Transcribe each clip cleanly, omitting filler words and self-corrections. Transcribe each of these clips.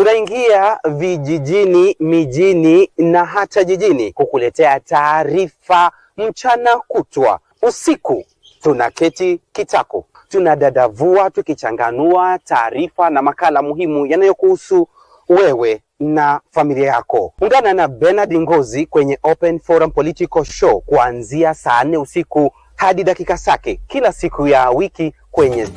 Tunaingia vijijini, mijini na hata jijini kukuletea taarifa mchana kutwa. Usiku tunaketi kitako, tunadadavua tukichanganua taarifa na makala muhimu yanayokuhusu wewe na familia yako. Ungana na Bernard Ngozi kwenye Open Forum Political Show kuanzia saa 4 usiku hadi dakika zake kila siku ya wiki kwenye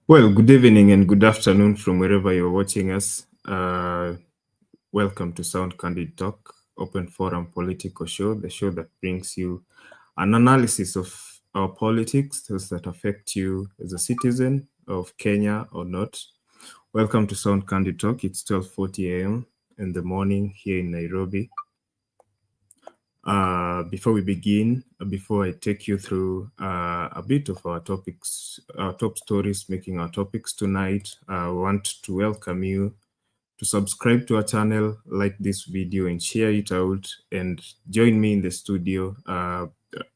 Well, good evening and good afternoon from wherever you're watching us. Welcome to Sound Candid Talk, Open Forum Political Show, the show that brings you an analysis of our politics, those that affect you as a citizen of Kenya or not. Welcome to Sound Candid Talk. It's 12:40 a.m. in the morning here in Nairobi. Before we begin, before I take you through a bit of our topics, our top stories making our topics tonight, I want to welcome you to subscribe to our channel, like this video and share it out, and join me in the studio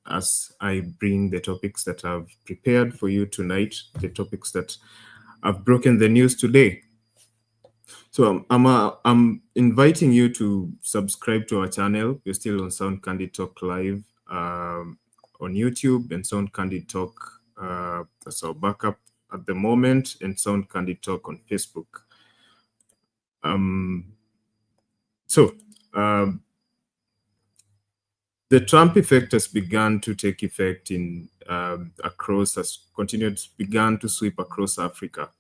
as I bring the topics that I've prepared for you tonight, the topics that have broken the news today. So I'm inviting you to subscribe to our channel. We're still on Sound Candid Talk Live on YouTube, and Sound Candid Talk as our backup at the moment, and Sound Candid Talk on Facebook. The Trump effect has begun to take effect in began to sweep across Africa,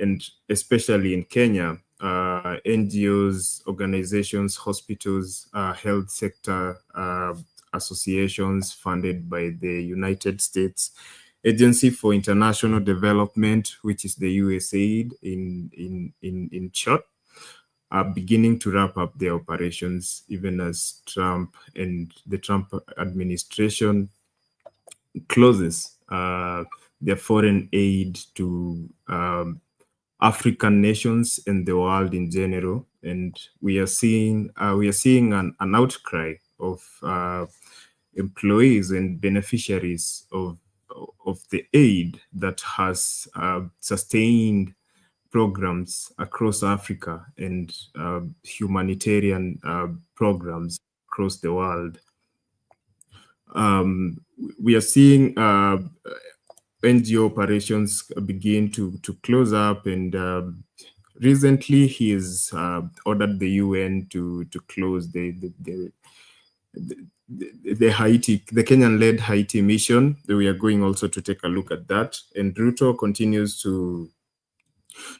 and especially in Kenya. NGOs, organizations, hospitals, health sector associations funded by the United States Agency for International Development, which is the USAID in short, are beginning to wrap up their operations, even as Trump and the Trump administration closes their foreign aid to African nations and the world in general. And we are seeing an outcry of employees and beneficiaries of the aid that has sustained programs across Africa and humanitarian programs across the world. We are seeing NGO operations begin to close up, and recently he has ordered the UN to close the Kenya-Led Haiti Mission. We are going also to take a look at that. And Ruto continues to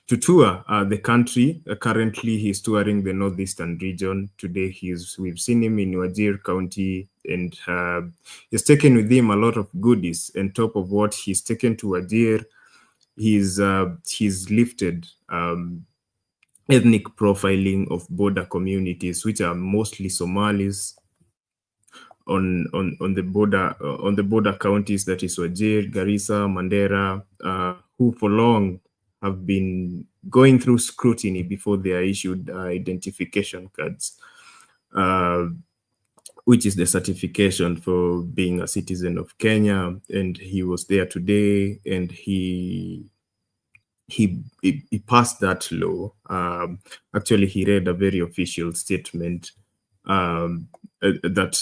tour the country. Currently, he's touring the northeastern region. Today, we've seen him in Wajir County, and he's taken with him a lot of goodies. On top of what he's taken to Wajir, he's lifted ethnic profiling of border communities, which are mostly Somalis on the border counties, that is Wajir, Garissa, Mandera, who for long have been going through scrutiny before they are issued identification cards, which is the certification for being a citizen of Kenya. And he was there today, and he passed that law. Actually, he read a very official statement that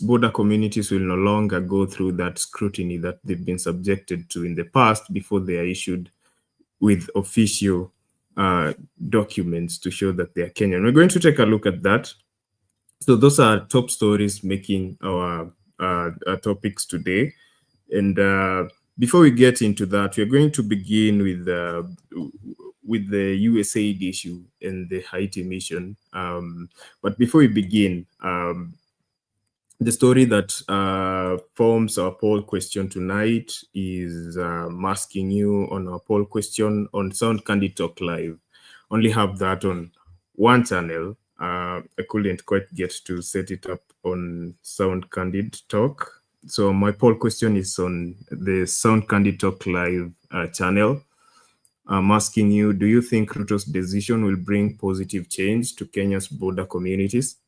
border communities will no longer go through that scrutiny that they've been subjected to in the past before they are issued with official documents to show that they are Kenyan. We're going to take a look at that. So those are top stories making our topics today. And before we get into that, we're going to begin with the USAID issue and the Haiti mission. But before we begin, the story that forms our poll question tonight is asking you on our poll question on Sound Candid Talk Live. Only have that on one channel. I couldn't quite get to set it up on Sound Candid Talk. So my poll question is on the Sound Candid Talk Live channel. I'm asking you, do you think Ruto's decision will bring positive change to Kenya's border communities?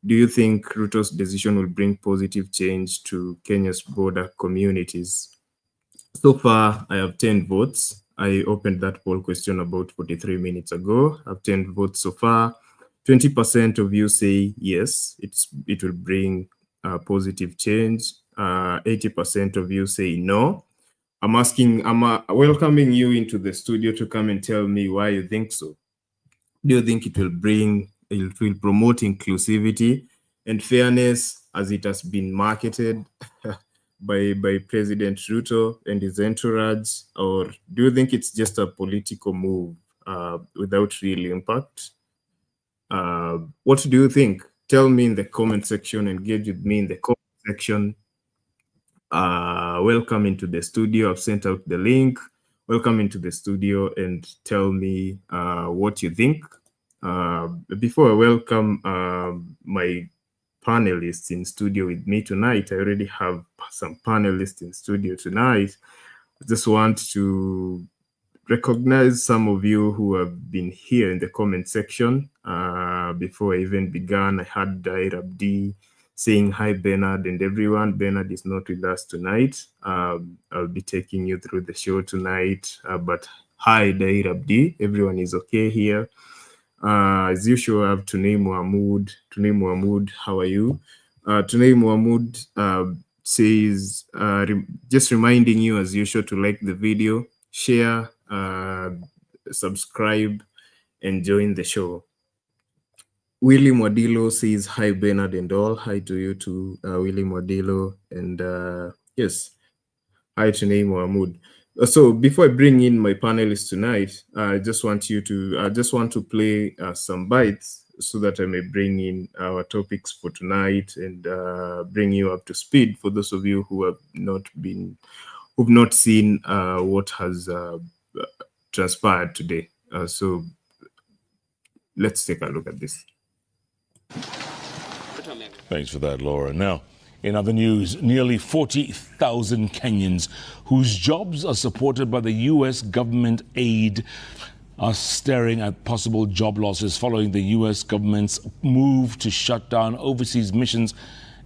Do you think Ruto's decision will bring positive change to Kenya's border communities? So far, I have 10 votes. I opened that poll question about 43 minutes ago. I have 10 votes so far. 20% of you say yes, it will bring positive change. 80% of you say no. I'm welcoming you into the studio to come and tell me why you think so. Do you think it will promote inclusivity and fairness as it has been marketed by President Ruto and his entourage? Or do you think it's just a political move without real impact? What do you think? Tell me in the comment section, engage with me in the comment section. Welcome into the studio. I've sent out the link. Welcome into the studio and tell me what you think. Before I welcome my panelists in studio with me tonight, I already have some panelists in studio tonight. I just want to recognize some of you who have been here in the comment section. Before I even began, I had Dair Abdi saying hi, Bernard, and everyone. Bernard is not with us tonight. I'll be taking you through the show tonight. But hi, Dair Abdi. Everyone is okay here. As usual, I have Tunei Mohamud. Tunei Mohamud, how are you? Tunei Mohamud says, just reminding you as usual to like the video, share, subscribe, and join the show. William Wadilo says, hi, Bernard and all. Hi to you too, William Wadilo. And yes, hi to Tunei Mohamud. So before I bring in my panelists tonight, I just want to play some bites so that I may bring in our topics for tonight and bring you up to speed for those of you who have not seen what has transpired today. So let's take a look at this. Thanks for that, Laura. Now, in other news, nearly 40,000 Kenyans whose jobs are supported by the U.S. government aid are staring at possible job losses following the U.S. government's move to shut down overseas missions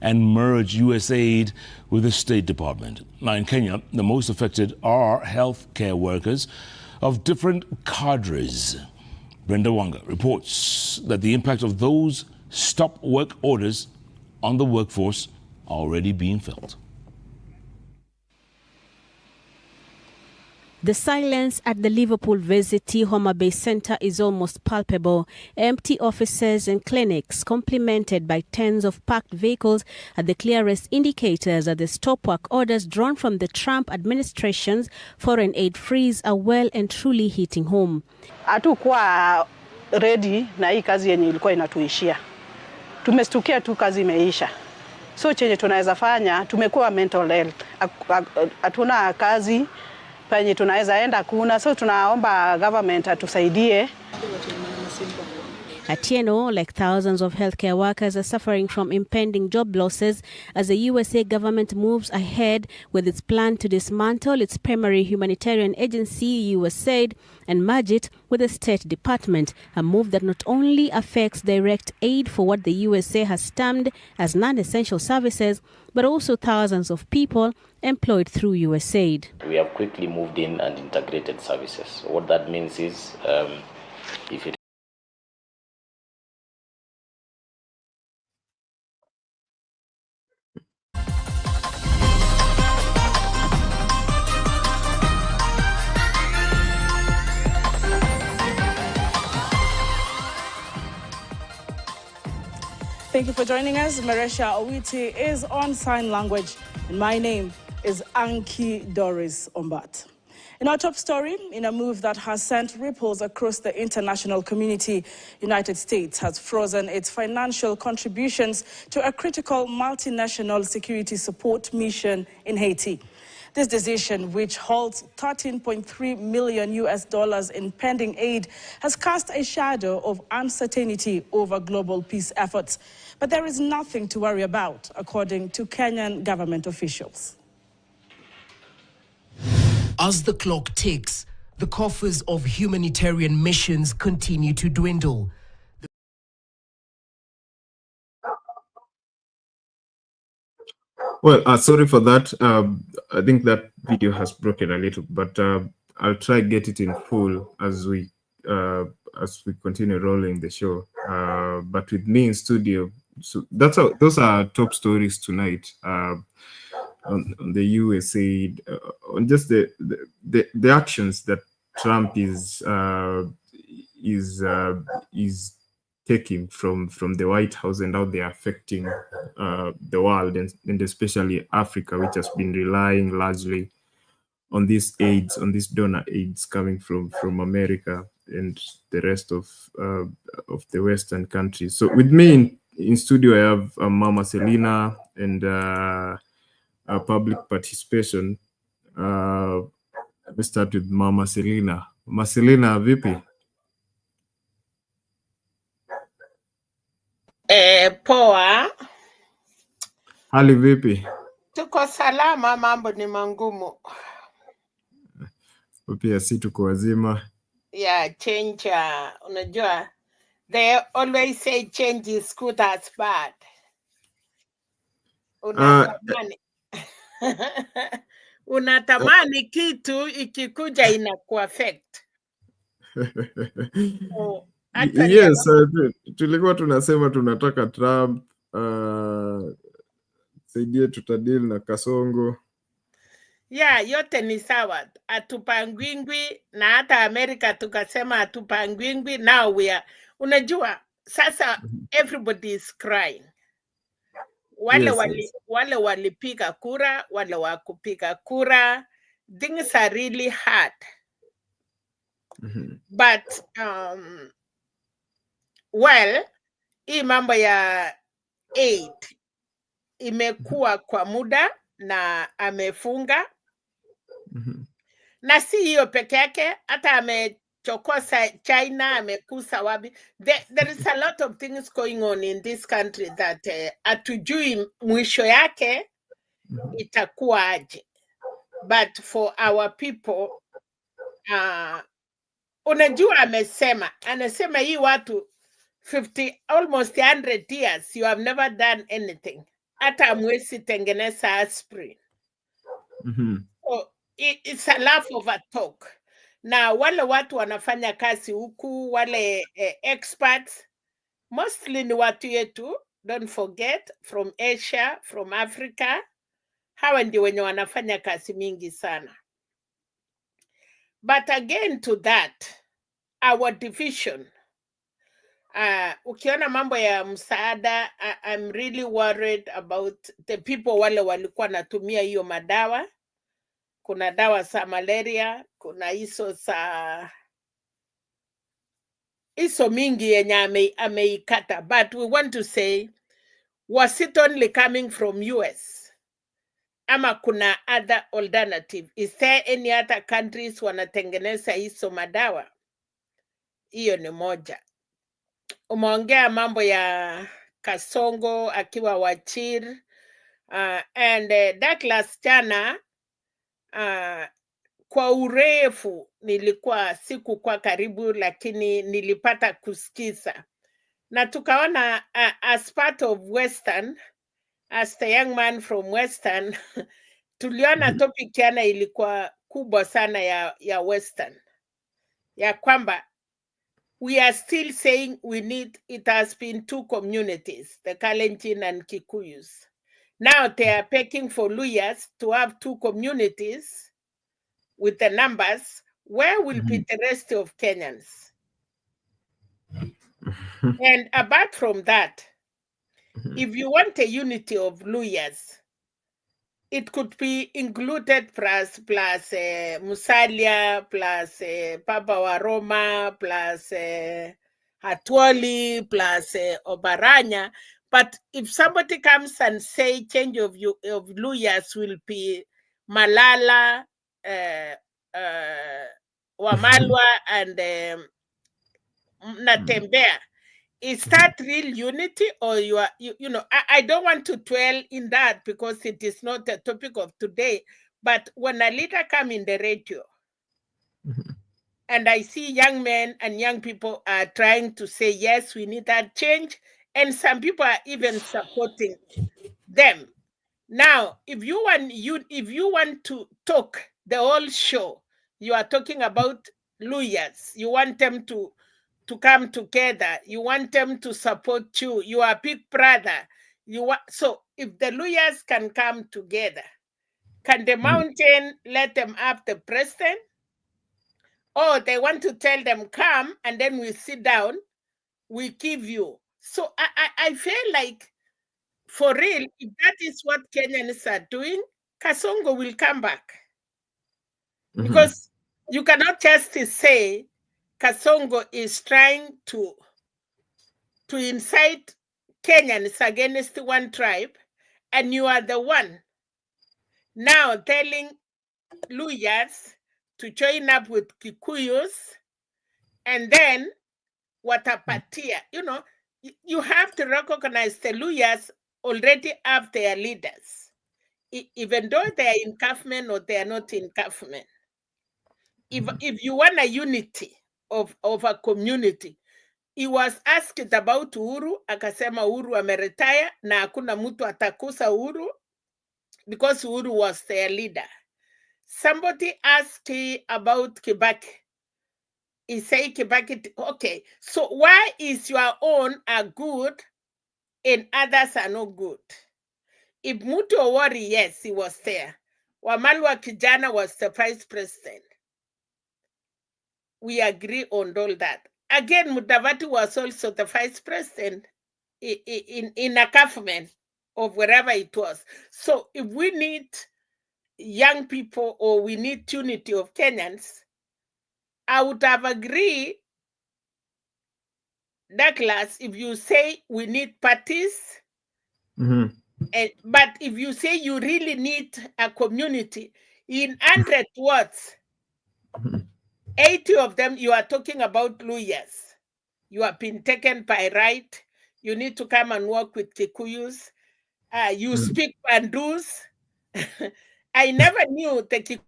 and merge USAID with the State Department. Now, in Kenya, the most affected are healthcare workers of different cadres. Brenda Wanga reports that the impact of those stop work orders on the workforce already being felt. The silence at the Liverpool VCT Homa Bay Centre is almost palpable. Empty offices and clinics, complemented by tens of parked vehicles, are the clearest indicators that the stop work orders drawn from the Trump administration's foreign aid freeze are well and truly hitting home. Hatukuwa ready na hii kazi yenye ilikuwa inatuishia. Tumestukia tu kazi imeisha. So chenye tunaweza fanya, tumekuwa mental health. Hatuna kazi penye tunaweza enda kuna, so tunaomba government atusaidie. Atieno, like thousands of healthcare workers, are suffering from impending job losses as the USA government moves ahead with its plan to dismantle its primary humanitarian agency, USAID, and merge it with the State Department, a move that not only affects direct aid for what the USA has termed as non-essential services, but also thousands of people employed through USAID. We have quickly moved in and integrated services. What that means is, if it Thank you for joining us. Maresha Owiti is on sign language, and my name is Anki Doris Ombat. In our top story, in a move that has sent ripples across the international community, United States has frozen its financial contributions to a critical multinational security support mission in Haiti. This decision, which holds $13.3 million in pending aid, has cast a shadow of uncertainty over global peace efforts. But there is nothing to worry about, according to Kenyan government officials. As the clock ticks, the coffers of humanitarian missions continue to dwindle. Well, sorry for that. I think that video has broken a little, but I'll try get it in full as we continue rolling the show. But with me in studio, so those are top stories tonight. On the USAID, on just the actions that Trump is taking from the White House and how they are affecting the world and especially Africa, which has been relying largely on these aids, on these donor aids coming from America and the rest of the Western countries. So with me in studio, I have Mama Selina and public participation. Let's start with Mama Selina. Mama Selina, vipi? Poa. Hali vipi? Tuko salama, mambo ni mangumu. Pia si tuko wazima. Yeah, change, unajua, they always say change is good as bad. Unatamani. Unatamani kitu ikikuja inakuaffect. Yes, tulikuwa tunasema tunataka Trump saidie tutadili na Kasongo. Yeah, yote ni sawa. Atupangwingwi na hata Amerika tukasema atupangwingwi. Now we are, unajua, sasa everybody is crying. Wale walipiga kura, wale wakupiga kura, things are really hard. But well, hii mambo ya aid imekuwa kwa muda na amefunga. Na si hiyo peke yake, hata amechokosa China, amekusa wabi. There is a lot of things going on in this country that atujui mwisho yake itakuwa aje. But for our people, unajua anasema hii watu 50, almost 100 years, you have never done anything. Hata amwezi tengeneza aspirin. So, it's a laugh of a talk. Na wale watu wanafanya kazi huku, wale experts, mostly ni watu yetu, don't forget, from Asia, from Africa. Hawa ndio wenye wanafanya kazi mingi sana. But again to that, our division, ukiona mambo ya msaada, I'm really worried about the people wale walikuwa natumia hiyo madawa. Kuna dawa za malaria, kuna hizo mingi yenye ameikata. But we want to say, was it only coming from US? Ama kuna other alternative? Is there any other countries wanatengeneza hizo madawa? Hiyo ni moja. Umeongea mambo ya Kasongo akiwa Wachir, and Douglas jana, kwa urefu siku kwa karibu, lakini nilipata kusikiza. Na tukaona as part of Western, as the young man from Western, tuliona topic yana ilikuwa kubwa sana ya Western. Ya kwamba we are still saying it has been 2 communities, the Kalenjin and Kikuyus. Now they are begging for lawyers to have 2 communities with the numbers. Where will be the rest of Kenyans? And apart from that, if you want a unity of lawyers, it could be included plus Musalia, plus Papa Waroma, plus Hatwali, plus Obaranya. But if somebody comes and say change of lawyers will be Malala, Wamalwa, and Natembea, is that real unity, or you know, I don't want to dwell in that because it is not a topic of today. But when a leader come in the radio, and I see young men and young people are trying to say, yes, we need that change, and some people are even supporting them, Now, if you want to talk the whole show, you are talking about lawyers. You want them to come together. You want them to support you. You are big brother. So if the lawyers can come together, can the mountain let them up the president? Or they want to tell them come and then we sit down, we give you. So I feel like, for real, if that is what Kenyans are doing, Kasongo will come back. Because you cannot just say Kasongo is trying to incite Kenyans against one tribe, and you are the one now telling Luyas to join up with Kikuyus, and then Watapatia. You know, you have to recognize the Luyas already have their leaders, even though they are in government or they are not in government. If you want a unity of a community, he was asked about Uhuru, akasema Uhuru ameretire na hakuna mtu atakusa Uhuru because Uhuru was their leader. Somebody asked about Kibaki. He said Kibaki, okay, so why is your own are good and others are not good? If Mutu Owori, yes, he was there. Wamalwa Kijana was the vice president. We agree on all that. Again, Mudavadi was also the vice president in a government of wherever it was. So if we need young people or we need unity of Kenyans, I would have agreed, Douglas, if you say we need parties, but if you say you really need a community, in 100 words, 80 of them, you are talking about lawyers. You have been taken by right. You need to come and work with Kikuyus. You speak Pandus. I never knew the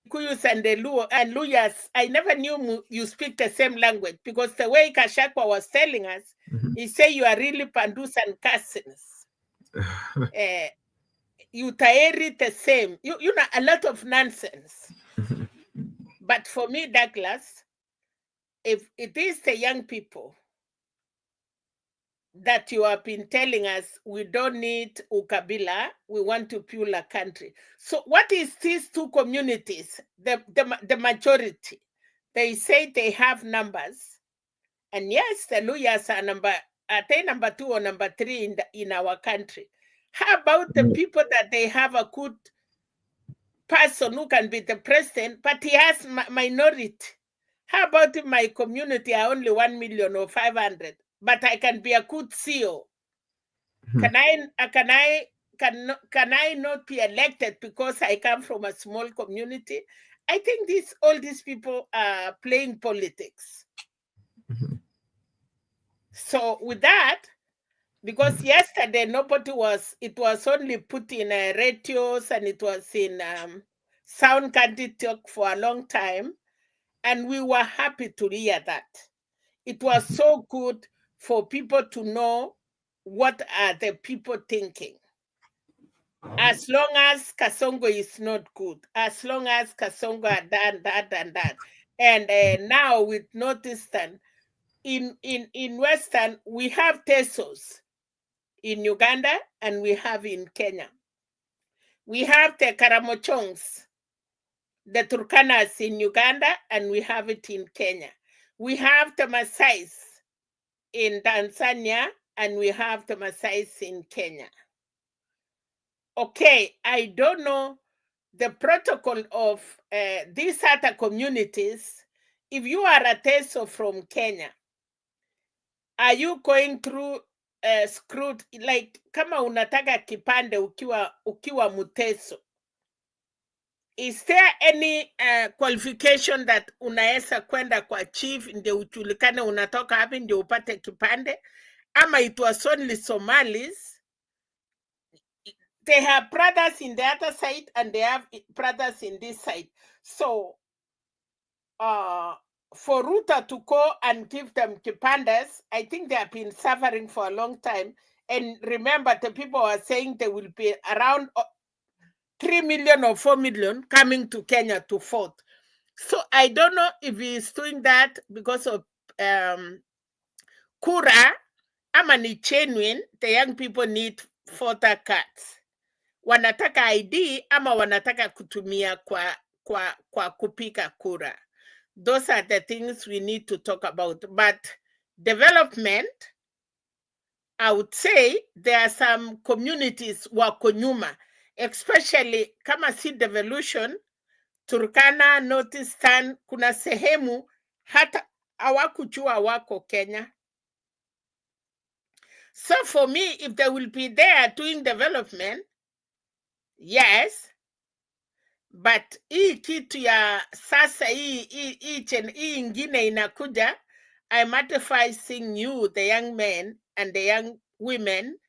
Kikuyus and the Luo and Luyas. I never knew you speak the same language, because the way Kashakwa was telling us, he said you are really Pandus and cousins. You taeri the same. You know, a lot of nonsense. But for me, Douglas, if it is the young people that you have been telling us, we don't need Ukabila, we want to fuel a country. So what is these two communities, the majority? They say they have numbers. And yes, the Luyas are number 2 or number 3 in our country. How about the people that they have a good person who can be the president, but he has minority? How about in my community, I only 1 million or 500, but I can be a good CEO? Can I not be elected because I come from a small community? I think all these people are playing politics. So with that, because yesterday it was only put in radios and it was in sound candy talk for a long time. And we were happy to hear that. It was so good for people to know what are the people thinking. As long as Kasongo is not good, as long as Kasongo had done that and that. And now with Northeastern, in Western, we have Tesos in Uganda and we have in Kenya. We have the Karamochongs, the Turkanas in Uganda, and we have it in Kenya. We have the Maasais in Tanzania, and we have the Maasais in Kenya. Okay, I don't know the protocol of these other communities. If you are a Teso from Kenya, are you going through screwed, like kama unataka kipande ukiwa Muteso? Is there any qualification that unaweza kwenda kwa chief ndio ujulikane unatoka hapi ndio upate kipande? Ama it was only Somalis? They have brothers in the other side and they have brothers in this side. So for Ruto to go and give them kipandes, I think they have been suffering for a long time. And remember, the people are saying there will be around 3 million or 4 million coming to Kenya to vote. So I don't know if he's doing that because of kura ama ni genuine, the young people need voter cards. Wanataka ID ama wanataka kutumia kwa kupiga kura. Those are the things we need to talk about. But development, I would say there are some communities wako nyuma, especially kama si devolution, Turkana, Northeastern, kuna sehemu hata hawakujua wako Kenya. So for me, if they will be there doing development, yes, but hii kitu ya sasa hii ingine inakuja, I'm advising you, the young men and the young women,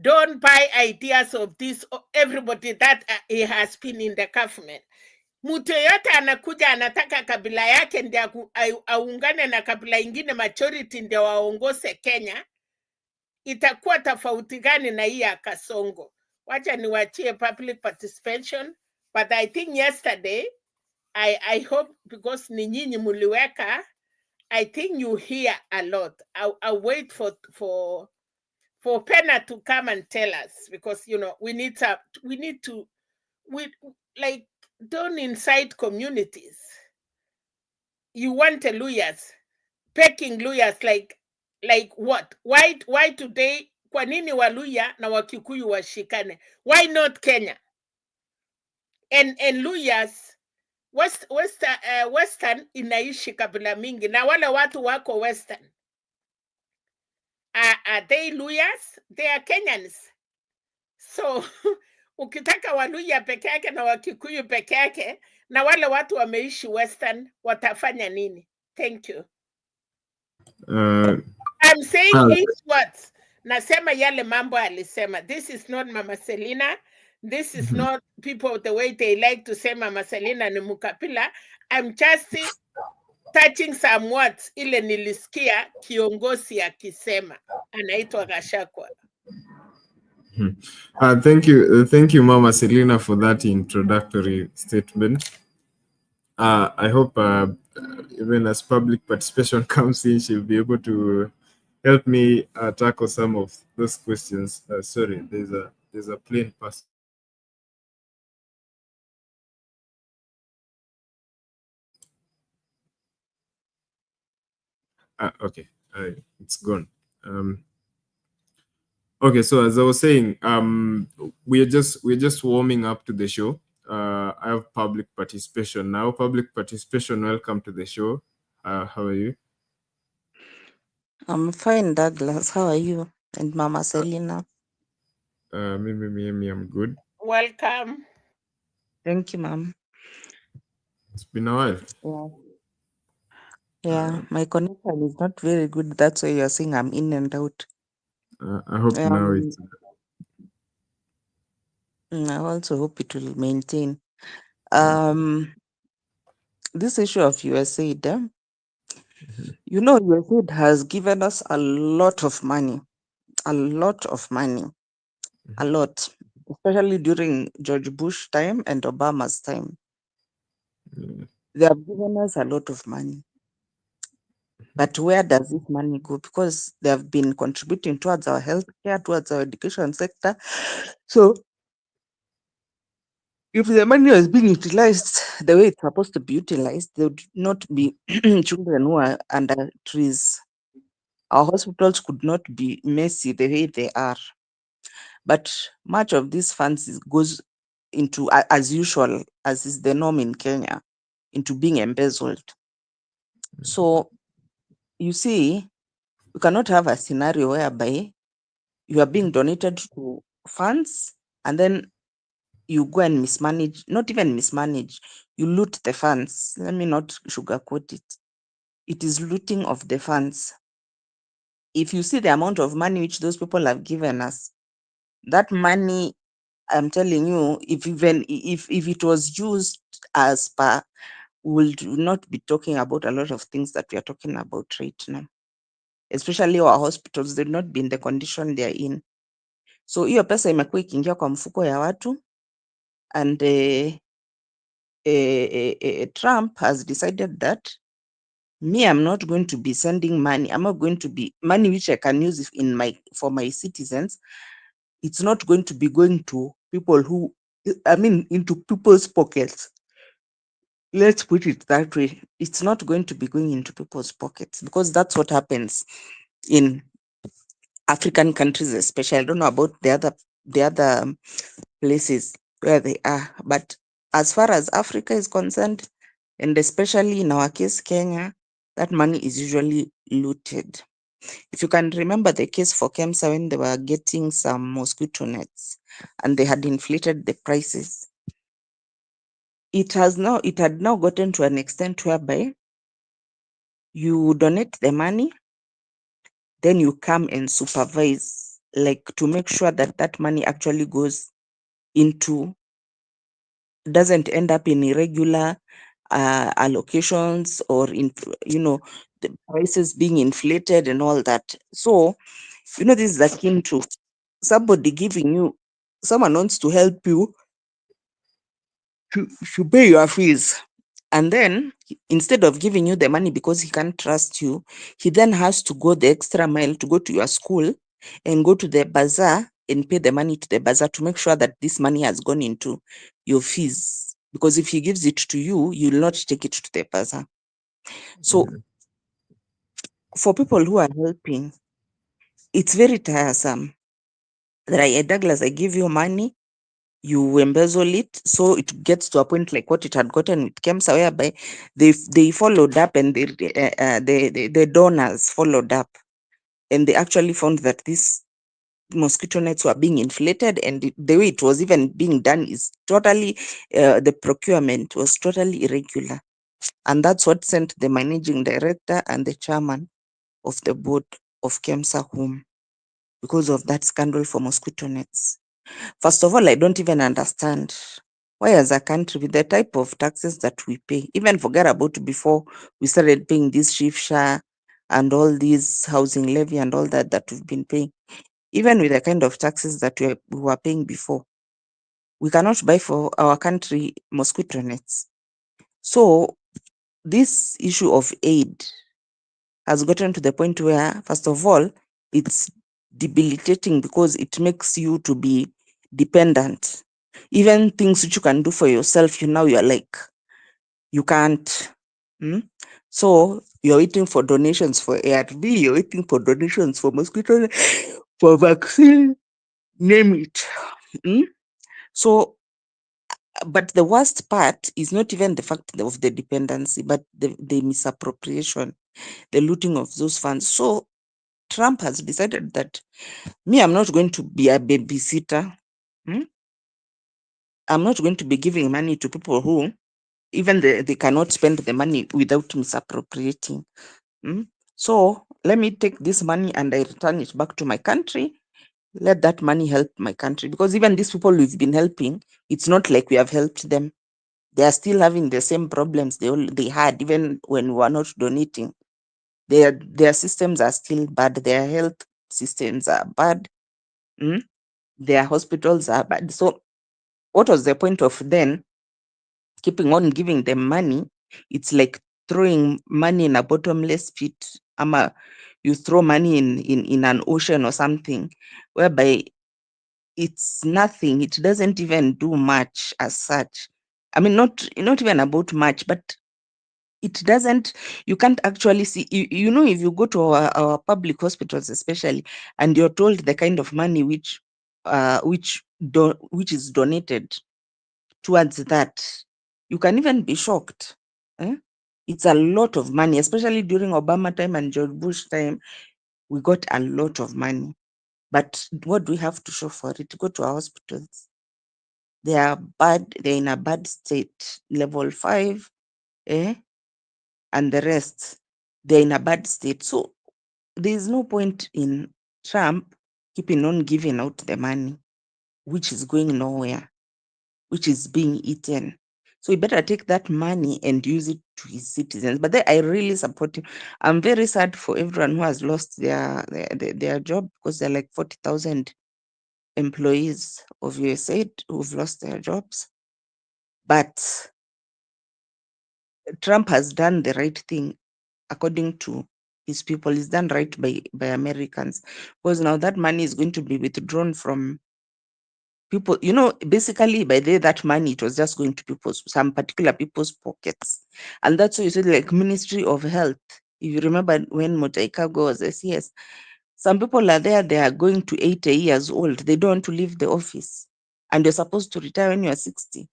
don't buy ideas of this, everybody that he has been in the government. Mtu yote anakuja anataka kabila yake ndio aungane na kabila ingine majority ndio waongoze Kenya. Itakuwa tofauti gani na hii ya Kasongo? Wacha niwachie public participation, but I think yesterday, I hope because ni nyinyi muliweka, I think you hear a lot. I'll wait for Pena to come and tell us, because we need to like, don't incite communities. You want the lawyers, pecking lawyers, like what? Why today? Kwa nini Waluya na Wakikuyu washikane? Why not Kenya? And lawyers, Western inaishi kabila mingi na wale watu wako Western. Are they Luyas? They are Kenyans. So ukitaka Waluya peke yake na Wakikuyu peke yake na wale watu wameishi Western, watafanya nini? Thank you. I'm saying these words. Nasema yale mambo alisema. This is not Mama Selina. This is not people the way they like to say Mama Selina ni mukapila. I'm just touching some words ile nilisikia kiongozi akisema. Anaitwa Gachagua. Thank you, Mama Selina, for that introductory statement. I hope even as public participation comes in, she'll be able to help me tackle some of those questions. Sorry, there's a plane passing. Okay, it's gone. Okay, so as I was saying, we're just warming up to the show. I have public participation now. Public participation, welcome to the show. How are you? I'm fine, Douglas. How are you? And Mama Selina? Me, I'm good. Welcome. Thank you, Mom. It's been a while. Yeah, my connection is not very good. That's why you're saying I'm in and out. I hope now it's... I also hope it will maintain. This issue of USAID, USAID has given us a lot of money, especially during George Bush time and Obama's time. They have given us a lot of money. But where does this money go? Because they have been contributing towards our healthcare, towards our education sector. So if the money was being utilized the way it's supposed to be utilized, there would not be children who are under trees. Our hospitals could not be messy the way they are. But much of these funds goes into, as usual, as is the norm in Kenya, into being embezzled. So you see, we cannot have a scenario whereby you are being donated to funds and then you go and mismanage, not even mismanage, you loot the funds. Let me not sugarcoat it. It is looting of the funds. If you see the amount of money which those people have given us, that money, I'm telling you, if it was used as per, we will not be talking about a lot of things that we are talking about right now. especially our hospitals, they've not been the condition they're in. So hiyo pesa imekuwa ikiingia kwa mfuko ya watu, and Trump has decided that me, I'm not going to be sending money. I'm not going to be money which I can use for my citizens. It's not going to be going to people who, into people's pockets. Let's put it that way. It's not going to be going into people's pockets, because that's what happens in African countries, especially. I don't know about the other places where they are, but as far as Africa is concerned, and especially in our case, Kenya, that money is usually looted. If you can remember the case for KEMSA, when they were getting some mosquito nets and they had inflated the prices, it had now gotten to an extent whereby you donate the money, then you come and supervise, like to make sure that that money actually doesn't end up in irregular allocations, or in the prices being inflated and all that. So this is akin to someone wants to help you to pay your fees, and then instead of giving you the money because he can't trust you, he then has to go the extra mile to go to your school and go to the bazaar and pay the money to the bazaar to make sure that this money has gone into your fees. Because if he gives it to you, you will not take it to the bazaar. So for people who are helping, it's very tiresome. That Douglas, I give you money, you embezzle it, so it gets to a point like what it had gotten with KEMSA, whereby they followed up, and the donors followed up, and they actually found that these mosquito nets were being inflated, and the way it was even being done is totally, the procurement was totally irregular, and that's what sent the managing director and the chairman of the board of KEMSA home, because of that scandal for mosquito nets. First of all, I don't even understand why, as a country, with the type of taxes that we pay, even forget about before we started paying this shifsha and all these housing levy and all that we've been paying, even with the kind of taxes that we were paying before, we cannot buy for our country mosquito nets. So this issue of aid has gotten to the point where, first of all, it's debilitating because it makes you to be dependent. Even things which you can do for yourself, you're like, you can't. So you're waiting for donations for ARV, you're waiting for donations for mosquito, for vaccine, name it. So, but the worst part is not even the fact of the dependency, but the misappropriation, the looting of those funds. So Trump has decided that I'm not going to be a babysitter. I'm not going to be giving money to people who even they cannot spend the money without misappropriating. So let me take this money and I return it back to my country. Let that money help my country, because even these people we've been helping, it's not like we have helped them. They are still having the same problems they had even when we were not donating. Their systems are still bad. Their health systems are bad. Their hospitals are bad. So what was the point of then keeping on giving them money? It's like throwing money in a bottomless pit. You throw money in an ocean or something, whereby it's nothing. It doesn't even do much as such. I mean, not even about much, but it doesn't, you can't actually see, if you go to our public hospitals especially, and you're told the kind of money which is donated towards that, you can even be shocked. It's a lot of money, especially during Obama time and George Bush time. We got a lot of money, but what do we have to show for it? Go to our hospitals. They are bad. They're in a bad state. Level 5, and the rest, they're in a bad state. So there's no point in Trump keeping on giving out the money, which is going nowhere, which is being eaten. So he better take that money and use it to his citizens. But I really support him. I'm very sad for everyone who has lost their job, because there are like 40,000 employees of USAID who've lost their jobs. But Trump has done the right thing according to his people. He's done right by Americans, because now that money is going to be withdrawn from people. Basically by that money, it was just going to some particular people's pockets. And that's why you said, like, Ministry of Health. If you remember when Motaikago was SES, some people are there, they are going to 80 years old. They don't want to leave the office. And you're supposed to retire when you're 60.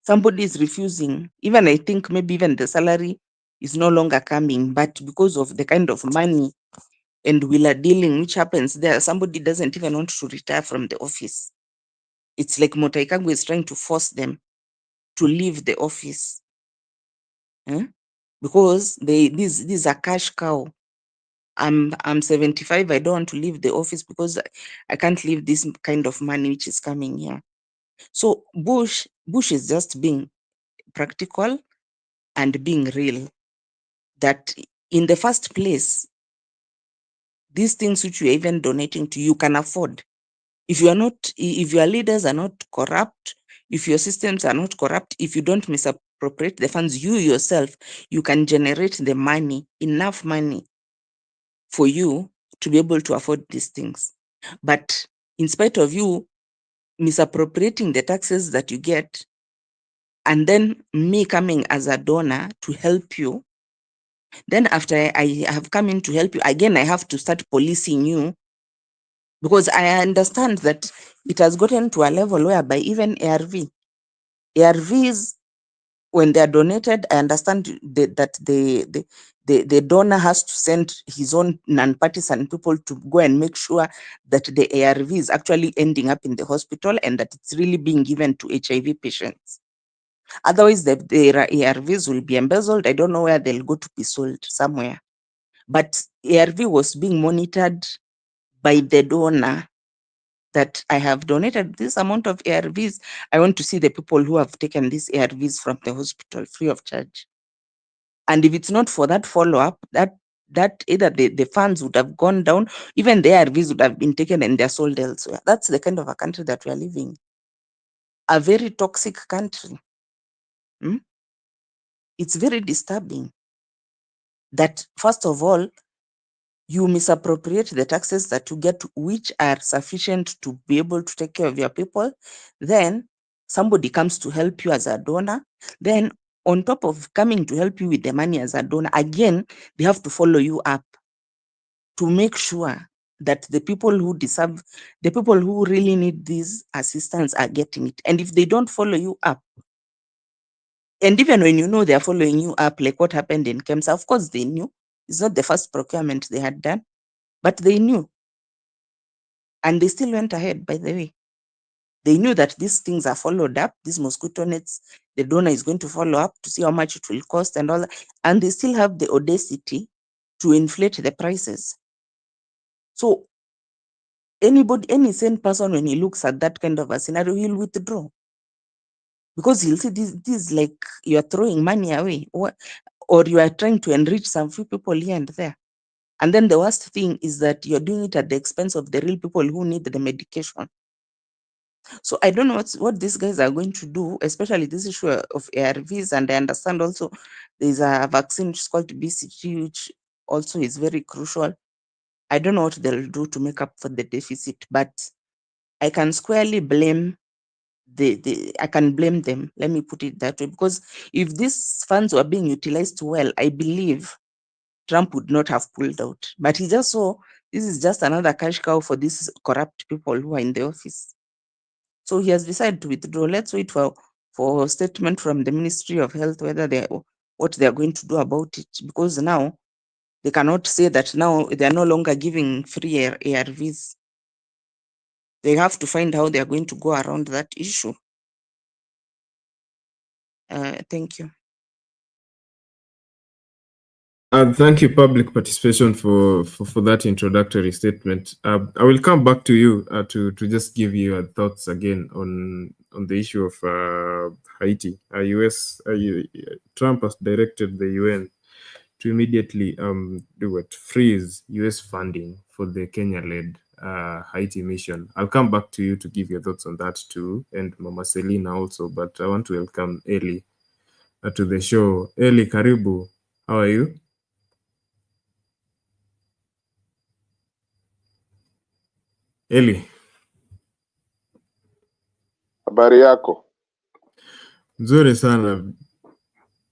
Somebody is refusing. Even I think maybe even the salary is no longer coming, but because of the kind of money and wheeler dealing which happens there, somebody doesn't even want to retire from the office. It's like Motaikago is trying to force them to leave the office. Because these are cash cow. I'm 75. I don't want to leave the office because I can't leave this kind of money which is coming here. So Bush is just being practical and being real. That in the first place, these things which you're even donating to, you can afford. If your leaders are not corrupt, if your systems are not corrupt, if you don't misappropriate the funds, you yourself, you can generate the money, enough money for you to be able to afford these things. But in spite of you misappropriating the taxes that you get, and then me coming as a donor to help you, then after I have come in to help you, again, I have to start policing you, because I understand that it has gotten to a level whereby even ARVs, when they are donated, I understand that the donor has to send his own non-partisan people to go and make sure that the ARV is actually ending up in the hospital and that it's really being given to HIV patients. Otherwise, the ARVs will be embezzled. I don't know where they'll go to be sold, somewhere. But ARV was being monitored by the donor, that I have donated this amount of ARVs. I want to see the people who have taken these ARVs from the hospital free of charge. And if it's not for that follow-up, that either the funds would have gone down, even the ARVs would have been taken and they're sold elsewhere. That's the kind of a country that we are living. A very toxic country. It's very disturbing that, first of all, you misappropriate the taxes that you get, which are sufficient to be able to take care of your people. Then somebody comes to help you as a donor. Then on top of coming to help you with the money as a donor, again, they have to follow you up to make sure that the people who deserve, the people who really need this assistance are getting it. And if they don't follow you up, and even when you know they're following you up, like what happened in KEMSA, of course they knew. It's not the first procurement they had done, but they knew. And they still went ahead, by the way. They knew that these things are followed up, these mosquito nets, the donor is going to follow up to see how much it will cost and all that. And they still have the audacity to inflate the prices. So any sane person, when he looks at that kind of a scenario, he'll withdraw. Because he'll see this like you're throwing money away, or you are trying to enrich some few people here and there. And then the worst thing is that you're doing it at the expense of the real people who need the medication. So I don't know what these guys are going to do, especially this issue of ARVs. And I understand also there's a vaccine which is called BCG, which also is very crucial. I don't know what they'll do to make up for the deficit, but I can squarely blame I can blame them. Let me put it that way, because if these funds were being utilized well, I believe Trump would not have pulled out. But he just saw this is just another cash cow for these corrupt people who are in the office. So he has decided to withdraw. Let's wait for a statement from the Ministry of Health, whether what they are going to do about it, because now they cannot say that now they are no longer giving free ARVs. They have to find how they are going to go around that issue. Thank you. Thank you, public participation, for that introductory statement. I will come back to you to just give you your thoughts again on the issue of Haiti. Trump has directed the UN to immediately freeze US funding for the Kenya-led Haiti mission. I'll come back to you to give your thoughts on that too, and Mama Selina also, but I want to welcome Eli to the show. Eli, karibu. How are you? Eli. Habari yako? Nzuri sana.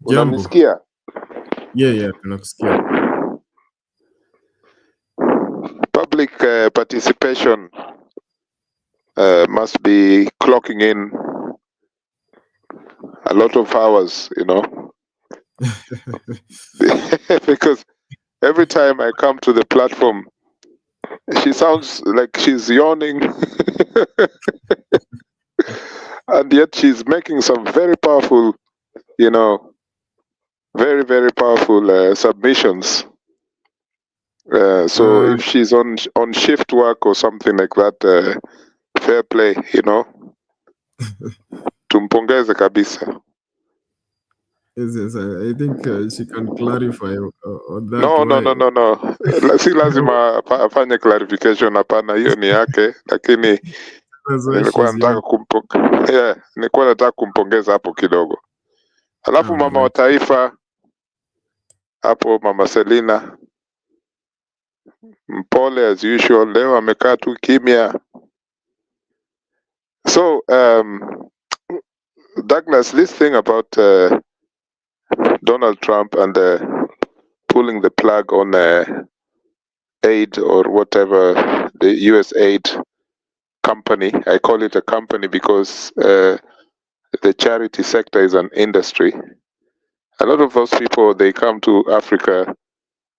Jambo. Unanisikia? Yeah, tunakusikia. Public participation must be clocking in a lot of hours, you know. Because every time I come to the platform, she sounds like she's yawning. And yet she's making some very powerful, you know, very, very powerful submissions. So if she's on shift work or something like that, fair play, you know. Tumpongeze kabisa. Yes, I think she can clarify on that. No. Si lazima afanye clarification, hapana, hiyo ni yake, lakini nilikuwa nataka kumpongeza hapo kidogo. Alafu mama wa taifa hapo, Mama Selina, mpole as usual, leo amekaa tu kimya. So Douglas, this thing about Donald Trump and pulling the plug on aid or whatever, the USAID company, I call it a company because the charity sector is an industry. A lot of those people, they come to Africa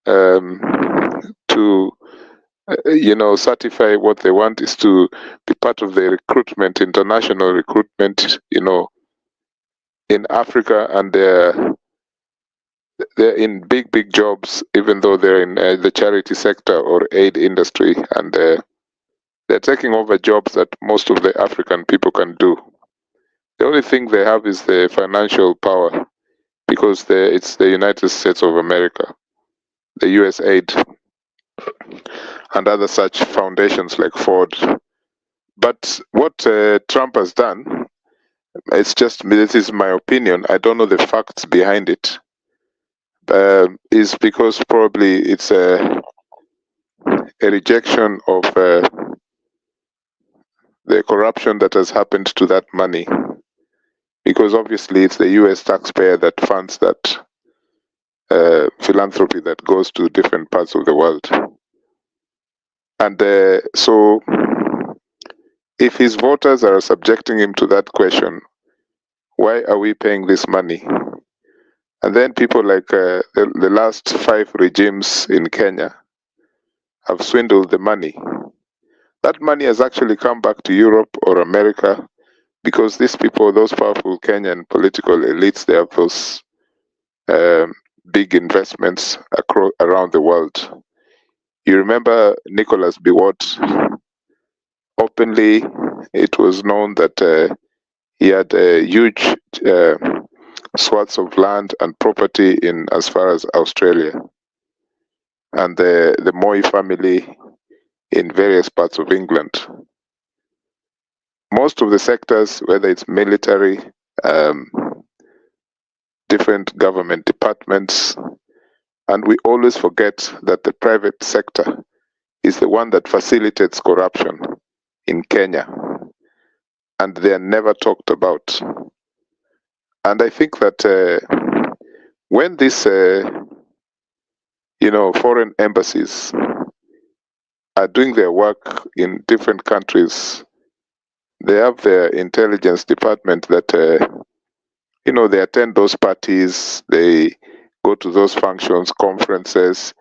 to certify what they want is to be part of the recruitment, international recruitment, in Africa, and they're in big jobs, even though they're in the charity sector or aid industry, and they're taking over jobs that most of the African people can do. The only thing they have is the financial power, because it's the United States of America, the USAID, and other such foundations like Ford. But what Trump has done, this is my opinion, I don't know the facts behind it, is because probably it's a rejection of the corruption that has happened to that money, because obviously it's the US taxpayer that funds that philanthropy that goes to different parts of the world. And so if his voters are subjecting him to that question, why are we paying this money? And then people like the last 5 regimes in Kenya have swindled the money. That money has actually come back to Europe or America, because these people, those powerful Kenyan political elites, they have those big investments around the world. You remember Nicholas Biwott? Openly, it was known that he had huge swaths of land and property in as far as Australia, and the Moi family in various parts of England. Most of the sectors, whether it's military, different government departments, and we always forget that the private sector is the one that facilitates corruption in Kenya, and they are never talked about. And I think that when these foreign embassies are doing their work in different countries, they have their intelligence department that they attend those parties, they go to those functions, conferences,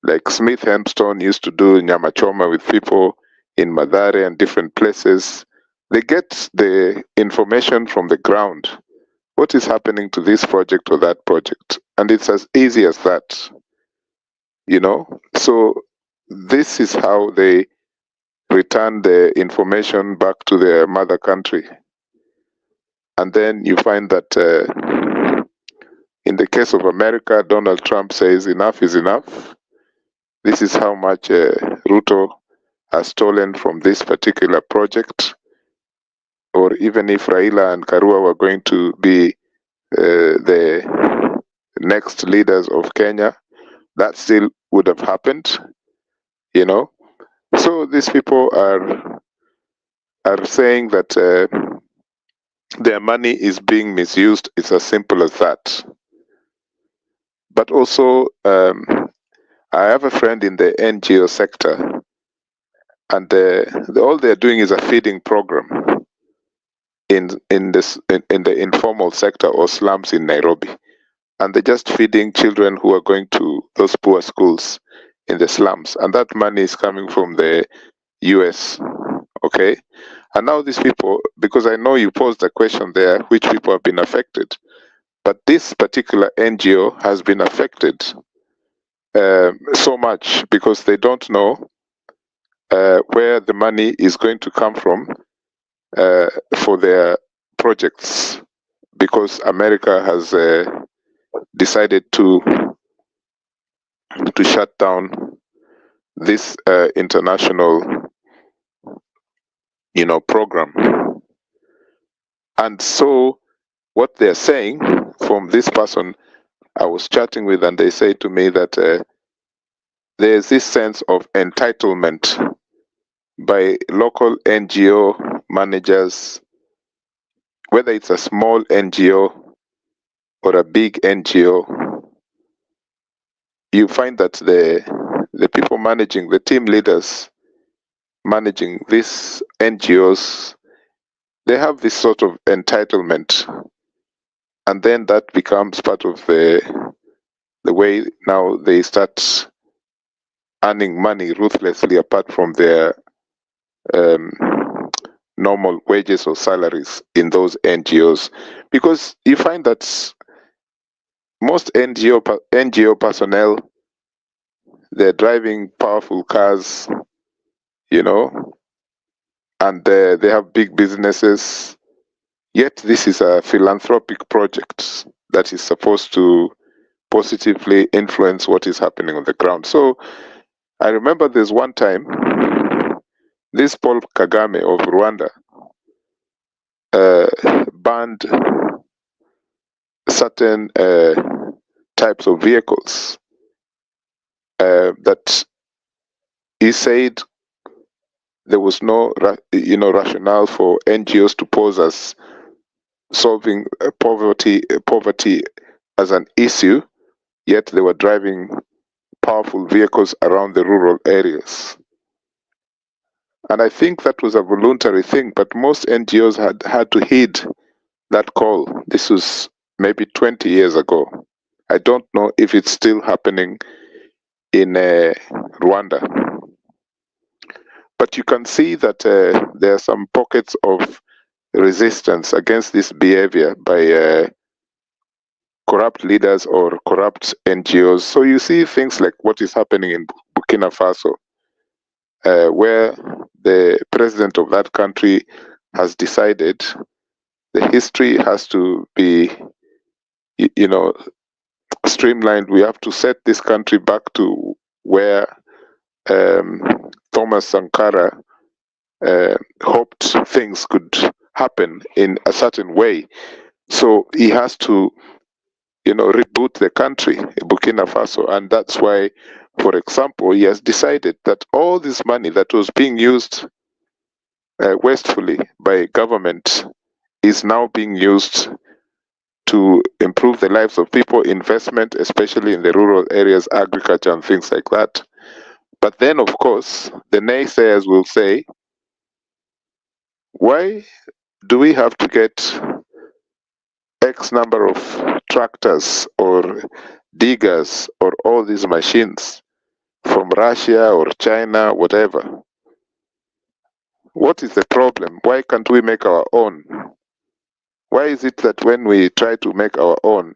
like Smith Hempstone used to do Nyama Choma with people in Mathare and different places. They get the information from the ground. What is happening to this project or that project? And it's as easy as that, So this is how they return the information back to their mother country. And then you find that in the case of America, Donald Trump says enough is enough. This is how much Ruto has stolen from this particular project. Or even if Raila and Karua were going to be the next leaders of Kenya, that still would have happened, you know. So these people are saying that their money is being misused. It's as simple as that. But also, I have a friend in the NGO sector, and all they're doing is a feeding program in the informal sector or slums in Nairobi, and they're just feeding children who are going to those poor schools in the slums, and that money is coming from the US. Okay, and now these people, because I know you posed the question there, which people have been affected, but this particular NGO has been affected so much because they don't know where the money is going to come from for their projects, because America has decided to shut down this international, program. And so what they're saying from this person I was chatting with, and they say to me that there's this sense of entitlement by local NGO managers, whether it's a small NGO or a big NGO. You find that the people managing, the team leaders managing these NGOs, they have this sort of entitlement, and then that becomes part of the way now they start earning money ruthlessly apart from their normal wages or salaries in those NGOs. Because you find that most NGO personnel, they're driving powerful cars, and they have big businesses. Yet this is a philanthropic project that is supposed to positively influence what is happening on the ground. So I remember there's one time this Paul Kagame of Rwanda banned certain types of vehicles that he said there was no rationale for NGOs to pose as solving poverty as an issue, yet they were driving powerful vehicles around the rural areas. And I think that was a voluntary thing, but most NGOs had to heed that call. This was maybe 20 years ago. I don't know if it's still happening in Rwanda. But you can see that there are some pockets of resistance against this behavior by corrupt leaders or corrupt NGOs. So you see things like what is happening in Burkina Faso, where the president of that country has decided the history has to be, streamlined. We have to set this country back to where Thomas Sankara hoped things could happen in a certain way. So he has to, reboot the country, Burkina Faso. And that's why, for example, he has decided that all this money that was being used wastefully by government is now being used to improve the lives of people, investment, especially in the rural areas, agriculture and things like that. But then, of course, the naysayers will say, why do we have to get X number of tractors or diggers or all these machines from Russia or China, whatever? What is the problem? Why can't we make our own? Why is it that when we try to make our own,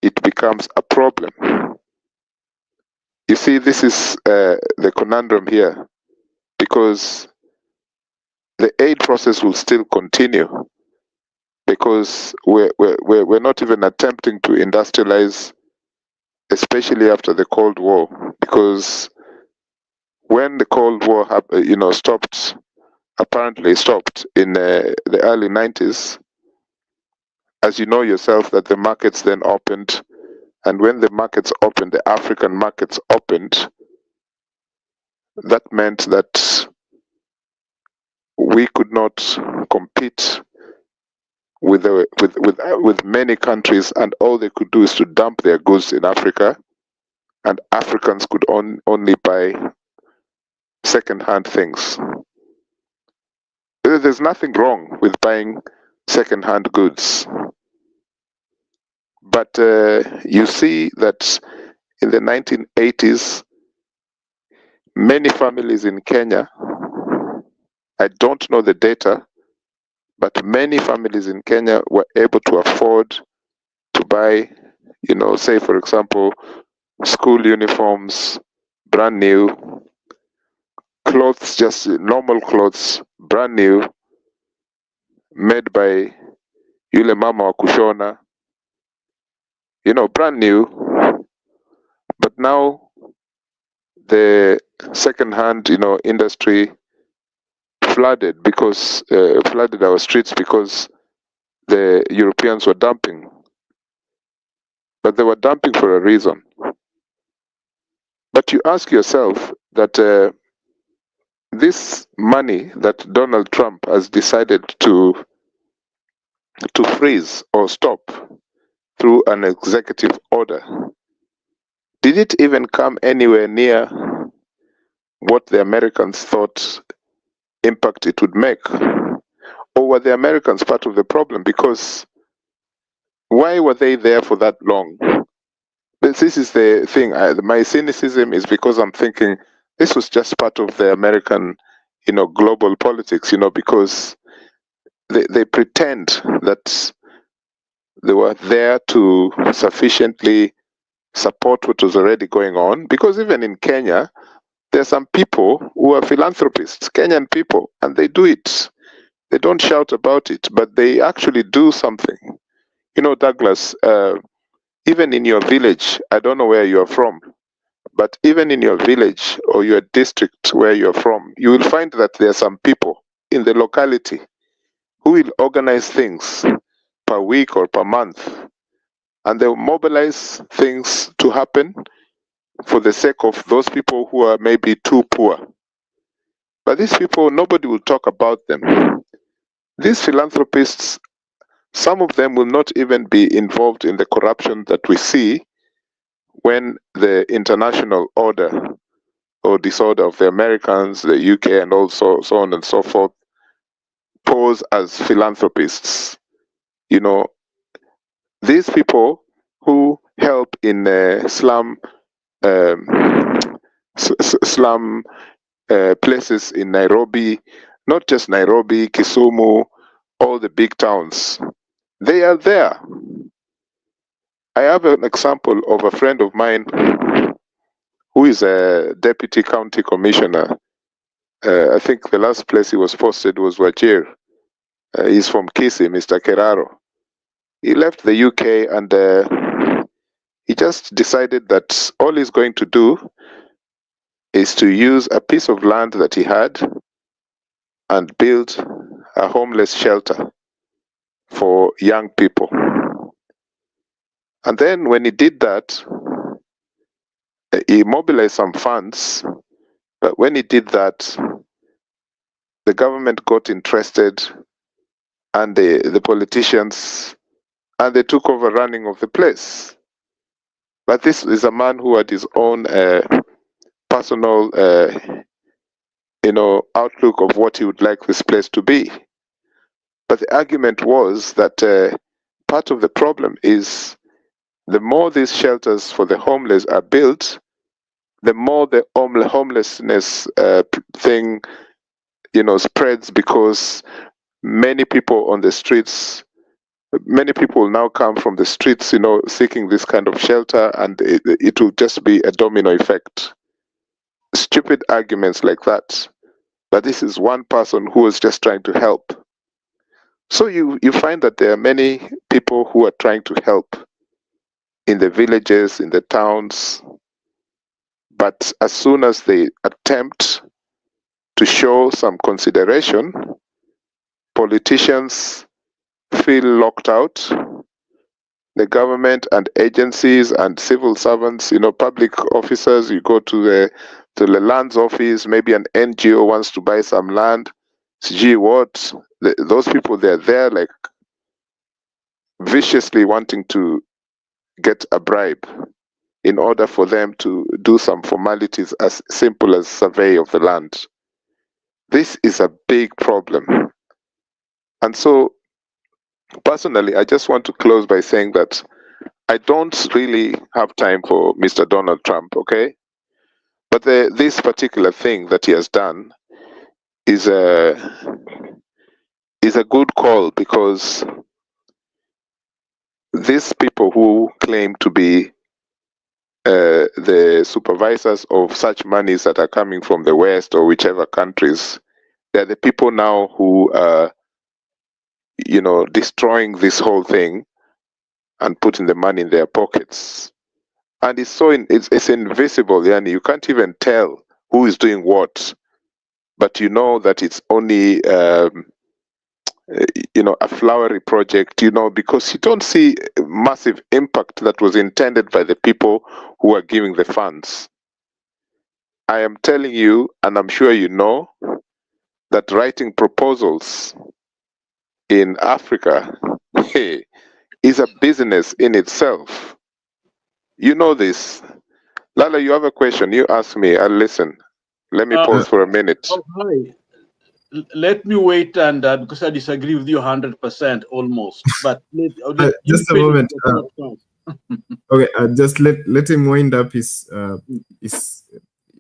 it becomes a problem? You see, this is the conundrum here, because the aid process will still continue because we're not even attempting to industrialize, especially after the Cold War, because when the Cold War apparently stopped in the early 90s, as you know yourself, that the markets then opened, and when the markets opened, the African markets opened, that meant that we could not compete with many countries, and all they could do is to dump their goods in Africa, and Africans could only buy second-hand things. There's nothing wrong with buying second-hand goods, but you see that in the 1980s, many families in Kenya, I don't know the data, but many families in Kenya were able to afford to buy, say for example, school uniforms, brand new, clothes, just normal clothes, brand new, made by yule mama wa kushona, brand new. But now the second-hand, industry flooded our streets because the Europeans were dumping. But they were dumping for a reason. But you ask yourself that this money that Donald Trump has decided to freeze or stop through an executive order, did it even come anywhere near what the Americans thought impact it would make? Or were the Americans part of the problem? Because why were they there for that long? This is the thing. My cynicism is because I'm thinking this was just part of the American, global politics, because they pretend that they were there to sufficiently support what was already going on. Because even in Kenya, there are some people who are philanthropists, Kenyan people, and they do it. They don't shout about it, but they actually do something. Douglas, even in your village, I don't know where you're from, but even in your village or your district where you're from, you will find that there are some people in the locality who will organize things per week or per month, and they'll mobilize things to happen for the sake of those people who are maybe too poor. But these people, nobody will talk about them. These philanthropists, some of them will not even be involved in the corruption that we see when the international order or disorder of the Americans, the UK, and also so on and so forth pose as philanthropists. These people who help in slum places in Nairobi, not just Nairobi, Kisumu, all the big towns, they are there. I have an example of a friend of mine who is a deputy county commissioner. I think the last place he was posted was Wajir. He's from Kisii, Mr. Keraro. He left the UK and he just decided that all he's going to do is to use a piece of land that he had and build a homeless shelter for young people. And then when he did that, he mobilized some funds, but when he did that, the government got interested, and the politicians, and they took over running of the place. But this is a man who had his own personal, outlook of what he would like this place to be. But the argument was that part of the problem is the more these shelters for the homeless are built, the more the homelessness thing, spreads, because many people on the streets, many people now come from the streets, seeking this kind of shelter, and it will just be a domino effect. Stupid arguments like that. But this is one person who was just trying to help. So you find that there are many people who are trying to help in the villages, in the towns, but as soon as they attempt to show some consideration, politicians feel locked out. The government and agencies and civil servants, public officers, you go to the land's office, maybe an NGO wants to buy some land. Gee, what? Those people, they're there like viciously wanting to get a bribe in order for them to do some formalities as simple as survey of the land. This is a big problem. And so, personally, I just want to close by saying that I don't really have time for Mr. Donald Trump, okay? But this particular thing that he has done is a good call, because these people who claim to be the supervisors of such monies that are coming from the West or whichever countries, they're the people now who are, destroying this whole thing and putting the money in their pockets. And it's it's invisible, yani you can't even tell who is doing what, but you know that it's only a flowery project, because you don't see massive impact that was intended by the people who are giving the funds. I am telling you, and I'm sure you know, that writing proposals in Africa is a business in itself. You know this. Lala, you have a question. You ask me. I'll listen. Let me pause for a minute. Oh, hi. Let me wait, and because I disagree with you 100% almost. But just a moment. Okay, just let him wind up his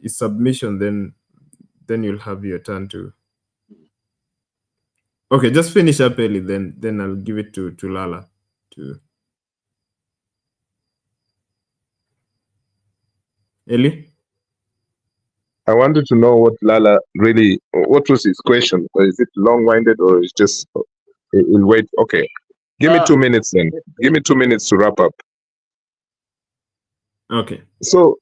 submission. Then you'll have your turn to. Okay, just finish up early. Then I'll give it to Lala. Eli? I wanted to know what was his question? Is it long-winded or is just, he'll wait? Okay. Give me 2 minutes then. Give me 2 minutes to wrap up. Okay. So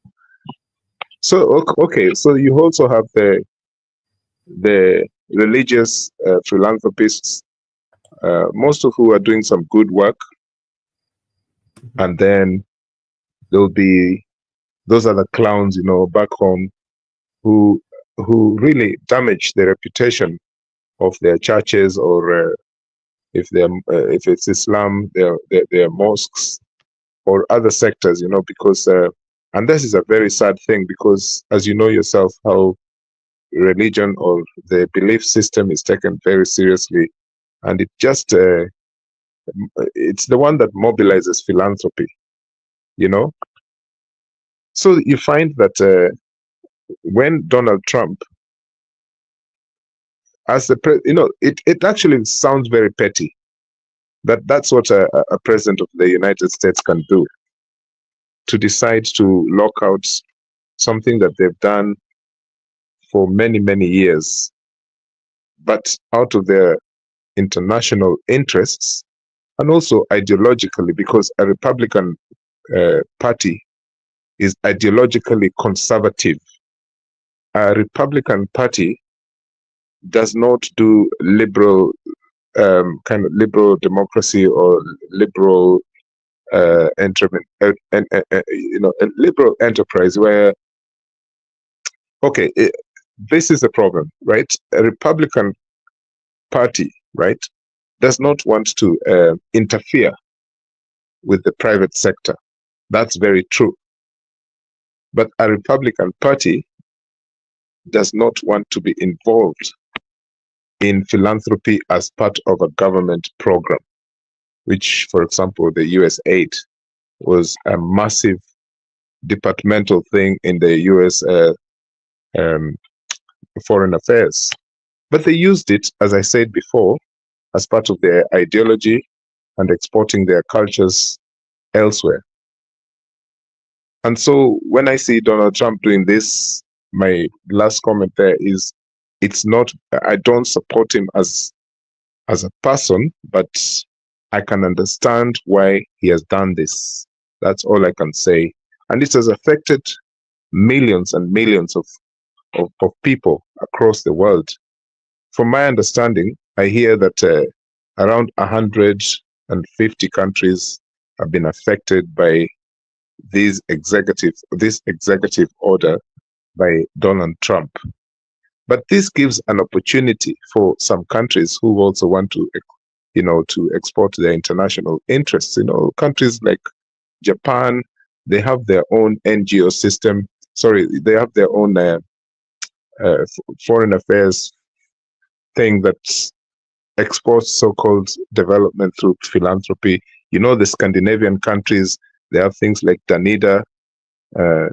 you also have the religious philanthropists, most of who are doing some good work. And then there'll be those are the clowns, back home who really damage the reputation of their churches, or if it's Islam, their mosques or other sectors, because and this is a very sad thing, because as you know yourself, how religion or the belief system is taken very seriously, and it just it's the one that mobilizes philanthropy, So you find that when Donald Trump, as the it actually sounds very petty, but that's what a president of the United States can do, to decide to lock out something that they've done for many, many years, but out of their international interests and also ideologically, because a Republican party is ideologically conservative. A Republican Party does not do liberal kind of liberal democracy or liberal a liberal enterprise where, okay, this is the problem, right? A Republican Party, right, does not want to interfere with the private sector. That's very true. But a Republican Party does not want to be involved in philanthropy as part of a government program, which, for example, the USAID was a massive departmental thing in the US foreign affairs. But they used it, as I said before, as part of their ideology and exporting their cultures elsewhere. And so when I see Donald Trump doing this, my last comment there is, it's not, I don't support him as as a person, but I can understand why he has done this. That's all I can say. And it has affected millions and millions of people across the world. From my understanding, I hear that around 150 countries have been affected by this executive order by Donald Trump. But this gives an opportunity for some countries who also want to, to export their international interests. Countries like Japan, they have their own NGO system. Sorry, they have their own foreign affairs thing that exports so-called development through philanthropy. The Scandinavian countries, they have things like Danida.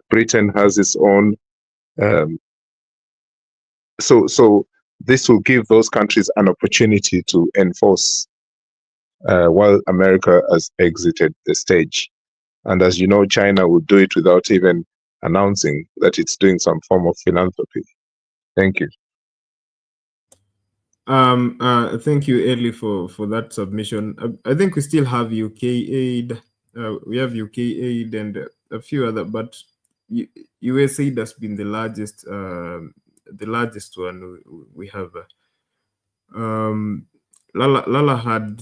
Britain has its own. So this will give those countries an opportunity to enforce while America has exited the stage. And as you know, China will do it without even announcing that it's doing some form of philanthropy. Thank you. Thank you, Edley, for that submission. I think we still have UK aid. We have UK aid and a few other, but USAID has been the largest one we have. Lala had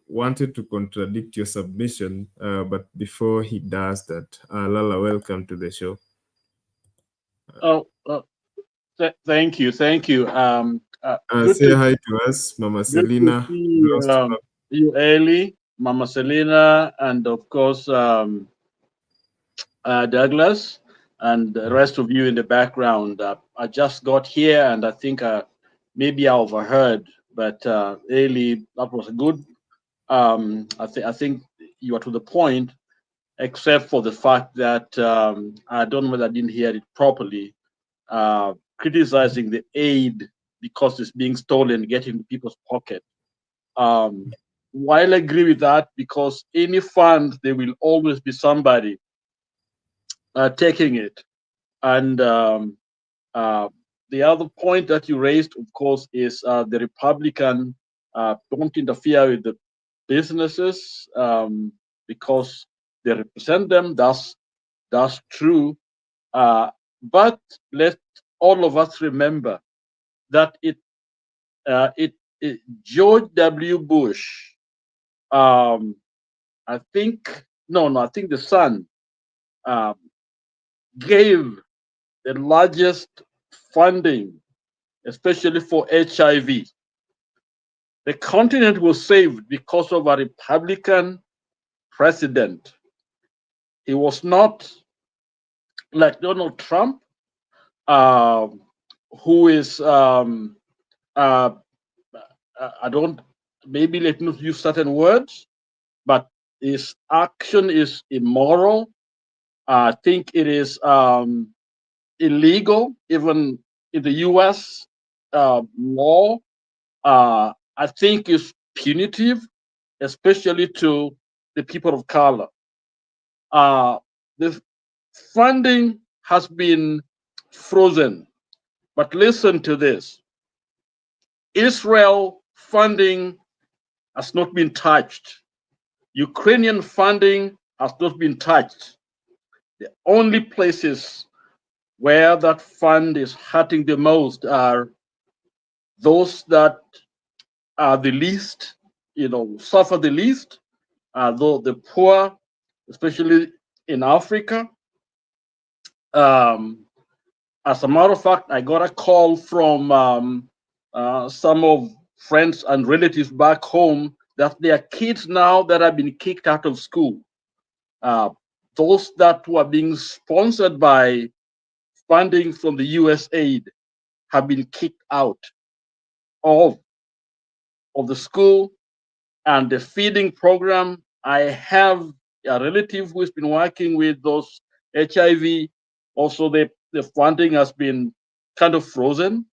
wanted to contradict your submission, but before he does that, Lala, welcome to the show. Thank you. Say hi to us, Mama Selina. You, Eli, Mama Selina, and of course Douglas, and the rest of you in the background. I just got here, and I think maybe I overheard, but Eli, that was good. I think you are to the point, except for the fact that I don't know whether I didn't hear it properly. Criticizing the aid because it's being stolen, getting into people's pocket. While I agree with that, because any fund, there will always be somebody taking it. And the other point that you raised, of course, is the Republican don't interfere with the businesses because they represent them. That's true. But let all of us remember that George W. Bush, I think the son gave the largest funding, especially for HIV. The continent was saved because of a Republican president. He was not like Donald Trump, who is I don't, maybe let me use certain words, but his action is immoral. I think it is illegal, even in the US law. I think it's punitive, especially to the people of color. The funding has been frozen, but listen to this. Israel funding has not been touched. Ukrainian funding has not been touched. The only places where that fund is hurting the most are those that are the least, suffer the least, though the poor, especially in Africa. As a matter of fact, I got a call from some of friends and relatives back home that there are kids now that have been kicked out of school. Those that were being sponsored by funding from the USAID have been kicked out of the school and the feeding program. I have a relative who's been working with those HIV. Also, the funding has been kind of frozen.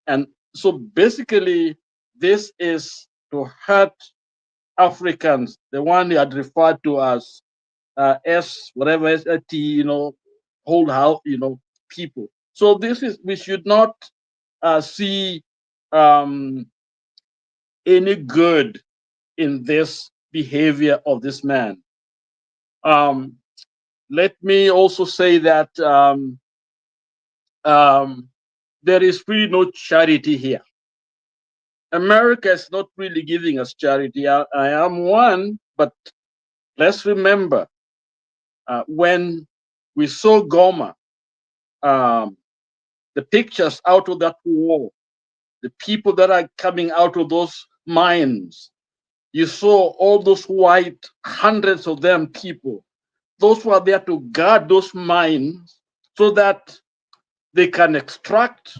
And so basically, this is to hurt Africans, the one they had referred to as ST, whole house, people. So this is, we should not see any good in this behavior of this man. Let me also say that there is really no charity here. America is not really giving us charity. I am one, but let's remember when we saw Goma, the pictures out of that war, the people that are coming out of those mines, you saw all those white, hundreds of them people. Those who are there to guard those mines so that they can extract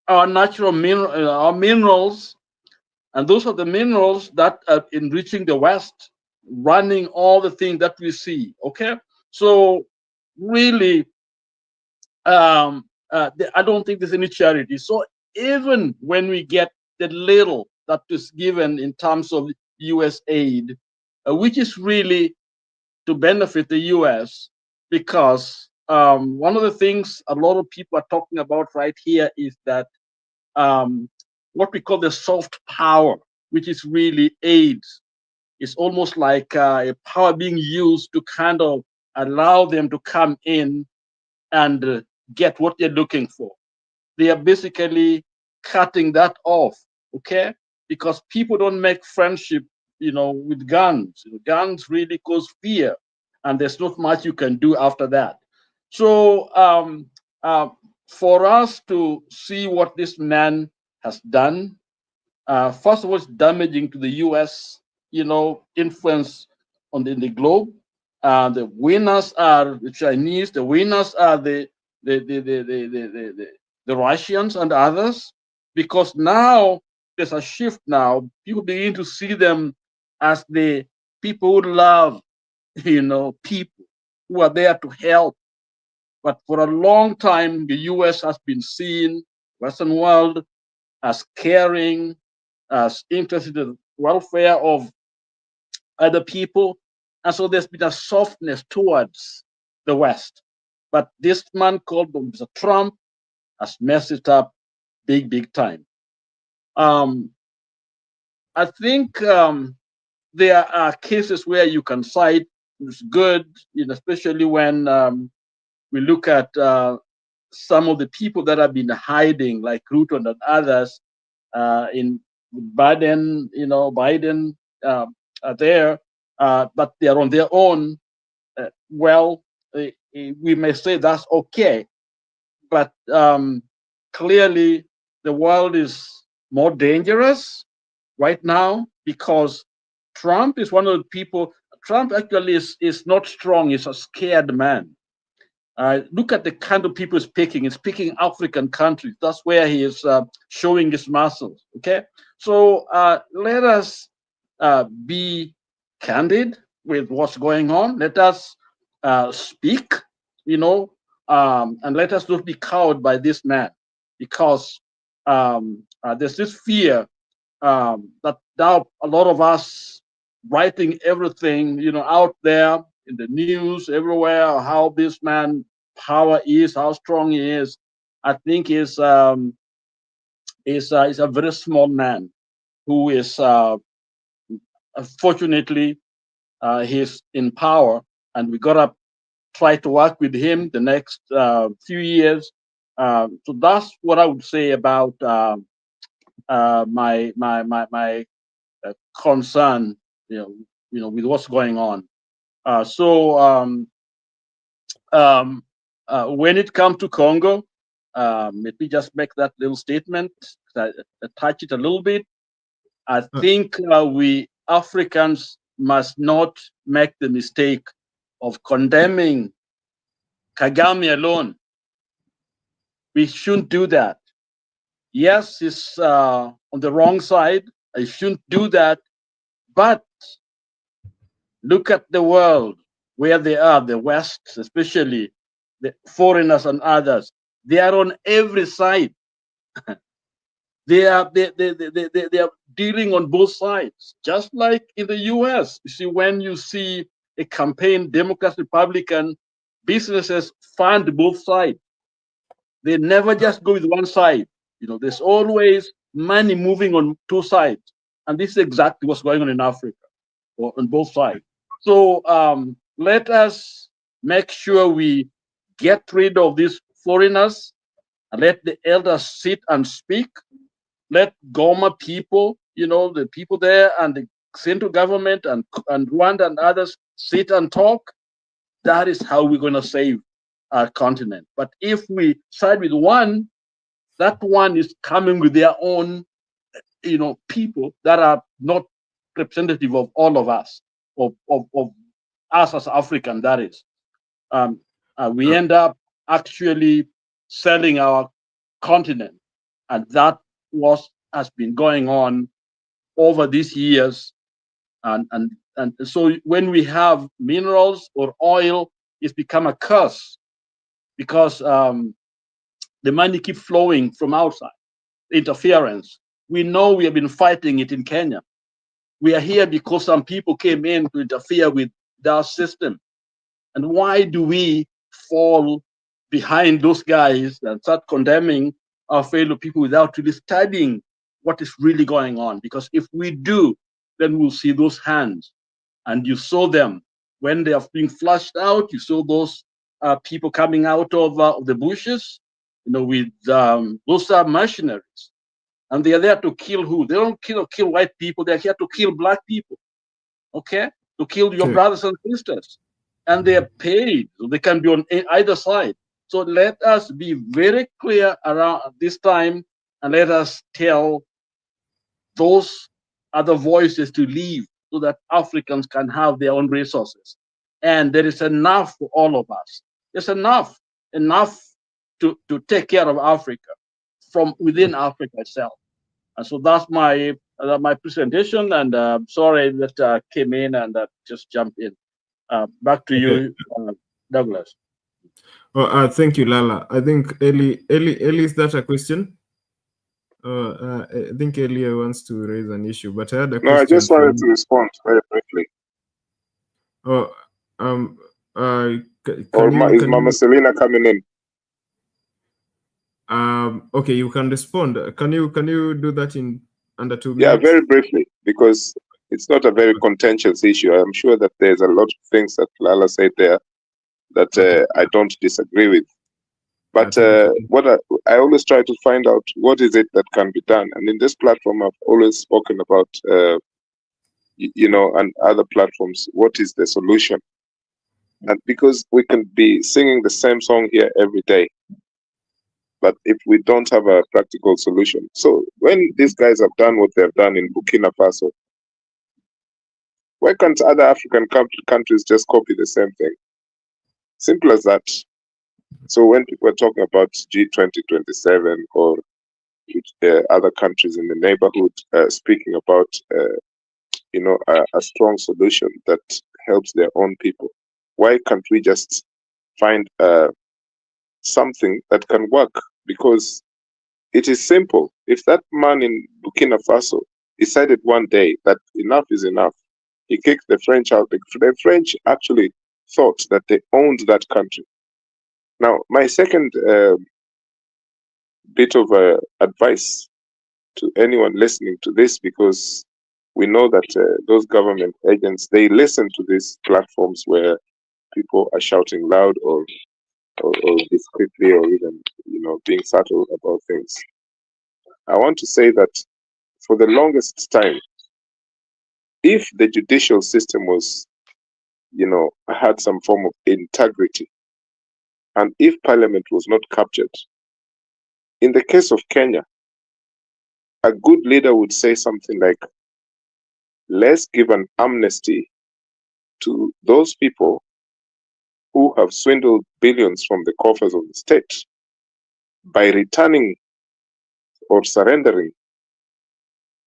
our natural minerals, and those are the minerals that are enriching the West, running all the things that we see. Okay, so really, I don't think there's any charity. So even when we get the little that is given in terms of U.S. aid, which is really to benefit the U.S., because one of the things a lot of people are talking about right here is that what we call the soft power, which is really aid, is almost like a power being used to kind of allow them to come in and get what they're looking for. They are basically cutting that off, okay? Because people don't make friendship, with guns. Guns really cause fear, and there's not much you can do after that. So for us to see what this man has done, first of all, it's damaging to the U.S., influence in the globe. The winners are the Chinese. The winners are the Russians and others, because now there's a shift. Now people begin to see them as the people who love, people who are there to help. But for a long time, the U.S. has been seen, Western world, as caring, as interested in the welfare of other people. And so there's been a softness towards the West. But this man called Mr. Trump has messed it up big time. I think there are cases where you can cite it's good, especially when we look at some of the people that have been hiding, like Ruto and others, in Biden, Biden are there, but they are on their own. We may say that's okay, but clearly the world is more dangerous right now because Trump is one of the people. Trump actually is not strong. He's a scared man. Look at the kind of people he's picking. He's picking African countries. That's where he is showing his muscles. Okay, so let us be candid with what's going on. Let us speak, and let us not be cowed by this man, because there's this fear that now a lot of us writing everything, out there in the news everywhere, how this man power is, how strong he is. I think is a very small man who is unfortunately he's in power, and we gotta try to work with him the next few years. So that's what I would say about my concern, with what's going on. When it comes to Congo, let me just make that little statement, touch it a little bit. I think we Africans must not make the mistake of condemning Kagame alone. We shouldn't do that. Yes, he's on the wrong side. I shouldn't do that. But look at the world where they are, the West, especially the foreigners and others. They are on every side. They are dealing on both sides, just like in the US. You see, when you see a campaign, Democrat, Republican, businesses fund both sides. They never just go with one side. There's always money moving on two sides. And this is exactly what's going on in Africa, or on both sides. So let us make sure we get rid of these foreigners and let the elders sit and speak. Let Goma people, the people there and the central government and Rwanda and others sit and talk. That is how we're going to save our continent. But if we side with one, that one is coming with their own, people that are not representative of all of us, of us as African, that is. We end up actually selling our continent. And that has been going on over these years. And so when we have minerals or oil, it's become a curse because the money keeps flowing from outside, interference. We know we have been fighting it in Kenya. We are here because some people came in to interfere with our system. And why do we fall behind those guys and start condemning our fellow people without really studying what is really going on? Because if we do, then we'll see those hands. And you saw them when they are being flushed out. You saw those people coming out of the bushes, with those are mercenaries. And they are there to kill who? They don't kill white people. They're here to kill black people, okay? To kill your brothers and sisters. And they are paid. So they can be on either side. So let us be very clear around this time and let us tell those other voices to leave so that Africans can have their own resources. And there is enough for all of us. There's enough to take care of Africa from within Africa itself. And so that's my presentation. And sorry that came in and just jumped in. Back to you, Douglas. Oh, thank you, Lala. I think Eli, is that a question? I think Eli wants to raise an issue, but I had a question. No, I just wanted to respond very briefly. Is Mama Selena coming in? Okay, you can respond. Can you do that in under 2 minutes? Yeah, very briefly, because it's not a very contentious issue. I'm sure that there's a lot of things that Lala said there that I don't disagree with. But what I always try to find out, what is it that can be done? And in this platform, I've always spoken about, and other platforms, what is the solution? And because we can be singing the same song here every day, but if we don't have a practical solution. So when these guys have done what they've done in Burkina Faso, why can't other African countries just copy the same thing? Simple as that. So when people are talking about G2027 or other countries in the neighborhood speaking about, a strong solution that helps their own people, why can't we just find something that can work? Because it is simple. If that man in Burkina Faso decided one day that enough is enough, he kicked the French out. The French actually thought that they owned that country. Now, my second bit of advice to anyone listening to this, because we know that those government agents, they listen to these platforms where people are shouting loud or discreetly or even, being subtle about things. I want to say that for the longest time, if the judicial system was, had some form of integrity, and if parliament was not captured, in the case of Kenya, a good leader would say something like, let's give an amnesty to those people who have swindled billions from the coffers of the state by returning or surrendering.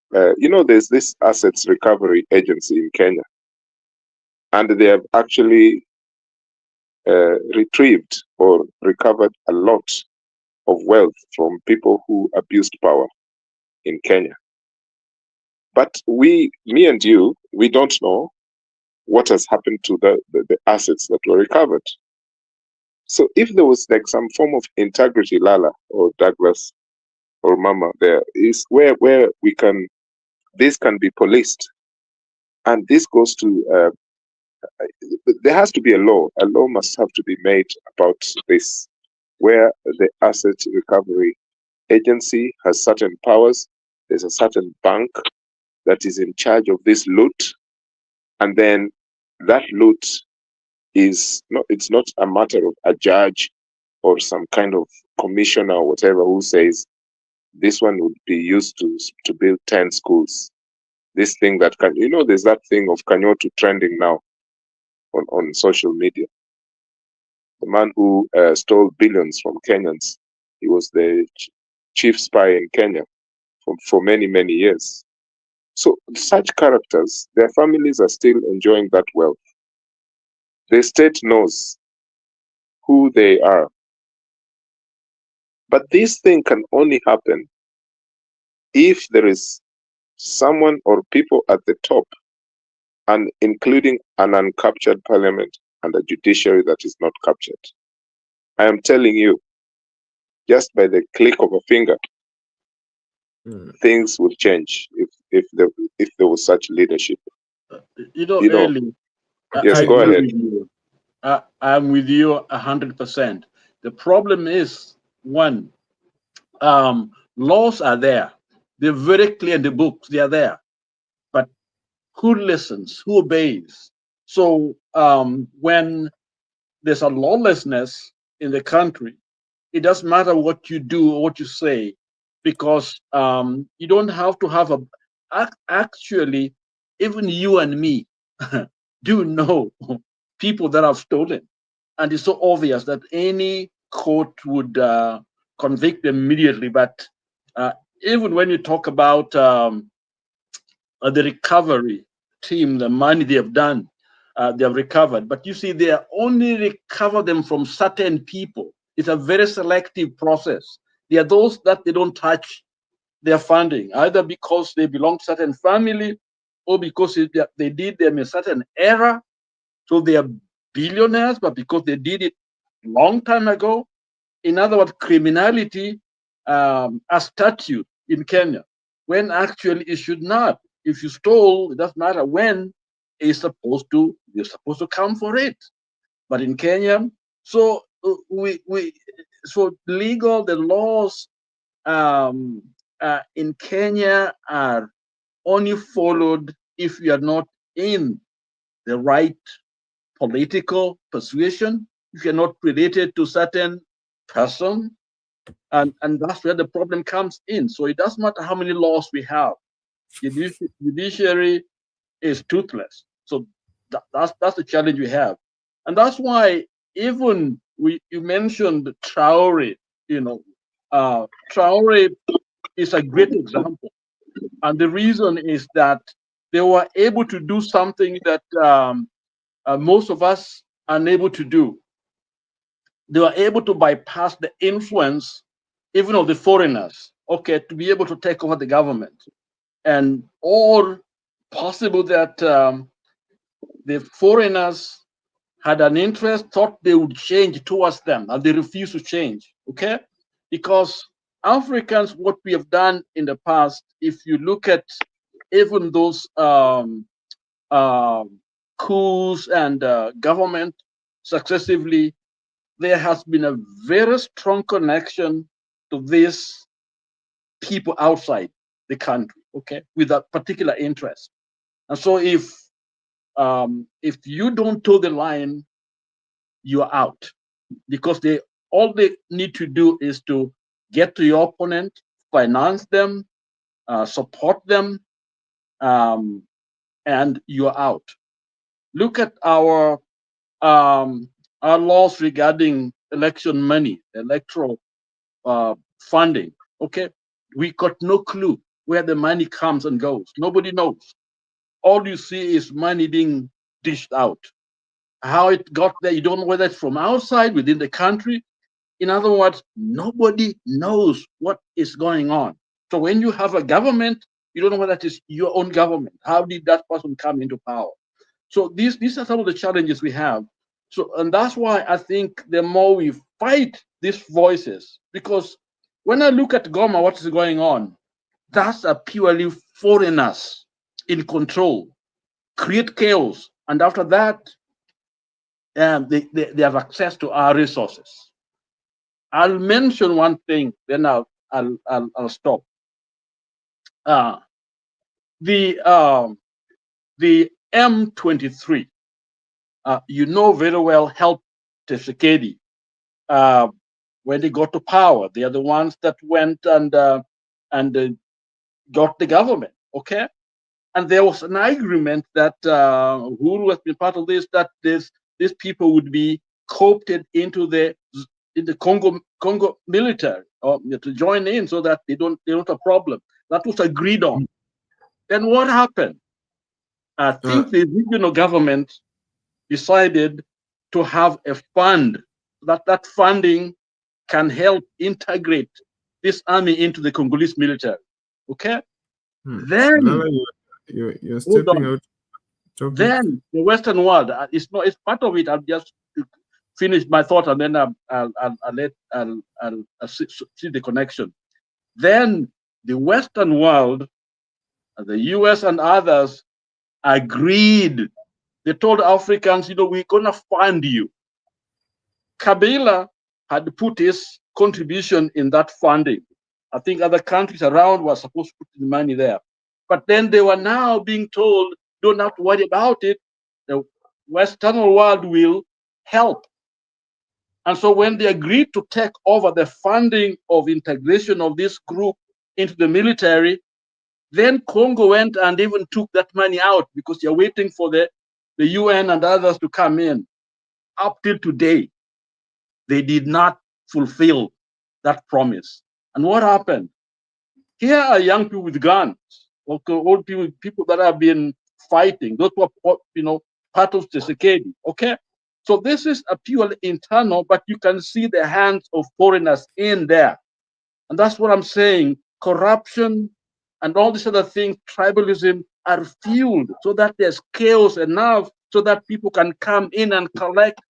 There's this assets recovery agency in Kenya, and they have actually retrieved or recovered a lot of wealth from people who abused power in Kenya. But me and you, we don't know what has happened to the assets that were recovered. So if there was like some form of integrity, Lala or Douglas or Mama, there is where we can this can be policed. And this goes to, there has to be a law. A law must have to be made about this, where the asset recovery agency has certain powers. There's a certain bank that is in charge of this loot. And then that loot is not, it's not a matter of a judge or some kind of commissioner or whatever who says this one would be used to build 10 schools. This thing that can, you know, there's that thing of Kanyotu trending now on social media. The man who stole billions from Kenyans. He was the chief spy in Kenya for many, many years. So such characters, their families are still enjoying that wealth. The state knows who they are. But this thing can only happen if there is someone or people at the top, and including an uncaptured parliament and a judiciary that is not captured. I am telling you, just by the click of a finger, things will change if there was such leadership. Eli, yes, go ahead. I'm with you 100%. The problem is, one, laws are there. They're very clear in the books. They are there. But who listens? Who obeys? So when there's a lawlessness in the country, it doesn't matter what you do or what you say, because you don't have to have actually, even you and me do know people that have stolen. And it's so obvious that any court would convict them immediately. But even when you talk about the recovery team, the money they have done, they have recovered. But you see, they only recover them from certain people. It's a very selective process. There are those that they don't touch their funding, either because they belong to a certain family or because they did them in a certain era. So they are billionaires, but because they did it a long time ago. In other words, criminality a statute in Kenya, when actually it should not. If you stole, it doesn't matter when, you're supposed to come for it. But in Kenya, so the laws in Kenya are only followed if you are not in the right political persuasion, if you're not related to certain person, and that's where the problem comes in. So it doesn't matter how many laws we have. Judiciary is toothless. So that's the challenge we have. And that's why even you mentioned Traore, Traore is a great example. And the reason is that they were able to do something that most of us are unable to do. They were able to bypass the influence even of the foreigners, to be able to take over the government. And all possible that the foreigners had an interest, thought they would change towards them, and they refused to change, Because Africans, what we have done in the past, if you look at even those coups and government successively, there has been a very strong connection to these people outside the country, with a particular interest. And so if you don't toe the line, you are out, because all they need to do is to get to your opponent, finance them, support them, and you are out. Look at our laws regarding election money, electoral funding. We got no clue where the money comes and goes. Nobody knows. All you see is money being dished out. How it got there, you don't know whether it's from outside, within the country. In other words, nobody knows what is going on. So when you have a government, you don't know whether it is your own government. How did that person come into power? So these are some of the challenges we have. So, and that's why I think the more we fight these voices, because when I look at Goma, what is going on, that's a purely foreigners in control, create chaos, and after that, they have access to our resources. I'll mention one thing, then I'll stop. The M23, you know very well, helped Tshisekedi when they got to power. They are the ones that went and got the government. Okay, and there was an agreement that Uhuru has been part of this, that these people would be co-opted into the Congo military, or to join in, so that they don't have a problem. That was agreed on. Then what happened? I think the regional government decided to have a fund, that funding can help integrate this army into the Congolese military. Okay? Then you're stepping out. Then the Western world, it's part of it. I'll just finish my thought, and then I'll see the connection. Then the Western world, the US and others, agreed. They told Africans, we're gonna fund you. Kabila had put his contribution in that funding. I think other countries around were supposed to put the money there. But then they were now being told, don't have to worry about it. The Western world will help. And so when they agreed to take over the funding of integration of this group into the military, then Congo went and even took that money out, because you're waiting for the UN and others to come in. Up till today, they did not fulfill that promise. And what happened? Here are young people with guns, old people that have been fighting. Those were, part of Tshisekedi. Okay, so this is a purely internal, but you can see the hands of foreigners in there, and that's what I'm saying. Corruption and all these other things, tribalism, are fueled so that there's chaos enough so that people can come in and collect.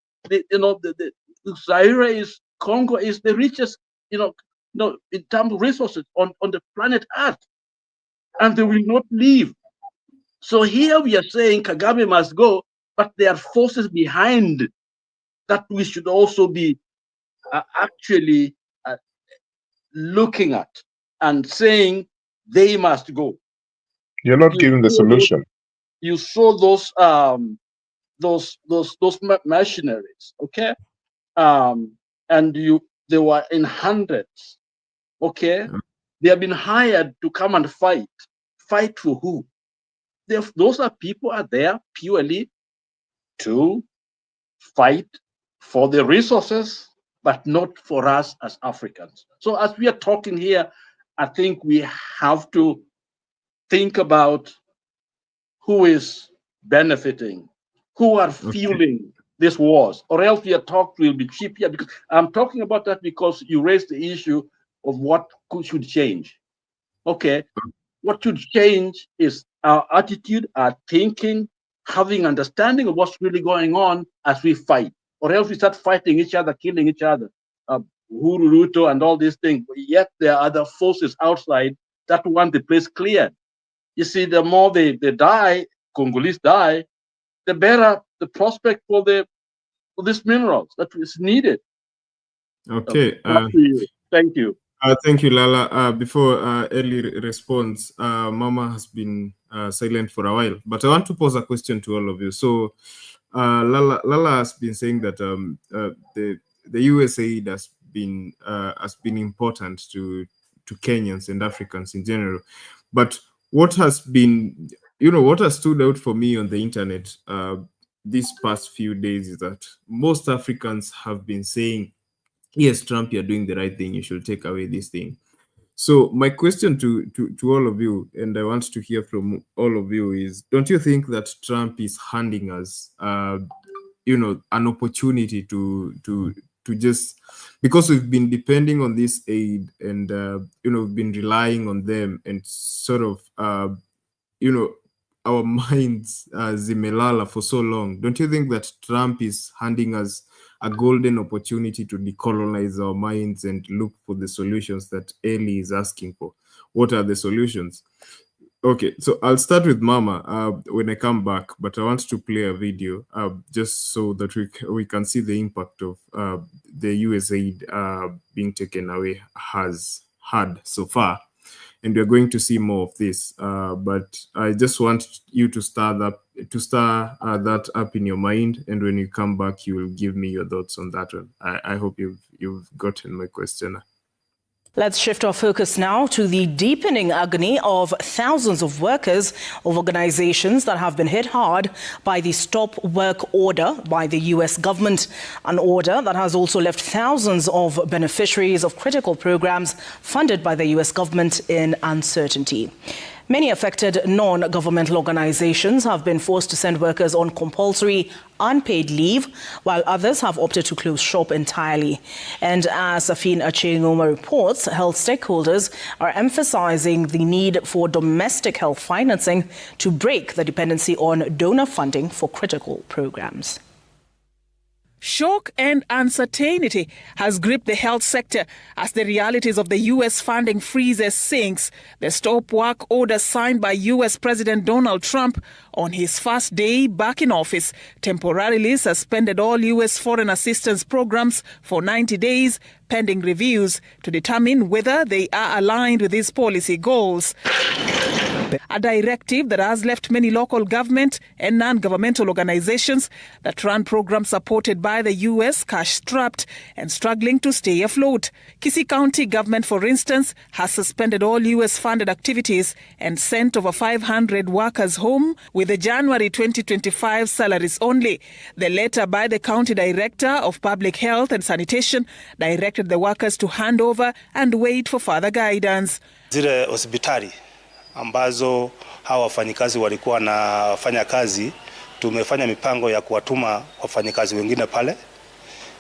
Congo is the richest, in terms of resources on the planet Earth, and they will not leave. So here we are saying Kagame must go, but there are forces behind that we should also be actually looking at and saying they must go. You're not giving the solution. You saw those mercenaries, okay? And they were in hundreds, okay? They have been hired to come and fight. Fight for who? Those people are there purely to fight for the resources, but not for us as Africans. So as we are talking here, I think we have to think about who is benefiting, who are fueling these wars, or else your talk will be cheap here. Because I'm talking about that because you raised the issue of what should change. Okay, what should change is our attitude, our thinking, having understanding of what's really going on as we fight, or else we start fighting each other, killing each other. Uhuru, Ruto, and all these things. But yet there are other forces outside that want the place cleared. You see, the more they die, Congolese die, the better the prospect for these minerals that is needed. Okay. Thank you. Thank you, Lala. Before Ellie responds, Mama has been silent for a while, but I want to pose a question to all of you. So, Lala has been saying that the USAID has been important to Kenyans and Africans in general. But what has been, what has stood out for me on the internet these past few days is that most Africans have been saying, yes, Trump, you're doing the right thing. You should take away this thing. So my question to all of you, and I want to hear from all of you, is: don't you think that Trump is handing us, an opportunity to just, because we've been depending on this aid and we've been relying on them, and sort of our minds zimelala for so long? Don't you think that Trump is handing us a golden opportunity to decolonize our minds and look for the solutions that Ellie is asking for? What are the solutions? Okay, so I'll start with Mama when I come back, but I want to play a video just so that we can see the impact of the USAID being taken away has had so far. And we're going to see more of this, but I just want you to stir that up in your mind, and when you come back, you will give me your thoughts on that one. I hope you've gotten my question. Let's shift our focus now to the deepening agony of thousands of workers of organizations that have been hit hard by the stop work order by the US government, an order that has also left thousands of beneficiaries of critical programs funded by the US government in uncertainty. Many affected non-governmental organizations have been forced to send workers on compulsory unpaid leave, while others have opted to close shop entirely. And as Afin Achengoma reports, health stakeholders are emphasizing the need for domestic health financing to break the dependency on donor funding for critical programs. Shock and uncertainty has gripped the health sector as the realities of the U.S. funding freeze sinks. The stop work order signed by U.S. President Donald Trump on his first day back in office temporarily suspended all U.S. foreign assistance programs for 90 days, pending reviews to determine whether they are aligned with his policy goals. A directive that has left many local government and non-governmental organizations that run programs supported by the U.S. cash-strapped and struggling to stay afloat. Kisii County government, for instance, has suspended all U.S.-funded activities and sent over 500 workers home with the January 2025 salaries only. The letter by the county director of public health and sanitation directed the workers to hand over and wait for further guidance. Zile hospitali ambazo hawa wafanyikazi walikuwa wanafanya kazi, tumefanya mipango ya kuwatuma wafanyikazi wengine pale.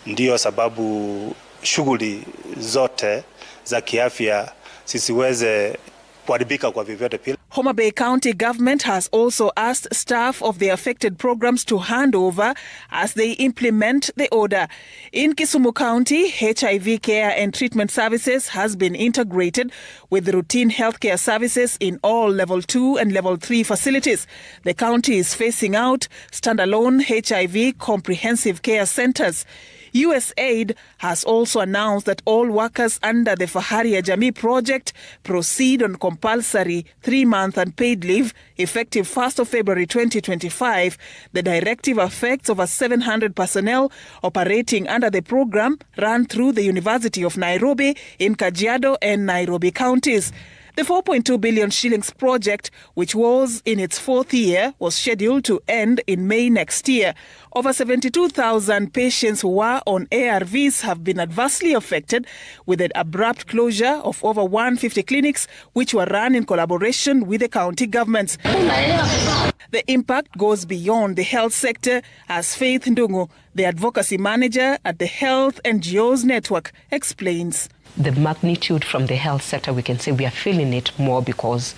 Ndiyo sababu shughuli zote za kiafya sisiweze kuharibika kwa vyovyote pile. Homa Bay County government has also asked staff of the affected programs to hand over as they implement the order. In Kisumu County, HIV care and treatment services has been integrated with routine healthcare services in all level 2 and level 3 facilities. The county is phasing out standalone HIV comprehensive care centers. USAID has also announced that all workers under the Fahari ya Jamii project proceed on compulsory 3-month unpaid leave effective 1st of February 2025. The directive affects over 700 personnel operating under the program run through the University of Nairobi in Kajiado and Nairobi counties. The 4.2 billion shillings project, which was in its 4th year, was scheduled to end in May next year. Over 72,000 patients who were on ARVs have been adversely affected with an abrupt closure of over 150 clinics, which were run in collaboration with the county governments. The impact goes beyond the health sector, as Faith Ndungu, the advocacy manager at the Health NGOs Network, explains. The magnitude from the health sector, we can say we are feeling it more because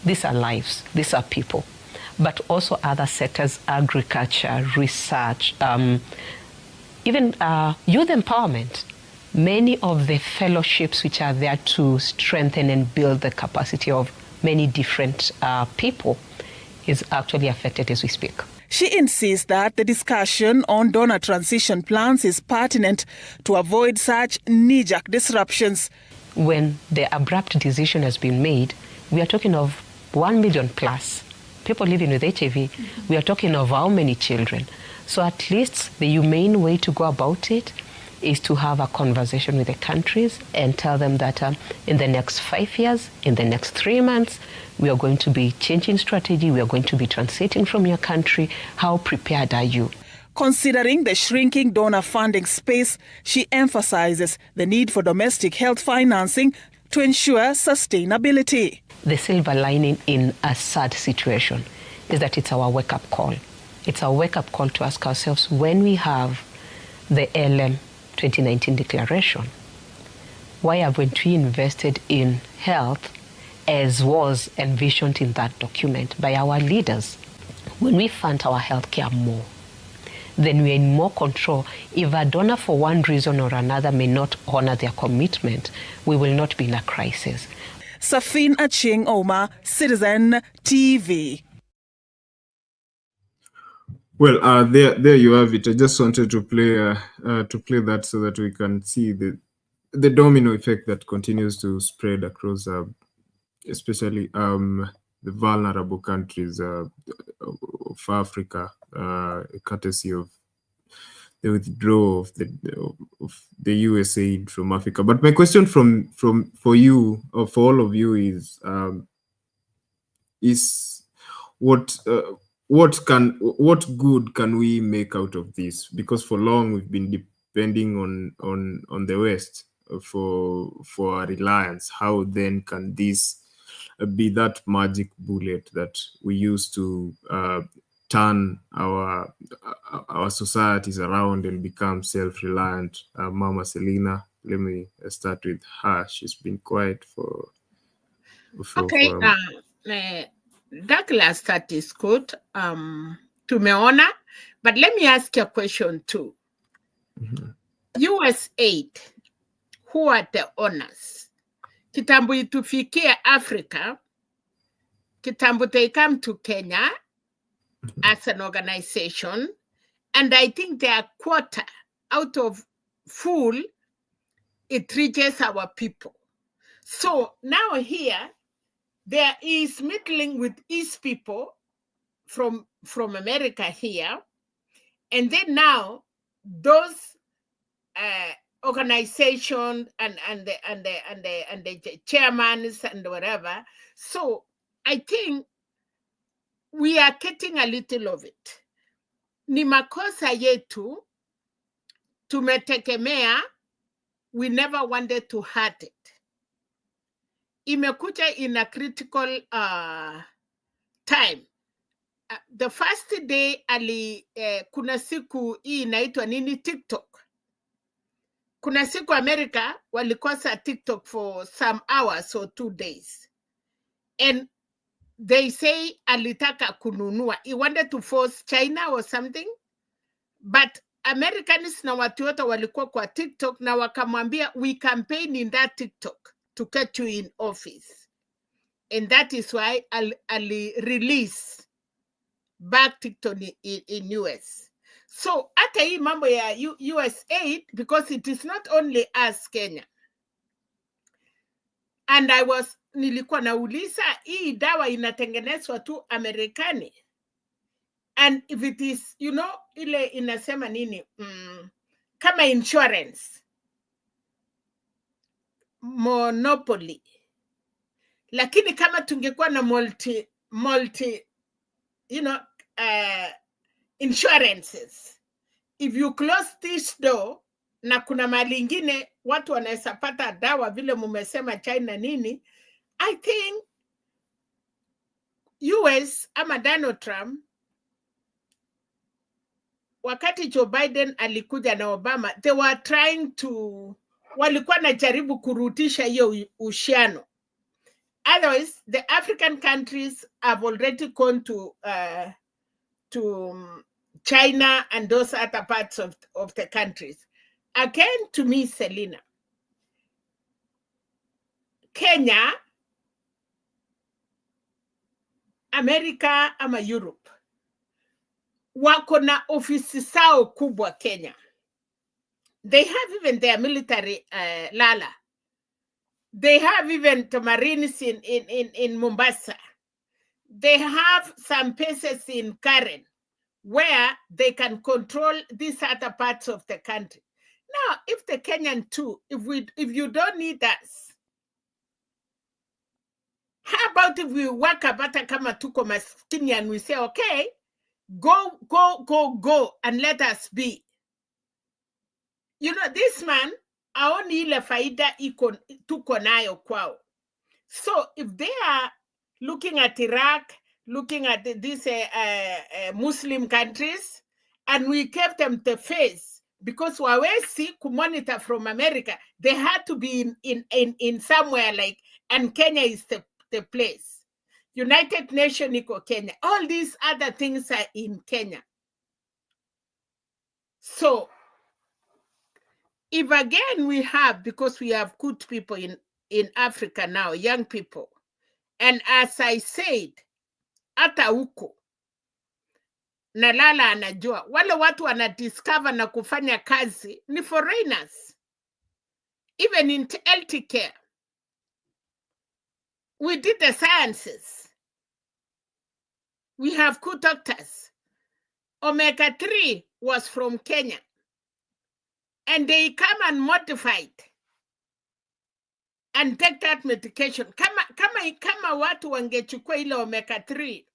these are lives, these are people. But also other sectors, agriculture, research, even youth empowerment. Many of the fellowships which are there to strengthen and build the capacity of many different people is actually affected as we speak. She insists that the discussion on donor transition plans is pertinent to avoid such knee-jerk disruptions. When the abrupt decision has been made, we are talking of 1 million plus people living with HIV. We are talking of how many children. So at least the humane way to go about it is to have a conversation with the countries and tell them that in the next 5 years, in the next 3 months, we are going to be changing strategy, we are going to be transiting from your country. How prepared are you? Considering the shrinking donor funding space, she emphasizes the need for domestic health financing to ensure sustainability. The silver lining in a sad situation is that it's our wake-up call. It's our wake-up call to ask ourselves, when we have the LM 2019 declaration, why haven't we invested in health as was envisioned in that document by our leaders? When we fund our healthcare more, then we're in more control. If a donor for one reason or another may not honor their commitment, we will not be in a crisis. Safin Achieng Oma, Citizen TV. Well, there you have it. I just wanted to play that so that we can see the domino effect that continues to spread across, especially the vulnerable countries of Africa, courtesy of the withdrawal of the USAID from Africa. But my question for you, or for all of you, is what good can we make out of this? Because for long we've been depending on the West for our reliance. How then can this be that magic bullet that we use to turn our societies around and become self-reliant? Mama Selina, let me start with her. She's been quiet for Okay, Douglas, that is good. Tumeona, but let me ask you a question too. USAID, who are the owners? Kitambo itufikie Africa, kitambo they come to Kenya as an organization, and I think their quota out of full, it reaches our people. So now here, there is middling with East people from America here, and then now those organizations and the chairmen and whatever. So I think we are getting a little of it. Ni makosa yetu, tumetekemea, we never wanted to hurt it. Imekuja in a critical time. The first day kuna siku hii inaitwa nini, TikTok. Kuna siku America walikosa TikTok for some hours or 2 days. And they say alitaka kununua. He wanted to force China or something. But Americans na watu wote walikuwa kwa TikTok na wakamwambia, we campaign in that TikTok to get you in office. And that is why Ali release back TikTok in US. So hata hii mambo ya USAID, because it is not only us Kenya. And nilikuwa nauliza, hii dawa inatengenezwa tu Amerikani. And if it is, ile inasema nini, kama insurance, monopoly. Lakini kama tungekuwa na multi insurances, if you close this door, na kuna mali ingine watu wanaweza pata dawa vile mumesema China nini, I think US ama Donald Trump, wakati Joe Biden alikuja na Obama, they were trying to, walikuwa na jaribu kurutisha hiyo uhusiano. Otherwise, the African countries have already gone to China and those other parts of the countries. Again, to me, Selina, Kenya, America ama Europe, wako na ofisi zao kubwa Kenya. They have even their military lala. They have even the Marines in Mombasa. They have some places in Karen where they can control these other parts of the country. Now, if the Kenyan too, if you don't need us, how about if we work abata kama tuko maskini and we say, okay, go, and let us be. This man, aoni ile faida tuko nayo kwao. So if they are looking at Iraq, looking at these Muslim countries, and we kept them the face, because wawezi kumonitor from America, they had to be in somewhere like, and Kenya is the place. United Nations iko Kenya. All these other things are in Kenya. So, if again we have, because we have good people in Africa now, young people. And as I said, hata huko na Lala anajua wale watu wanadiscover na kufanya kazi ni foreigners. Even in healthcare, we did the sciences. We have good doctors. Omega-3 was from Kenya. And they come and modify it and take that medication. Kama watu wangechukua ile omega-3,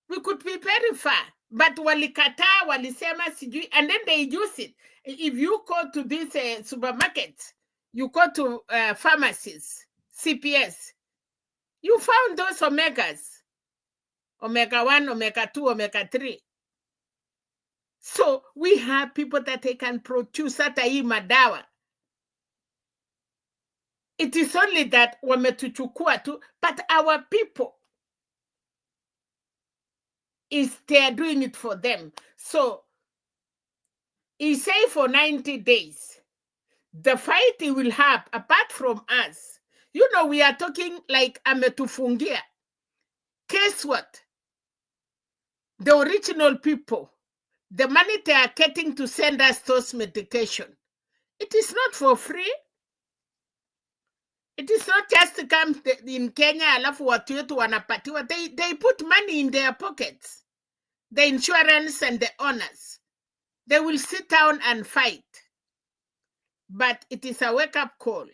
we could be very far. But walikataa, walisema sijui, and then they use it. If you go to these supermarkets, you go to pharmacies, CPS, you found those omegas. Omega-1, omega-2, omega-3. So we have people that they can produce hata hii madawa. It is only that wametuchukua tu, but our people, they are doing it for them. So he say for 90 days, the fight he will have, apart from us, you know, we are talking like ametufungia. Guess what? The original people, the money they are getting to send us those medication, it is not for free. It is not just to come in Kenya, alafu watu wetu wanapatiwa. They put money in their pockets. The insurance and the owners. They will sit down and fight. But it is a wake-up call.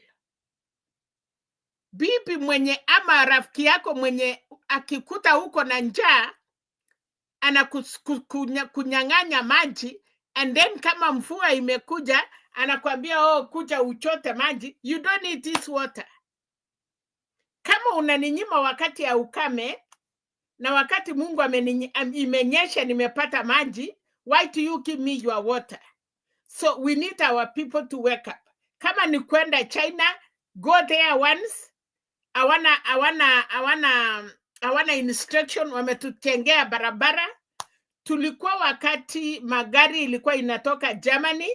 Bibi mwenye ama rafiki yako mwenye akikuta huko na njaa, kunyang'anya maji, and then kama mvua imekuja, anakuambia oh, kuja uchote maji. You don't need this water. Kama unaninyima wakati ya ukame, na wakati Mungu imenyesha nimepata maji, why do you give me your water? So we need our people to wake up. Kama ni kwenda China, go there once. Hawana instruction, wametutengea barabara. Tulikuwa wakati magari ilikuwa inatoka Germany.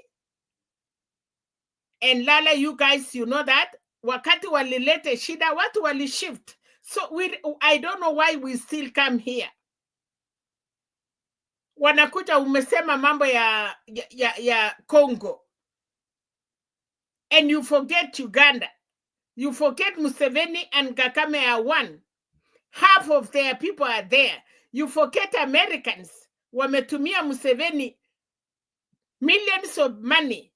And Lala, you guys, you know that. Wakati walilete shida, watu walishift. So I don't know why we still come here. Wanakuja umesema mambo ya Congo. And you forget Uganda. You forget Museveni and Kagame are one. Half of their people are there. You forget Americans. Wametumia Museveni millions of money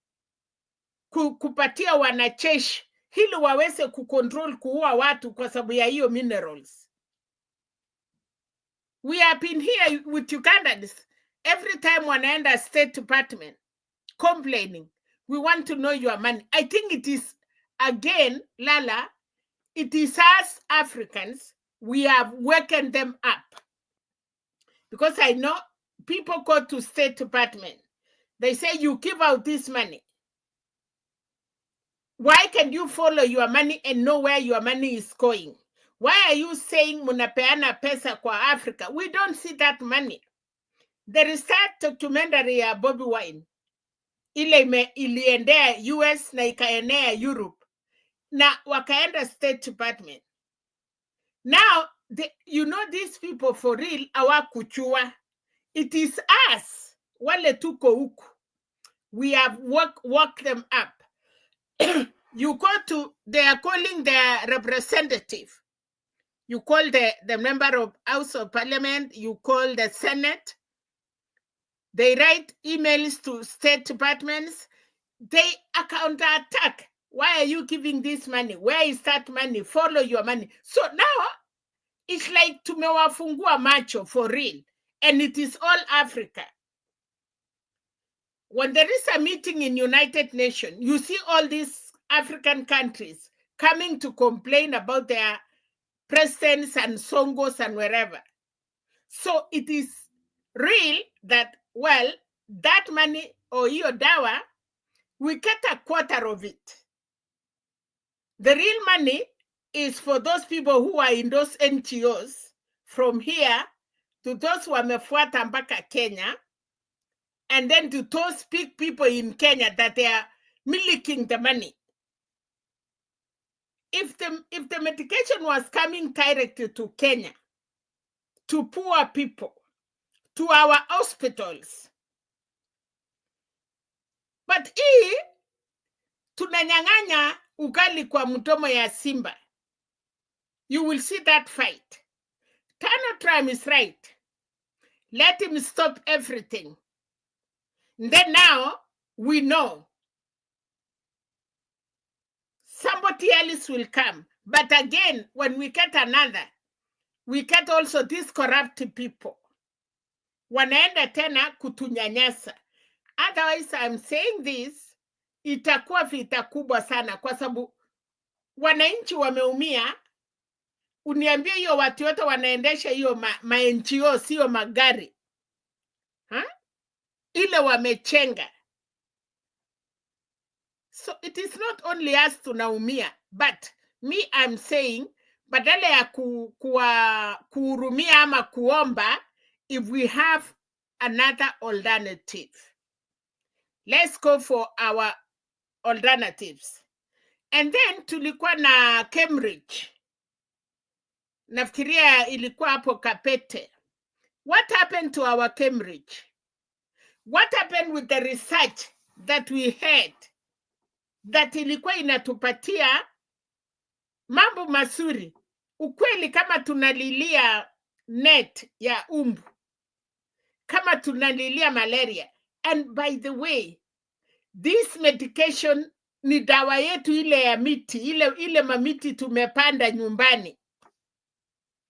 kupatia wanajeshi hili waweze kucontrol kuua watu kwa sababu ya hiyo minerals. We have been here with Ugandans every time wanaenda State Department complaining, we want to know your money. I think it is, again, Lala, it is us Africans, we have woken them up. Because I know people go to State Department. They say, you give out this money. Why can you follow your money and know where your money is going? Why are you saying munapeana pesa kwa Africa? We don't see that money. There is that documentary ya Bobby Wine. Iliendea US na ikaenea Europe. Na wakaenda State Department. Now, you know these people for real, hawakuchua. It is us, wale tuko huku. We have worked them up. You go to, they are calling their representative. You call the member of House of Parliament, you call the Senate. They write emails to State Departments. They counterattack. Why are you giving this money? Where is that money? Follow your money. So now, it's like tumewafungua macho for real. And it is all Africa. When there is a meeting in United Nations, you see all these African countries coming to complain about their presidents and Songos and wherever. So it is real that, well, that money or your dawa, we get a quarter of it. The real money is for those people who are in those NGOs from here to those who are wamefuata mpaka Kenya, and then to those big people in Kenya that they are milking the money. if the medication was coming directly to Kenya, to poor people, to our hospitals, but hii tunanyang'anya ugali kwa mdomo ya simba. You will see that fight. Tano Tram is right. Let him stop everything. And then now we know somebody else will come. But again, when we get another, we get also these corrupt people. Wanaenda tena kutunyanyasa. Otherwise, I'm saying this, itakuwa vita kubwa sana kwa sababu wananchi wameumia. Uniambie hiyo watu wote wanaendesha hiyo ma NGO sio magari. Ile wamechenga. So it is not only us tunaumia, but me I'm saying badala ya kuhurumia ama kuomba, if we have another alternative, let's go for our alternatives. And then tulikuwa na Cambridge. Nafikiria ilikuwa hapo Kapete. What happened to our Cambridge? What happened with the research that we had that ilikuwa inatupatia mambo mazuri? Ukweli kama tunalilia net ya umbu, kama tunalilia malaria. And by the way, this medication ni dawa yetu ile ya miti, ile mamiti tumepanda nyumbani.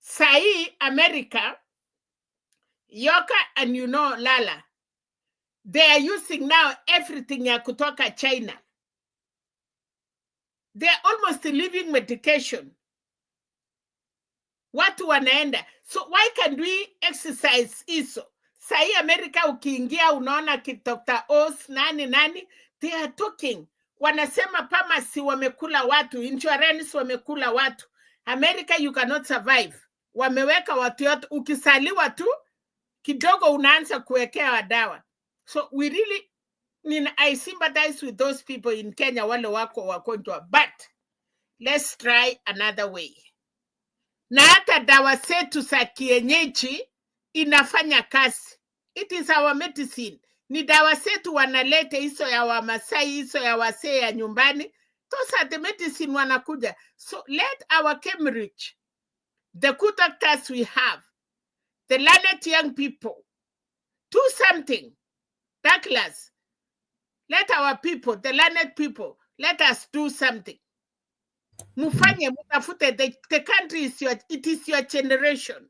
Sahi America, Yoka and Lala, they are using now everything ya kutoka China. They are almost living medication. Watu wanaenda. So why can't we exercise iso? Sahi America ukiingia unaona Dr. Oz, nani, they are talking. Wanasema pharmacy wamekula watu, insurance wamekula watu. America you cannot survive. Wameweka watu yote, ukisaliwa tu kidogo unaanza kuwekea dawa. So we really, I sympathize with those people in Kenya wale wako wagonjwa, but let's try another way. Na hata dawa zetu za kienyeji inafanya kazi. It is our medicine. Ni dawa zetu wanalete, hizo ya Wamasai, hizo ya wasee ya nyumbani. Those are the medicine wanakuja. So let our Cambridge, the good doctors we have, the learned young people, do something. Douglas, let our people, the learned people, let us do something. Mufanye, mutafute, the country is it is your generation.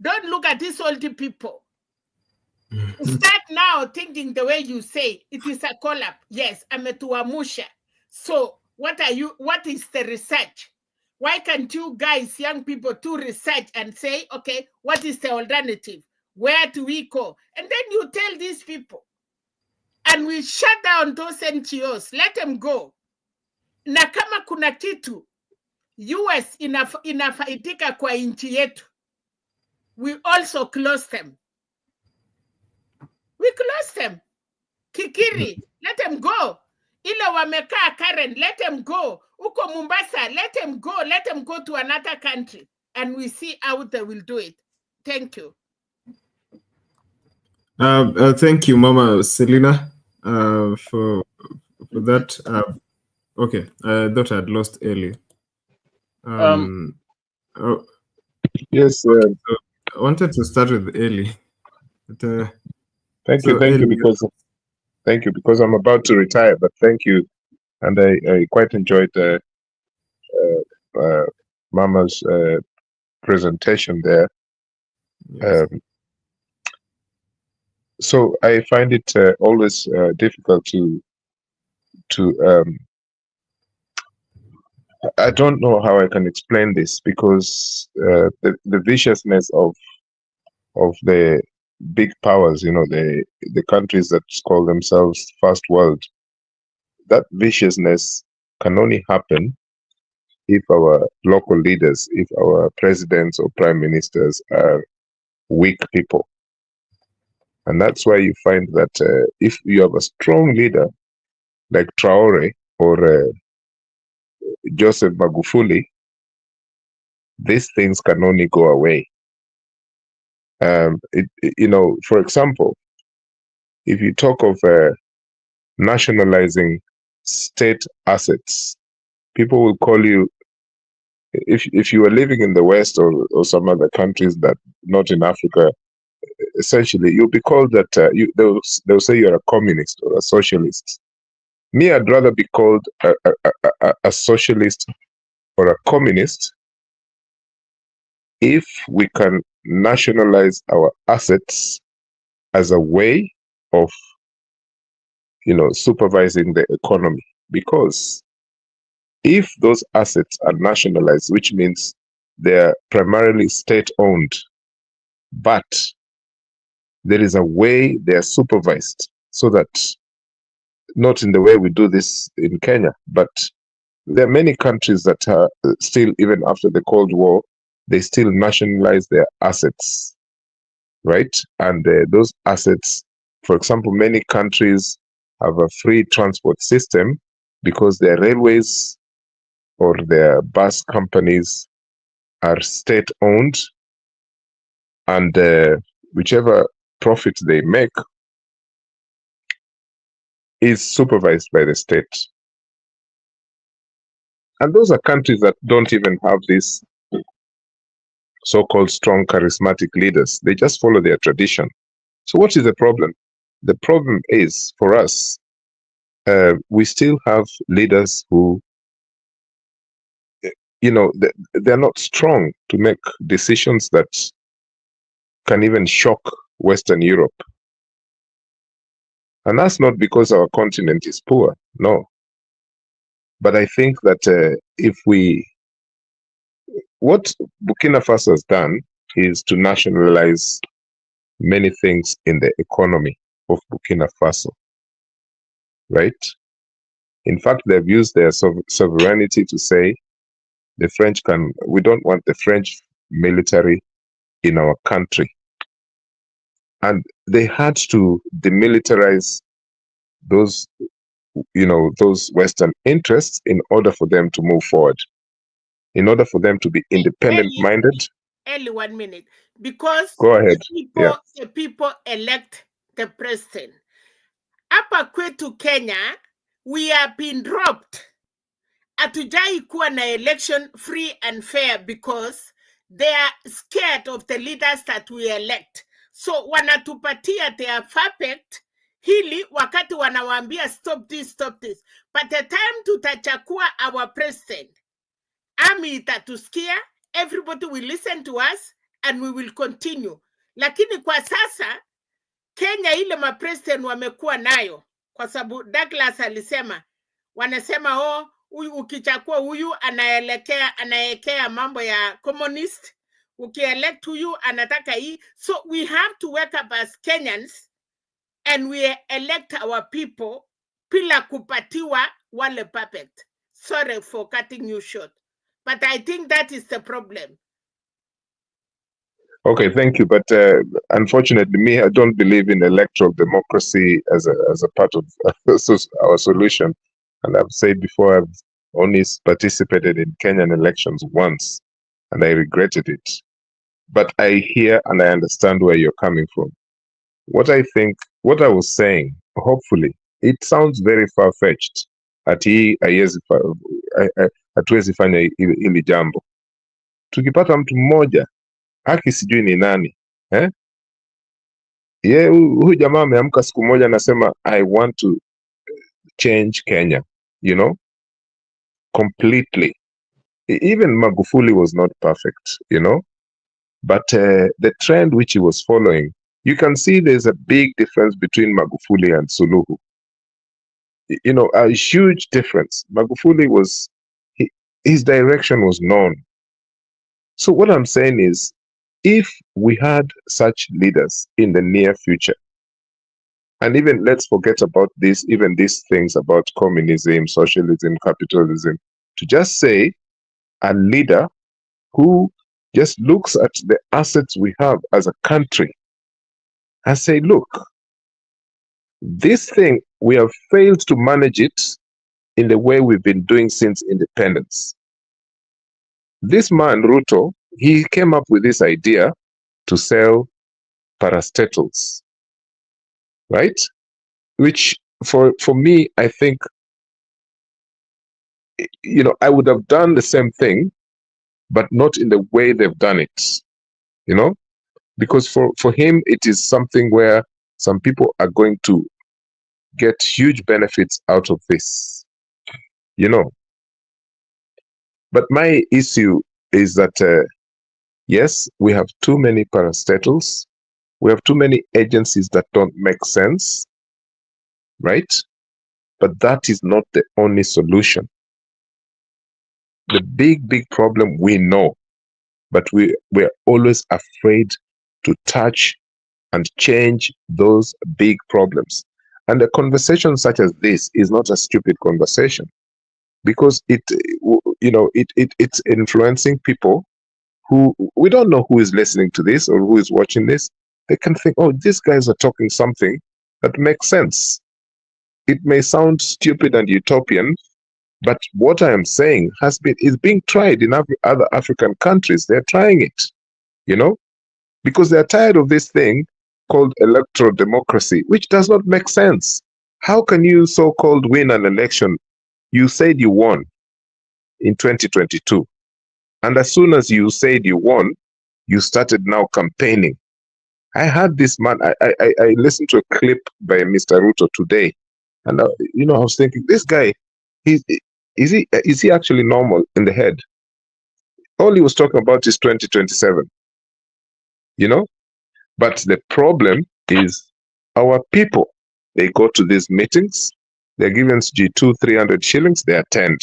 Don't look at these old people. Start now thinking the way you say, it is a call-up. Yes, ametuamusha. So what is the research? Why can't you guys, young people, do research and say, okay, what is the alternative? Where do we go? And then you tell these people. And we shut down those NGOs. Let them go. Na kama kuna kitu, US inafaitika kwa inchi yetu. We also close them. We close them. Kikiri, let them go. Ile wamekaa Karen, let them go. Uko Mombasa, let them go. Let them go to another country. And we see how they will do it. Thank you. Thank you, Mama Selina, for that. Okay, I thought I'd lost Ellie. Yes, so I wanted to start with Ellie. But, thank you, because I'm about to retire. But thank you, and I quite enjoyed Mama's presentation there. Yes. So I find it always difficult to I don't know how I can explain this, because the viciousness of the big powers, the countries that call themselves first world, that viciousness can only happen if our local leaders, if our presidents or prime ministers are weak people. And that's why you find that if you have a strong leader like Traore or Joseph Magufuli, these things can only go away. For example, if you talk of nationalizing state assets, people will call you, if you are living in the West or some other countries that not in Africa, essentially you'll be called that. They'll say you're a communist or a socialist. Me, I'd rather be called a socialist or a communist if we can nationalize our assets as a way of, supervising the economy. Because if those assets are nationalized, which means they're primarily state-owned, but there is a way they are supervised, so that, not in the way we do this in Kenya, but there are many countries that are still, even after the Cold War, they still nationalize their assets, right? And those assets, for example, many countries have a free transport system because their railways or their bus companies are state-owned, and whichever profit they make is supervised by the state. And those are countries that don't even have these so-called strong, charismatic leaders. They just follow their tradition. So what is the problem? The problem is, for us, we still have leaders who, they're not strong to make decisions that can even shock Western Europe. And that's not because our continent is poor, no. But I think that what Burkina Faso has done is to nationalize many things in the economy of Burkina Faso, right? In fact, they've used their sovereignty to say we don't want the French military in our country. And they had to demilitarize those Western interests in order for them to move forward, in order for them to be independent-minded. Only 1 minute. Because Go ahead. The people elect the president. Hapa kwetu Kenya, we have been dropped. Hatujai kuwa na election free and fair because they are scared of the leaders that we elect. So wanatupatia they are perfect hili wakati wanawaambia stop this. But the time tutachakua our president, army itatusikia, everybody will listen to us and we will continue. Lakini kwa sasa Kenya ile mapresident wamekuwa nayo, kwa sababu Douglas alisema, wanasema ukichakua huyu anaelekea mambo ya communist, ukielect huyu anataka hii. So we have to wake up as Kenyans and we elect our people pila kupatiwa wale perfect. Sorry for cutting you short, but I think that is the problem. Okay, thank you. But unfortunately, me, I don't believe in electoral democracy as a part of our solution. And I've said before, I've only participated in Kenyan elections once, and I regretted it. But I hear and I understand where you're coming from. What I was saying, hopefully, it sounds very far-fetched. Hatuwezi fanya hili jambo. Tukipata mtu mmoja, haki sijui ni nani, huyu jamaa ameamka siku moja anasema I want to change Kenya, completely. Even Magufuli was not perfect, but the trend which he was following, you can see there's a big difference between Magufuli and Suluhu. A huge difference. Magufuli his direction was known. So what I'm saying is, if we had such leaders in the near future, and even let's forget about these things about communism, socialism, capitalism, to just say a leader who just looks at the assets we have as a country and say, look, this thing, we have failed to manage it in the way we've been doing since independence. This man, Ruto, he came up with this idea to sell parastatals, right? Which for me, I think, I would have done the same thing, but not in the way they've done it, because for him, it is something where some people are going to get huge benefits out of this, But my issue is that, yes, we have too many parastatals. We have too many agencies that don't make sense, right? But that is not the only solution. The big problem we know, but we're always afraid to touch and change those big problems. And a conversation such as this is not a stupid conversation, because it's influencing people who, we don't know who is listening to this or who is watching this. They can think, oh, these guys are talking something that makes sense. It may sound stupid and utopian, but what I am saying is being tried in other African countries. They're trying it, because they're tired of this thing called electoral democracy, which does not make sense. How can you so-called win an election? You said you won in 2022. And as soon as you said you won, you started now campaigning. I had this man, I listened to a clip by Mr. Ruto today. And, I was thinking, this guy, is he actually normal in the head? All he was talking about is 2027, But the problem is our people. They go to these meetings, they're given G2, 300 shillings, they attend.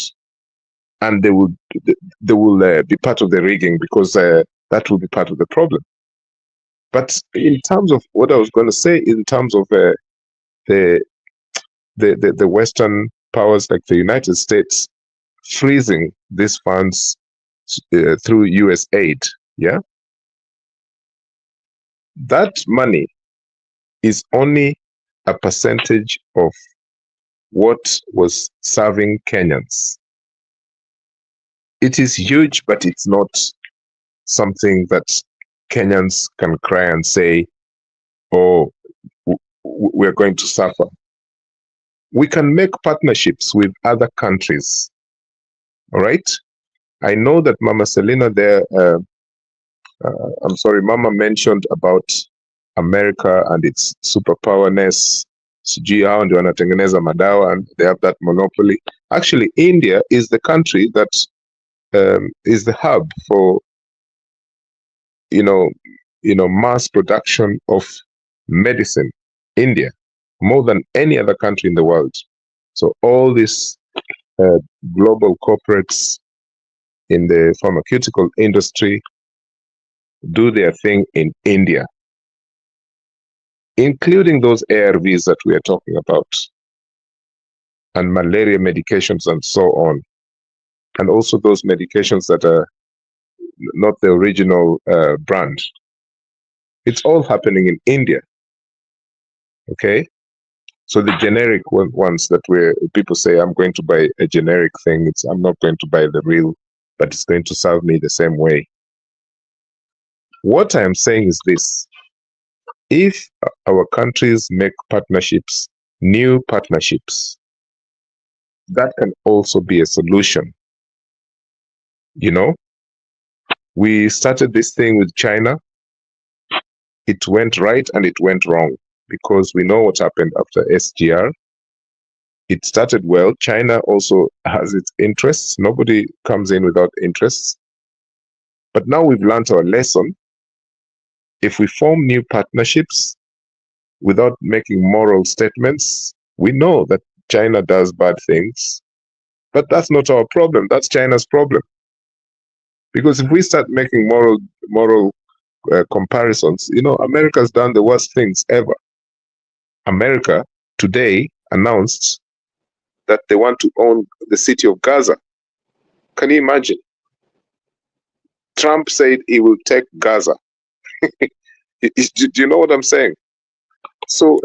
And they will be part of the rigging, because that will be part of the problem. But in terms of what I was going to say, in terms of the Western powers like the United States freezing these funds through USAID, that money is only a percentage of what was serving Kenyans. It is huge, but it's not something that Kenyans can cry and say, oh, we're going to suffer. We can make partnerships with other countries, all right? I know that Mama Selina there, Mama mentioned about America and its superpowerness, sijui hao ndio wanatengeneza madawa and they have that monopoly. Actually, India is the country that is the hub for, mass production of medicine. India, more than any other country in the world. So all these global corporates in the pharmaceutical industry do their thing in India, including those ARVs that we are talking about, and malaria medications and so on, and also those medications that are not the original brand. It's all happening in India, okay? So the generic ones that people say, I'm going to buy a generic thing, I'm not going to buy the real, but it's going to serve me the same way. What I'm saying is this: if our countries make partnerships, new partnerships, that can also be a solution. We started this thing with China. It went right and it went wrong, because we know what happened after SGR. It started well. China also has its interests. Nobody comes in without interests. But now we've learned our lesson. If we form new partnerships without making moral statements, we know that China does bad things, but that's not our problem. That's China's problem. Because if we start making moral comparisons, America's done the worst things ever. America today announced that they want to own the city of Gaza. Can you imagine? Trump said he will take Gaza. Do you know what I'm saying? So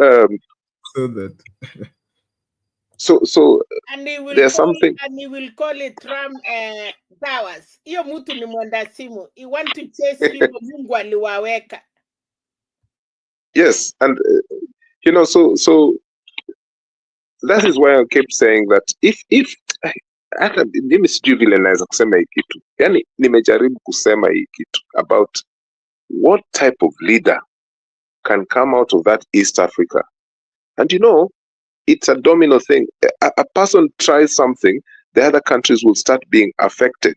And he will there's call, something. and he will call it Trump Towers. Hiyo mtu ni mwenda simu. He want to chase people Mungu aliwaweka. Yes, and so that is why I kept saying that if hata mimi sijui vile naweza kusema hii kitu, yani nimejaribu kusema hii kitu about what type of leader can come out of that East Africa, and it's a domino thing. A person tries something, the other countries will start being affected,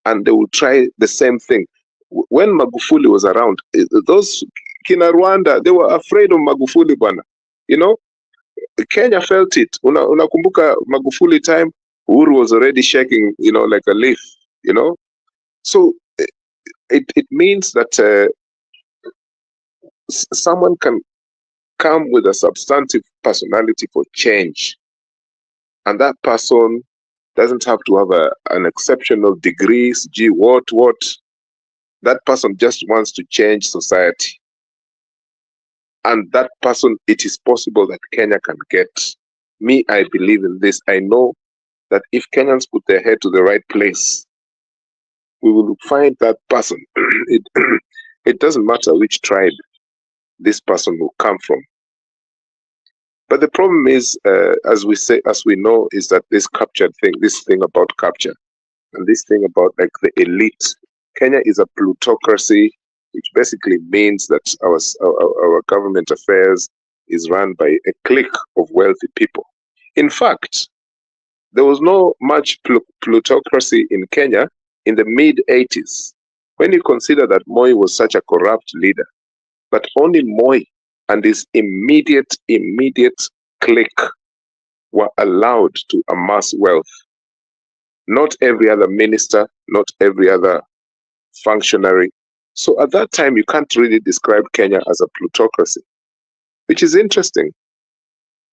and they will try the same thing. When Magufuli was around, those kina Rwanda, they were afraid of Magufuli bwana. Kenya felt it. Unakumbuka Magufuli time, Uhuru was already shaking, like a leaf, So it means that someone can come with a substantive personality for change. And that person doesn't have to have an exceptional degrees, what. That person just wants to change society. And that person, it is possible that Kenya can get. Me, I believe in this. I know that if Kenyans put their head to the right place, we will find that person. It doesn't matter which tribe this person will come from. But the problem is, as we know, is that this thing about capture, and this thing about like the elite. Kenya is a plutocracy, which basically means that our government affairs is run by a clique of wealthy people. In fact, there was no much plutocracy in Kenya in the mid-80s, when you consider that Moi was such a corrupt leader, but only Moi and his immediate clique were allowed to amass wealth. Not every other minister, not every other functionary. So at that time, you can't really describe Kenya as a plutocracy, which is interesting.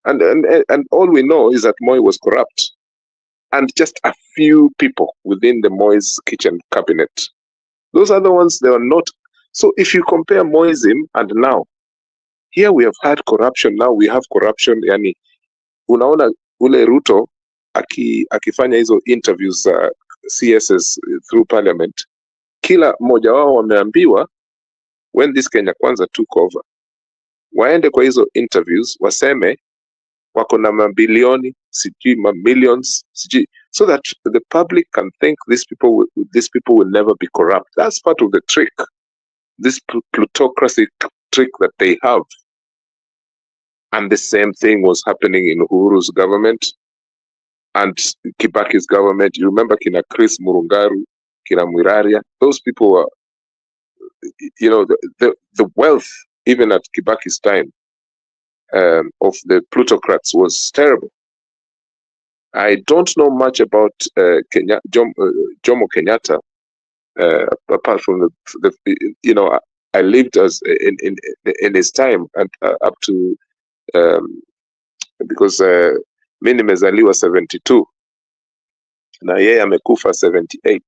And all we know is that Moi was corrupt, and just a few people within the Moi's kitchen cabinet. Those other ones, they are not. So if you compare Moism and now, here we have had corruption, now we have corruption. Yani, unaona ule Ruto akifanya hizo interviews CSs through parliament, kila mmoja wao wameambiwa when this Kenya Kwanza took over, waende kwa hizo interviews waseme wako na mabilioni, sijui millions, sijui, so that the public can think these people will never be corrupt. That's part of the trick, this plutocracy trick that they have. And the same thing was happening in Uhuru's government and Kibaki's government. You remember Kina Chris Murungaru, Kina Mwiraria, those people were, the wealth, even at Kibaki's time, of the plutocrats was terrible. I don't know much about Jomo Kenyatta, apart from the I lived in his time and up to because mi nimezaliwa 72 na yeye amekufa 78,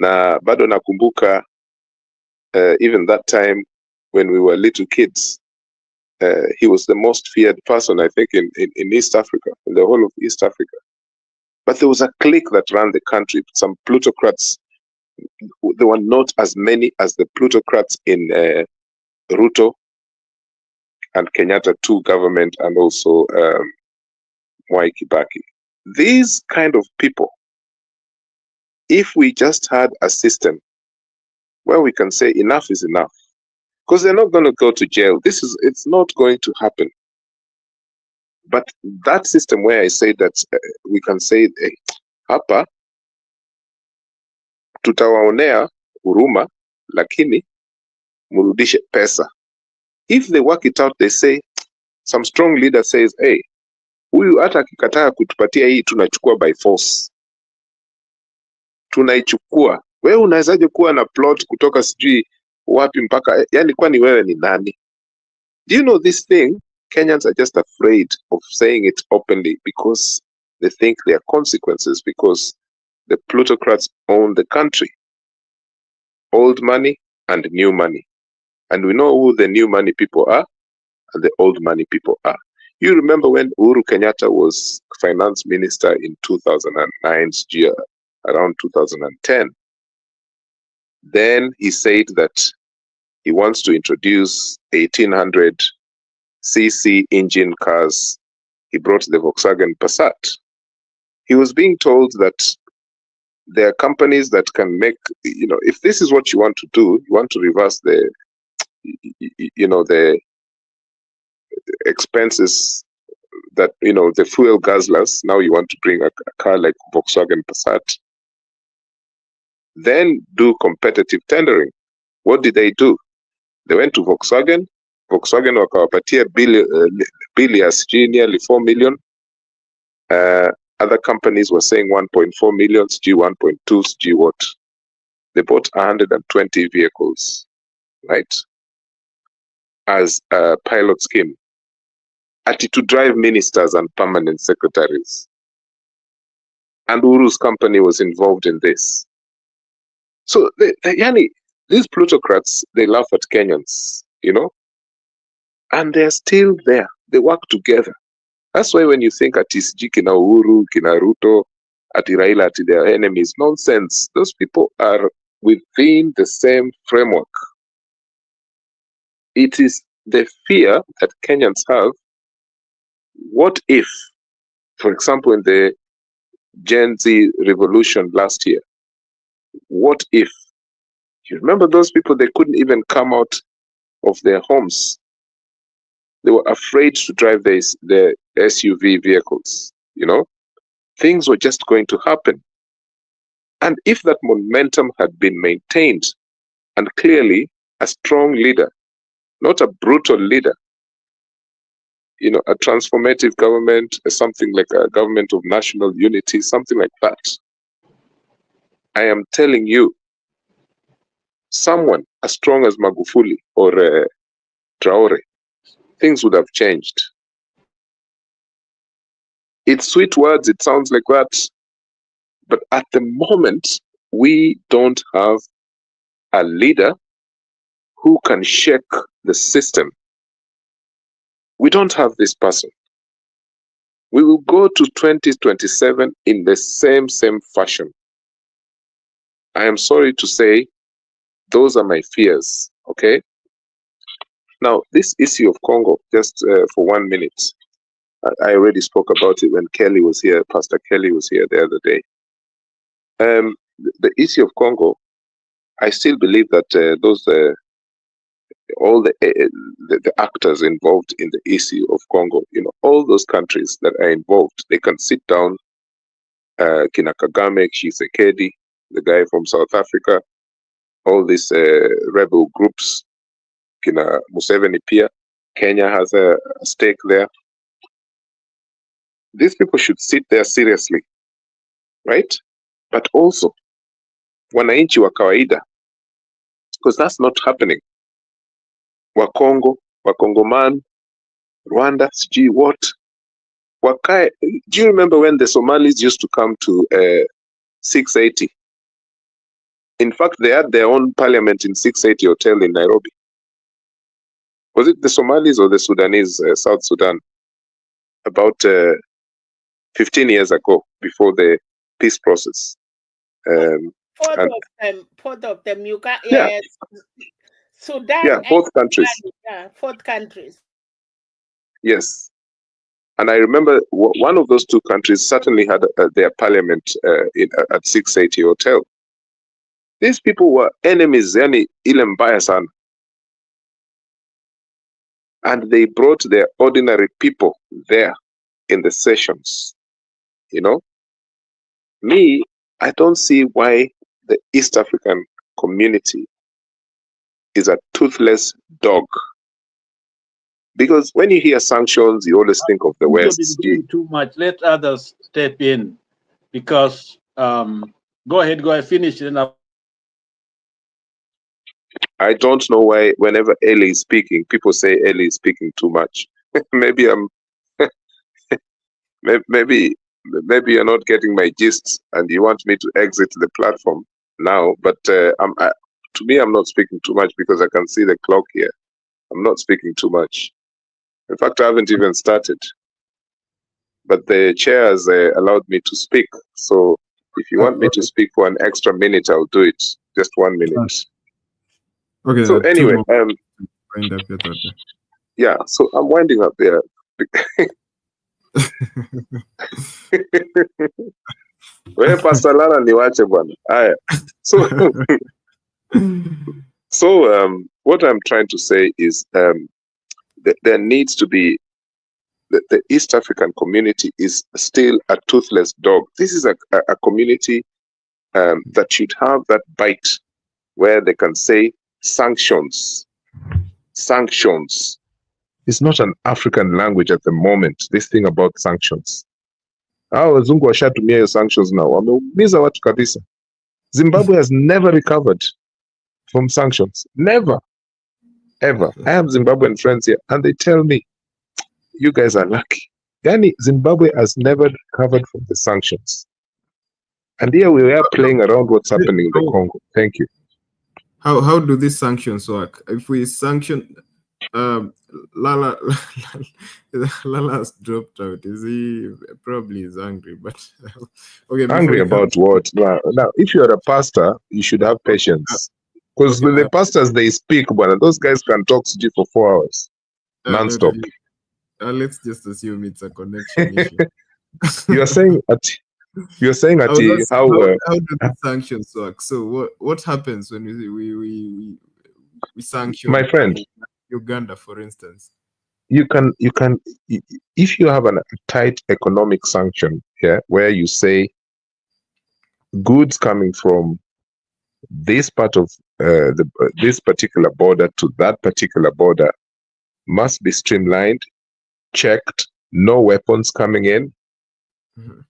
na bado nakumbuka even that time when we were little kids, he was the most feared person, I think, in East Africa, in the whole of East Africa. But there was a clique that ran the country, some plutocrats. There were not as many as the plutocrats in Ruto and Kenyatta II government, and also Mwai Kibaki. These kind of people, if we just had a system where we can say enough is enough, because they're not going to go to jail. It's not going to happen. But that system where I say that we can say, hapa tutawaonea huruma, lakini murudishe pesa. If they work it out, they say, some strong leader says, hey, huyu hata akikataa kutupatia hii tunachukua by force. Tunaichukua. Wewe unawezaje kuwa na plot kutoka sijui wapi mpaka, yani kwani wewe ni nani? Do you know this thing? Kenyans are just afraid of saying it openly because they think there are consequences, because the plutocrats own the country. Old money and new money. And we know who the new money people are and the old money people are. You remember when Uhuru Kenyatta was finance minister in 2009, around 2010, then he said that he wants to introduce 1800 cc engine cars. He brought the Volkswagen Passat. He was being told that there are companies that can make, if this is what you want to do, you want to reverse the expenses that, the fuel guzzlers, now you want to bring a car like Volkswagen Passat, then do competitive tendering. What did they do? They went to Volkswagen wakawapatia billions, nearly 4 million. Other companies were saying 1.4 million, 1.2, what? They bought 120 vehicles, right? As a pilot scheme. To drive ministers and permanent secretaries. And Uru's company was involved in this. So, these plutocrats, they laugh at Kenyans, and they're still there. They work together. That's why when you think Sijiki kina Uhuru, kina Ruto, Raila, their enemies, nonsense. Those people are within the same framework. It is the fear that Kenyans have. What if, for example, in the Gen Z revolution last year, what if, you remember those people, they couldn't even come out of their homes. They were afraid to drive their SUV vehicles, Things were just going to happen. And if that momentum had been maintained, and clearly a strong leader, not a brutal leader, a transformative government, something like a government of national unity, something like that. I am telling you, someone as strong as Magufuli or Traore, things would have changed. It's sweet words, it sounds like that, but at the moment, we don't have a leader who can shake the system. We don't have this person. We will go to 2027 in the same fashion. I am sorry to say, those are my fears, okay? Now, this issue of Congo, just for 1 minute, I already spoke about it when Kelly was here, Pastor Kelly was here the other day. The issue of Congo, I still believe that all the actors involved in the issue of Congo, all those countries that are involved, they can sit down, Kina Kagame, Tshisekedi, the guy from South Africa, all these rebel groups, Kina Museveni pia, Kenya has a stake there. These people should sit there seriously, right? But also, wananchi wa kawaida, because that's not happening. Wakongo, Wakongoman, Rwanda, sijui what? Wakae. Do you remember when the Somalis used to come to 680? In fact, they had their own parliament in 680 Hotel in Nairobi. Was it the Somalis or the Sudanese, South Sudan? About 15 years ago, before the peace process. Both of them, you got, yes. Sudan. Yeah, both countries. Yeah, both countries. Yes. And I remember one of those two countries certainly had their parliament at 680 Hotel. These people were enemies, yani ile mbaya sana. And they brought their ordinary people there in the sessions. Me, I don't see why the East African community is a toothless dog. Because when you hear sanctions, you always think of the West. Doing too much. Let others step in, because go ahead, finish. I don't know why whenever Eli is speaking, people say Eli is speaking too much. Maybe I'm maybe you're not getting my gist and you want me to exit the platform now. But to me, I'm not speaking too much because I can see the clock here. I'm not speaking too much. In fact, I haven't even started. But the chair has allowed me to speak. So if you want me to speak for an extra minute, I'll do it. Just 1 minute. Okay. So anyway, wind up your thought. yeah. So I'm winding up there. Wewe Pastor Lala niwache bwana. Haya. So what I'm trying to say is there needs to be the East African community is still a toothless dog. This is a community that should have that bite where they can say sanctions. Sanctions. It's not an African language at the moment, this thing about sanctions. Wazungu washatumia hiyo sanctions now. Wameumiza watu kabisa. Zimbabwe has never recovered from sanctions. Never. Ever. I have Zimbabwean friends here and they tell me, you guys are lucky. Yani, Zimbabwe has never recovered from the sanctions. And here we are playing around what's happening in the Congo. Thank you. How do these sanctions work? If we sanction, Lala has dropped out. Is he probably is angry? But okay. Angry about what? Now, if you're a pastor, you should have patience. Because with the pastors, they speak, but those guys can talk to you for 4 hours, non-stop. Let's just assume it's a connection issue. You're saying how do the sanctions work? So what happens when we sanction my friend Uganda, for instance? You can if you have a tight economic sanction here where you say goods coming from this part of this particular border to that particular border must be streamlined, checked, no weapons coming in. Mm-hmm.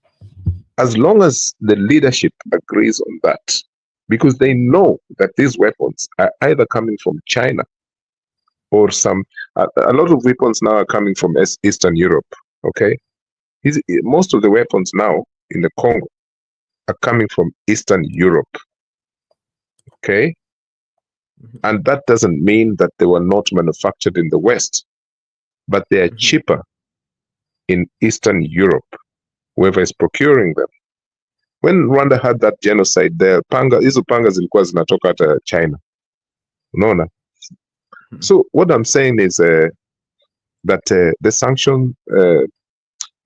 As long as the leadership agrees on that, because they know that these weapons are either coming from China or a lot of weapons now are coming from Eastern Europe, okay? Most of the weapons now in the Congo are coming from Eastern Europe, okay? Mm-hmm. And that doesn't mean that they were not manufactured in the West, but they are cheaper in Eastern Europe, whoever is procuring them. When Rwanda had that genocide there, hizo panga zilikuwa zinatoka hata China. Unaona? So what I'm saying is that the sanction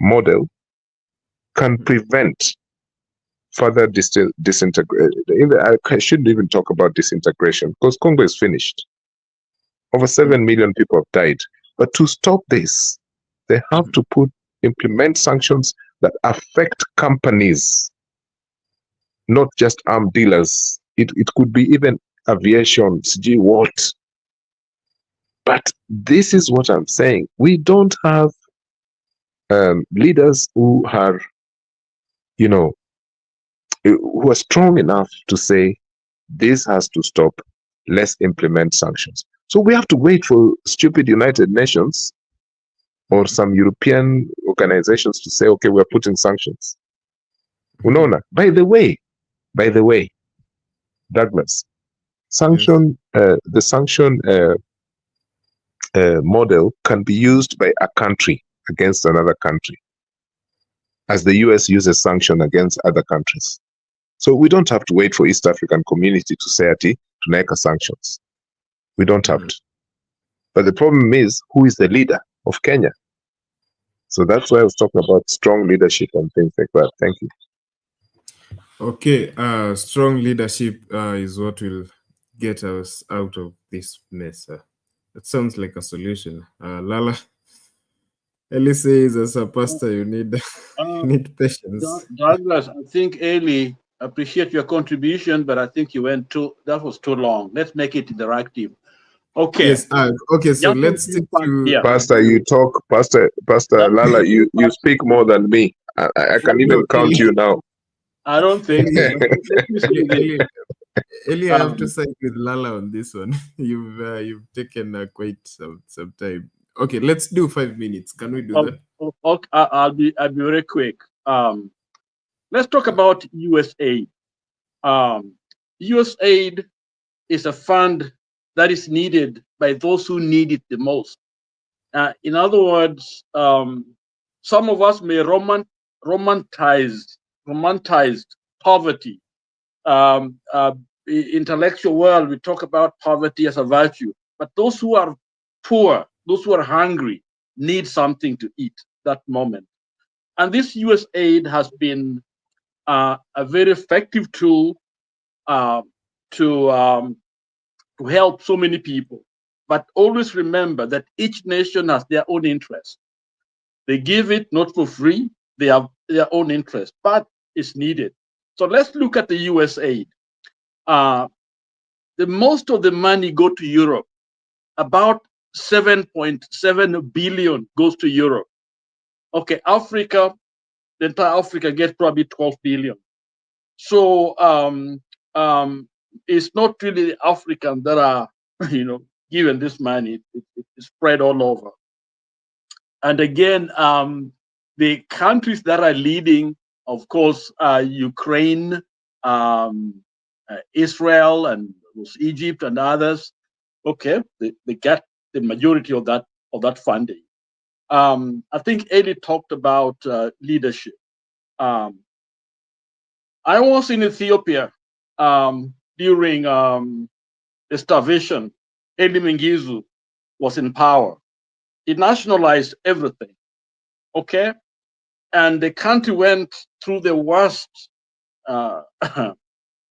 model can prevent further disintegration. I shouldn't even talk about disintegration because Congo is finished. Over 7 million people have died. But to stop this, they have to implement sanctions that affect companies, not just armed dealers. It could be even aviation, what. But this is what I'm saying. We don't have leaders who are, who are strong enough to say, this has to stop. Let's implement sanctions. So we have to wait for stupid United Nations or some European organizations to say, okay, we're putting sanctions. Unaona? By the way, Douglas, the sanction model can be used by a country against another country, as the US uses sanction against other countries. So we don't have to wait for East African community to say ati tunaweka sanctions. We don't have to. But the problem is, who is the leader of Kenya? So that's why I was talking about strong leadership and things like that. Thank you. Okay, strong leadership is what will get us out of this mess. That sounds like a solution. Lala, Eli says, as a pastor, you need patience. Douglas, I think Eli, appreciate your contribution, but I think that was too long. Let's make it interactive. Okay. Yes. Okay. So let's stick to Pastor. You talk, Pastor Lala. You speak more than me. I can even count you now. I don't think. Eli, I have to side with Lala on this one. You've taken quite some time. Okay, let's do 5 minutes. Can we do that? Okay, I'll be very quick. Let's talk about USAID. USAID is a fund that is needed by those who need it the most. In other words, some of us may romanticize poverty. Intellectual world, we talk about poverty as a virtue, but those who are poor, those who are hungry, need something to eat that moment. And this USAID has been a very effective tool to help so many people. But always remember that each nation has their own interest. They give it not for free, they have their own interest, but it's needed. So let's look at the USAID. The most of the money go to Europe. About 7.7 billion goes to Europe. Okay, Africa, the entire Africa gets probably 12 billion. So it's not really the Africans that are, given this money. It's spread all over. And again, the countries that are leading, of course, Ukraine, Israel, and Egypt and others. Okay, they get the majority of that funding. I think Eli talked about leadership. I was in Ethiopia during the starvation. Eli Mengistu was in power. He nationalized everything. Okay, and the country went through the worst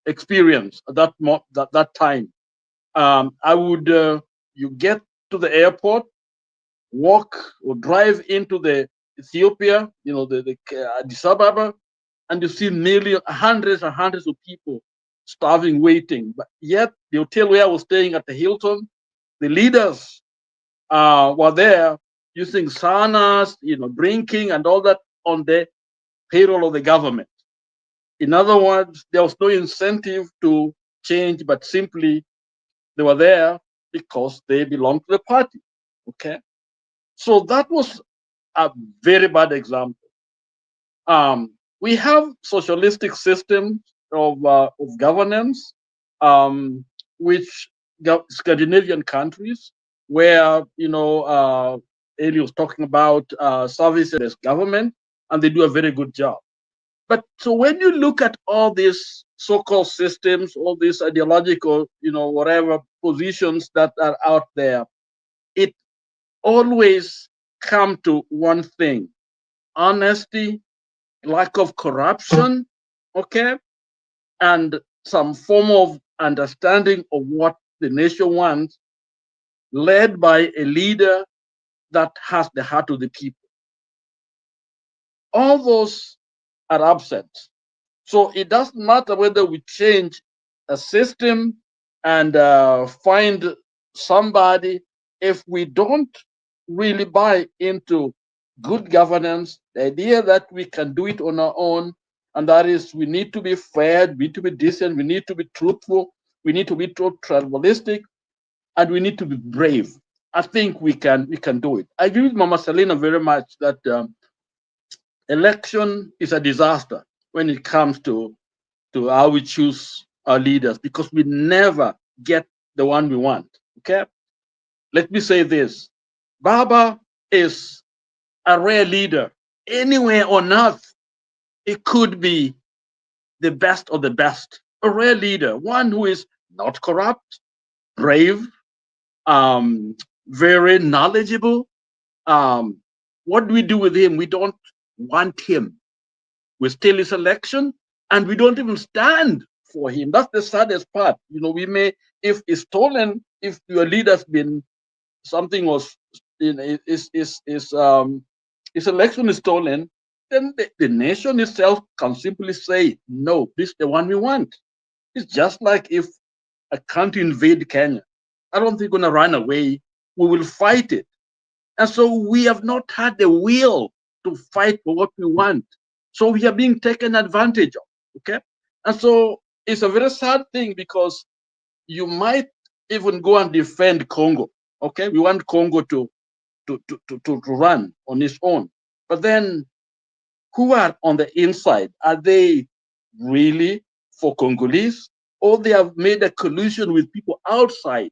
experience at that time. I would you get to the airport, walk or drive into the Ethiopia, the Addis Ababa, and you see nearly hundreds and hundreds of people starving, waiting. But yet the hotel where I was staying at the Hilton, the leaders were there using saunas, drinking and all that on the payroll of the government. In other words, there was no incentive to change, but simply they were there because they belonged to the party. Okay, so that was a very bad example. We have socialistic systems of governance, which Scandinavian countries, where Eli was talking about services government, and they do a very good job. But so when you look at all these so-called systems, all these ideological, whatever positions that are out there, it always come to one thing: honesty, lack of corruption, okay, and some form of understanding of what the nation wants, led by a leader that has the heart of the people. All those are absent. So it doesn't matter whether we change a system and find somebody, if we don't really buy into good governance, the idea that we can do it on our own, and that is we need to be fair, we need to be decent, we need to be truthful, we need to be tribalistic, and we need to be brave. I think we can do it. I agree with Mama Selina very much that election is a disaster when it comes to how we choose our leaders, because we never get the one we want. Okay, let me say this: Baba is a rare leader. Anywhere on earth, it could be the best of the best. A rare leader, one who is not corrupt, brave, very knowledgeable. What do we do with him? We don't want him. We steal his election, and we don't even stand for him. That's the saddest part. We may, if it's stolen, if your leader's been, something was, his election is stolen, then the nation itself can simply say, no, this is the one we want. It's just like if a country invade Kenya. I don't think we're going to run away. We will fight it. And so we have not had the will to fight for what we want. So we are being taken advantage of. Okay? And so it's a very sad thing, because you might even go and defend Congo. Okay? We want Congo to run on its own. But then who are on the inside? Are they really for Congolese? Or they have made a collusion with people outside?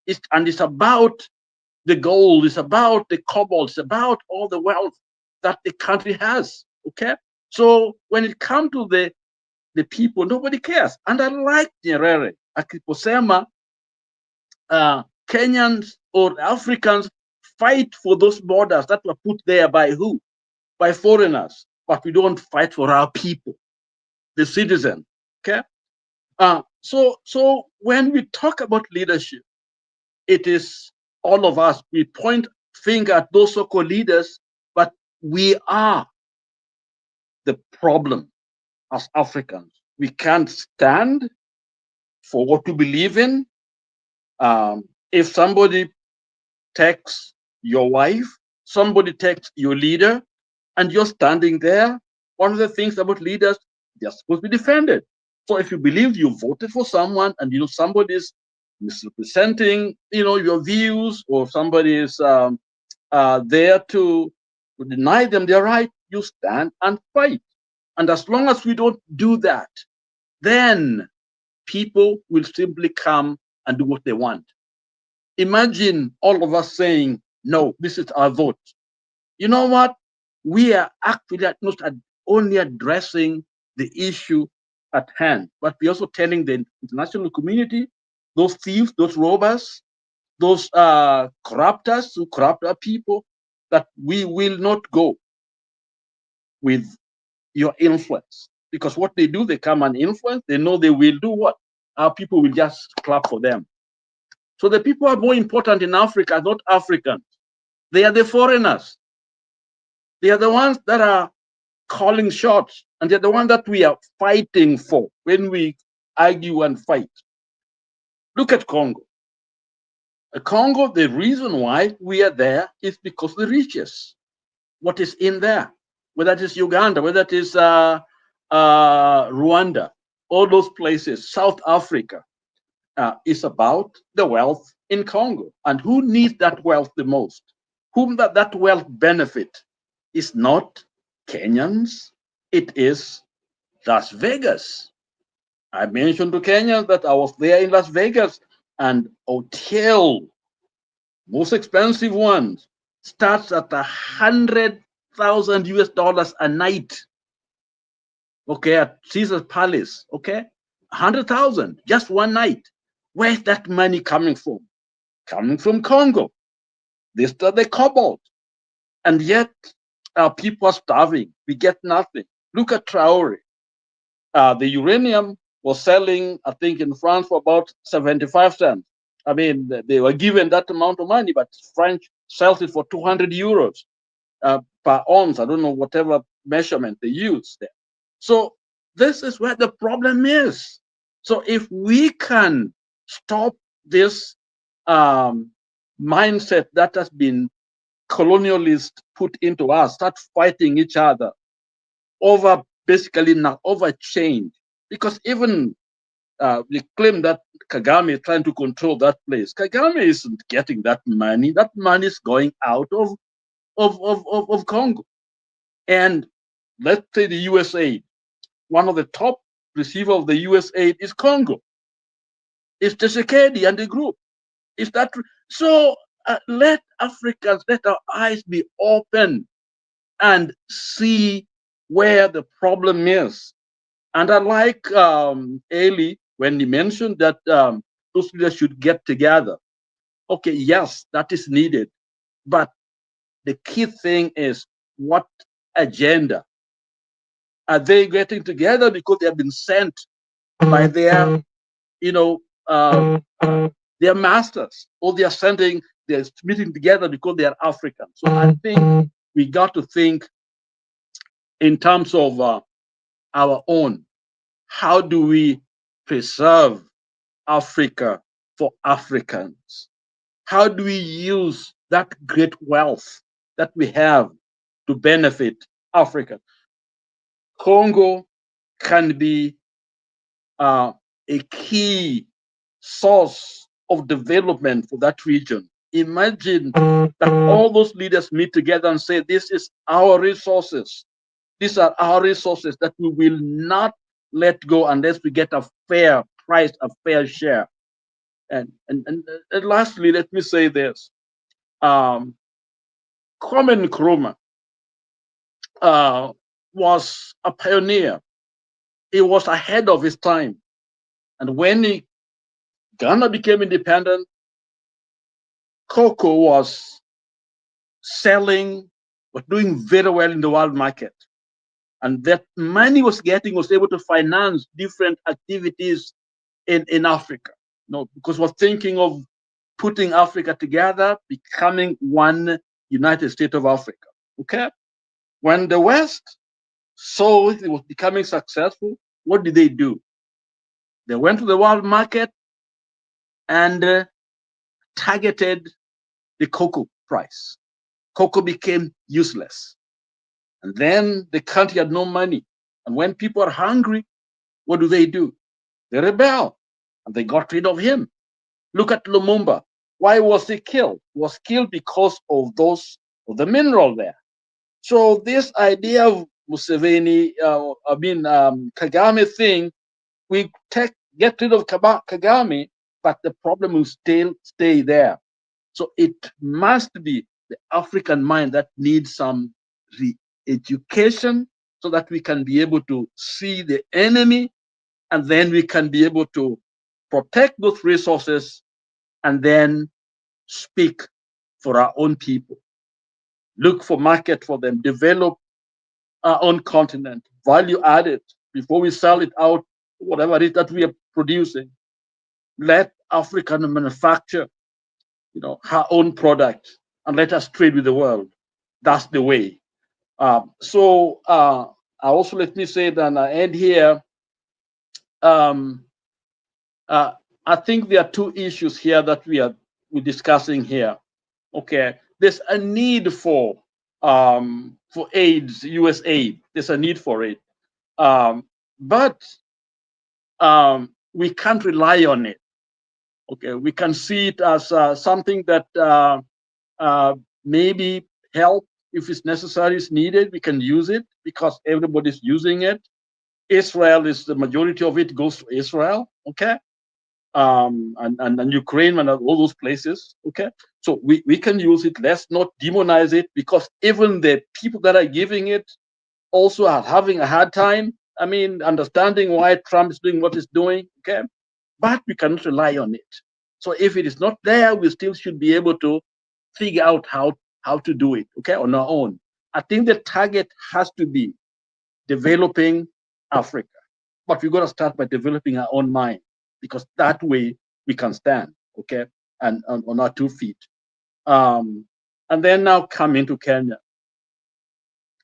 It's about the gold, it's about the cobalt, it's about all the wealth that the country has. Okay, so when it comes to the people, nobody cares. And I like Nyerere akiposema Kenyans or Africans fight for those borders that were put there by who? By foreigners. But we don't fight for our people, the citizen. Okay. So when we talk about leadership, it is all of us. We point finger at those so-called leaders, but we are the problem as Africans. We can't stand for what we believe in. If somebody takes your wife, somebody takes your leader, and you're standing there, one of the things about leaders, they're supposed to be defended. So if you believe you voted for someone and somebody is misrepresenting your views, or somebody is there to deny them their right, you stand and fight. And as long as we don't do that, then people will simply come and do what they want. Imagine all of us saying, no, this is our vote. You know what? We are actually not only addressing the issue at hand, but we're also telling the international community, those thieves, those robbers, those corruptors who corrupt our people, that we will not go with your influence. Because what they do, they come and influence, they know they will do what? Our people will just clap for them. So the people are more important in Africa, not Africans. They are the foreigners. They are the ones that are calling shots, and they're the ones that we are fighting for when we argue and fight. Look at Congo. Congo, the reason why we are there is because the riches, what is in there, whether it is Uganda, whether it is Rwanda, all those places, South Africa, is about the wealth in Congo. And who needs that wealth the most? Whom that wealth benefit is not Kenyans, it is Las Vegas. I mentioned to Kenyans that I was there in Las Vegas, and hotel, most expensive ones, starts at $100,000 a night. Okay, at Caesar's Palace. Okay, 100,000 just one night. Where's that money coming from? Coming from Congo. This is the cobalt, and yet our people are starving. We get nothing. Look at Traore. The uranium was selling, I think, in France for about 75 cents. I mean, they were given that amount of money, but French sells it for 200 euros per ounce. I don't know, whatever measurement they use there. So this is where the problem is. So if we can stop this mindset that has been colonialist put into us, start fighting each other over basically not over change, because even they claim that Kagame is trying to control that place. Kagame isn't getting that money. That money is going out of Congo. And let's say the USAID, one of the top receivers of the USAID is Congo. It's Tshisekedi and the group. Is that so? Let Africans, let our eyes be open and see where the problem is. And I like Eli when he mentioned that those leaders should get together. Okay, yes, that is needed. But the key thing is, what agenda? Are they getting together because they have been sent by their, their masters, or they're meeting together because they are African? So I think we got to think in terms of our own. How do we preserve Africa for Africans? How do we use that great wealth that we have to benefit Africa? Congo can be a key source of development for that region. Imagine that all those leaders meet together and say, this is our resources. These are our resources that we will not let go unless we get a fair price, a fair share. And lastly, let me say this. Kwame Nkrumah was a pioneer. He was ahead of his time. And when Ghana became independent, cocoa was doing very well in the world market. And that money was able to finance different activities in Africa. Because we're thinking of putting Africa together, becoming one United States of Africa. Okay? When the West saw it was becoming successful, what did they do? They went to the world market and targeted the cocoa price. Cocoa became useless. And then the country had no money. And when people are hungry, what do? They rebel. And they got rid of him. Look at Lumumba. Why was he killed? He was killed because of the mineral there. So this idea of Museveni, Kagame thing, we get rid of Kagame, but the problem will still stay there. So it must be the African mind that needs some re-education so that we can be able to see the enemy, and then we can be able to protect those resources and then speak for our own people. Look for market for them, develop our own continent, value added before we sell it out, whatever it is that we are producing. Let African manufacture, her own product, and let us trade with the world. That's the way. I also let me say that I end here. I think there are two issues here that we're discussing here. Okay, there's a need for AIDS, USAID. There's a need for it, but we can't rely on it. Okay, we can see it as something that maybe help if it's necessary, is needed. We can use it because everybody's using it. Israel is the majority of it goes to Israel. Okay. And Ukraine and all those places. Okay, so we can use it. Let's not demonize it, because even the people that are giving it also are having a hard time. I mean, understanding why Trump is doing what he's doing. Okay, but we cannot rely on it. So if it is not there, we still should be able to figure out how to do it. Okay, on our own. I think the target has to be developing Africa, but we've got to start by developing our own mind, because that way we can stand, okay, and on our 2 feet. And then now come into Kenya.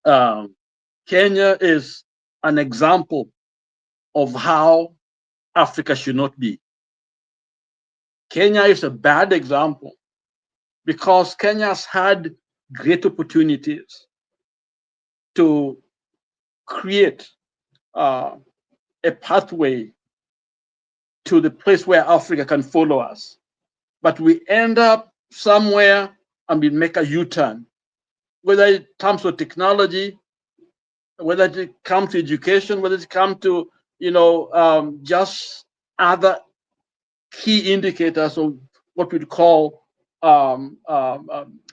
Kenya is an example of how Africa should not be. Kenya is a bad example because Kenya has had great opportunities to create a pathway to the place where Africa can follow us. But we end up somewhere and we make a U-turn, whether it comes to technology, whether it comes to education, whether it comes to, just other key indicators of what we'd call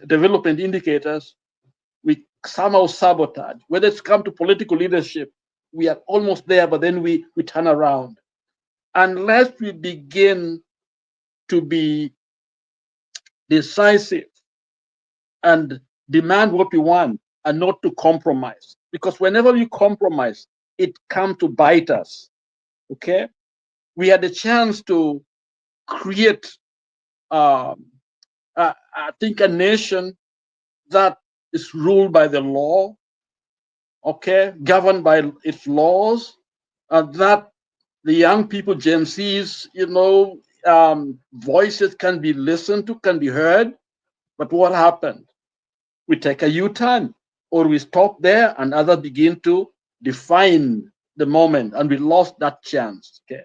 development indicators. We somehow sabotage. Whether it's come to political leadership, we are almost there, but then we turn around. Unless we begin to be decisive and demand what we want and not to compromise, because whenever we compromise, it comes to bite us. Okay, we had a chance to create, I think, a nation that is ruled by the law, okay, governed by its laws, that the young people, Gen Zs, voices can be listened to, can be heard. But what happened? We take a U-turn, or we stop there and others begin to define the moment, and we lost that chance. Okay,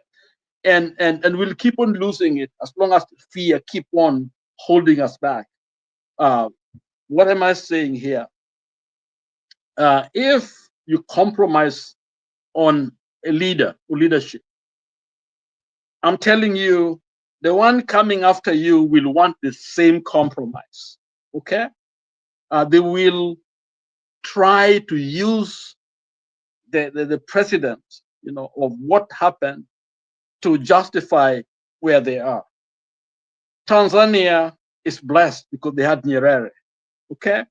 and we'll keep on losing it as long as fear keep on holding us back. What am I saying here? If you compromise on a leader or leadership, I'm telling you, the one coming after you will want the same compromise. okay? They will try to use the precedent, of what happened to justify where they are. Tanzania is blessed because they had Nyerere, okay?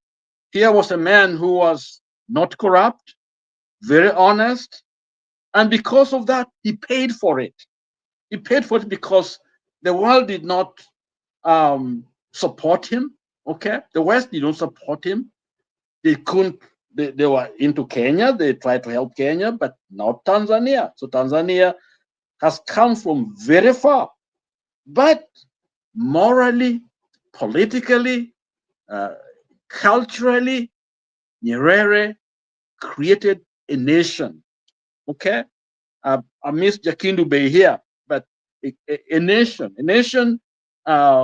Here was a man who was not corrupt, very honest, and because of that, he paid for it. He paid for it because the world did not support him, okay? The West did not support him. They couldn't, they were into Kenya, they tried to help Kenya, but not Tanzania. So Tanzania has come from very far, but morally, politically, culturally, Nyerere created a nation, okay? I miss Jakindu Bey here, but a nation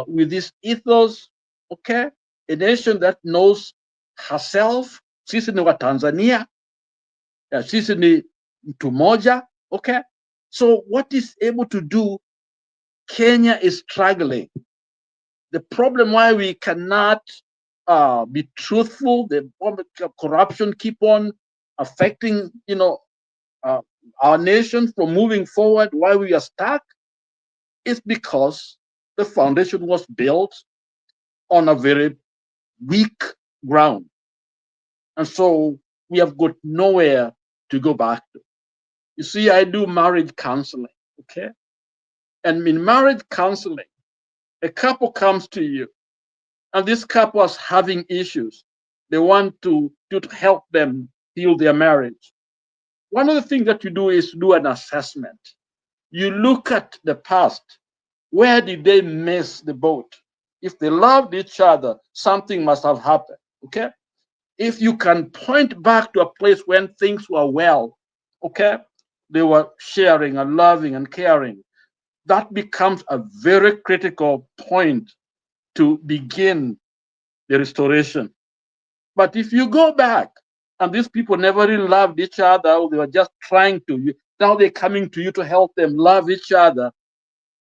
with this ethos, okay? A nation that knows herself. Sisi ni wa Tanzania, sisi ni mtu moja, okay? So what is able to do, Kenya is struggling. The problem why we cannot be truthful, the corruption keep on affecting, our nation from moving forward, why we are stuck, is because the foundation was built on a very weak ground. And so we have got nowhere to go back to. You see, I do marriage counseling, okay? And in marriage counseling, a couple comes to you, and this couple is having issues. They want to help them heal their marriage. One of the things that you do is do an assessment. You look at the past. Where did they miss the boat? If they loved each other, something must have happened, okay? If you can point back to a place when things were well, okay? They were sharing and loving and caring. That becomes a very critical point to begin the restoration. But if you go back and these people never really loved each other, or they were just trying to, now they're coming to you to help them love each other,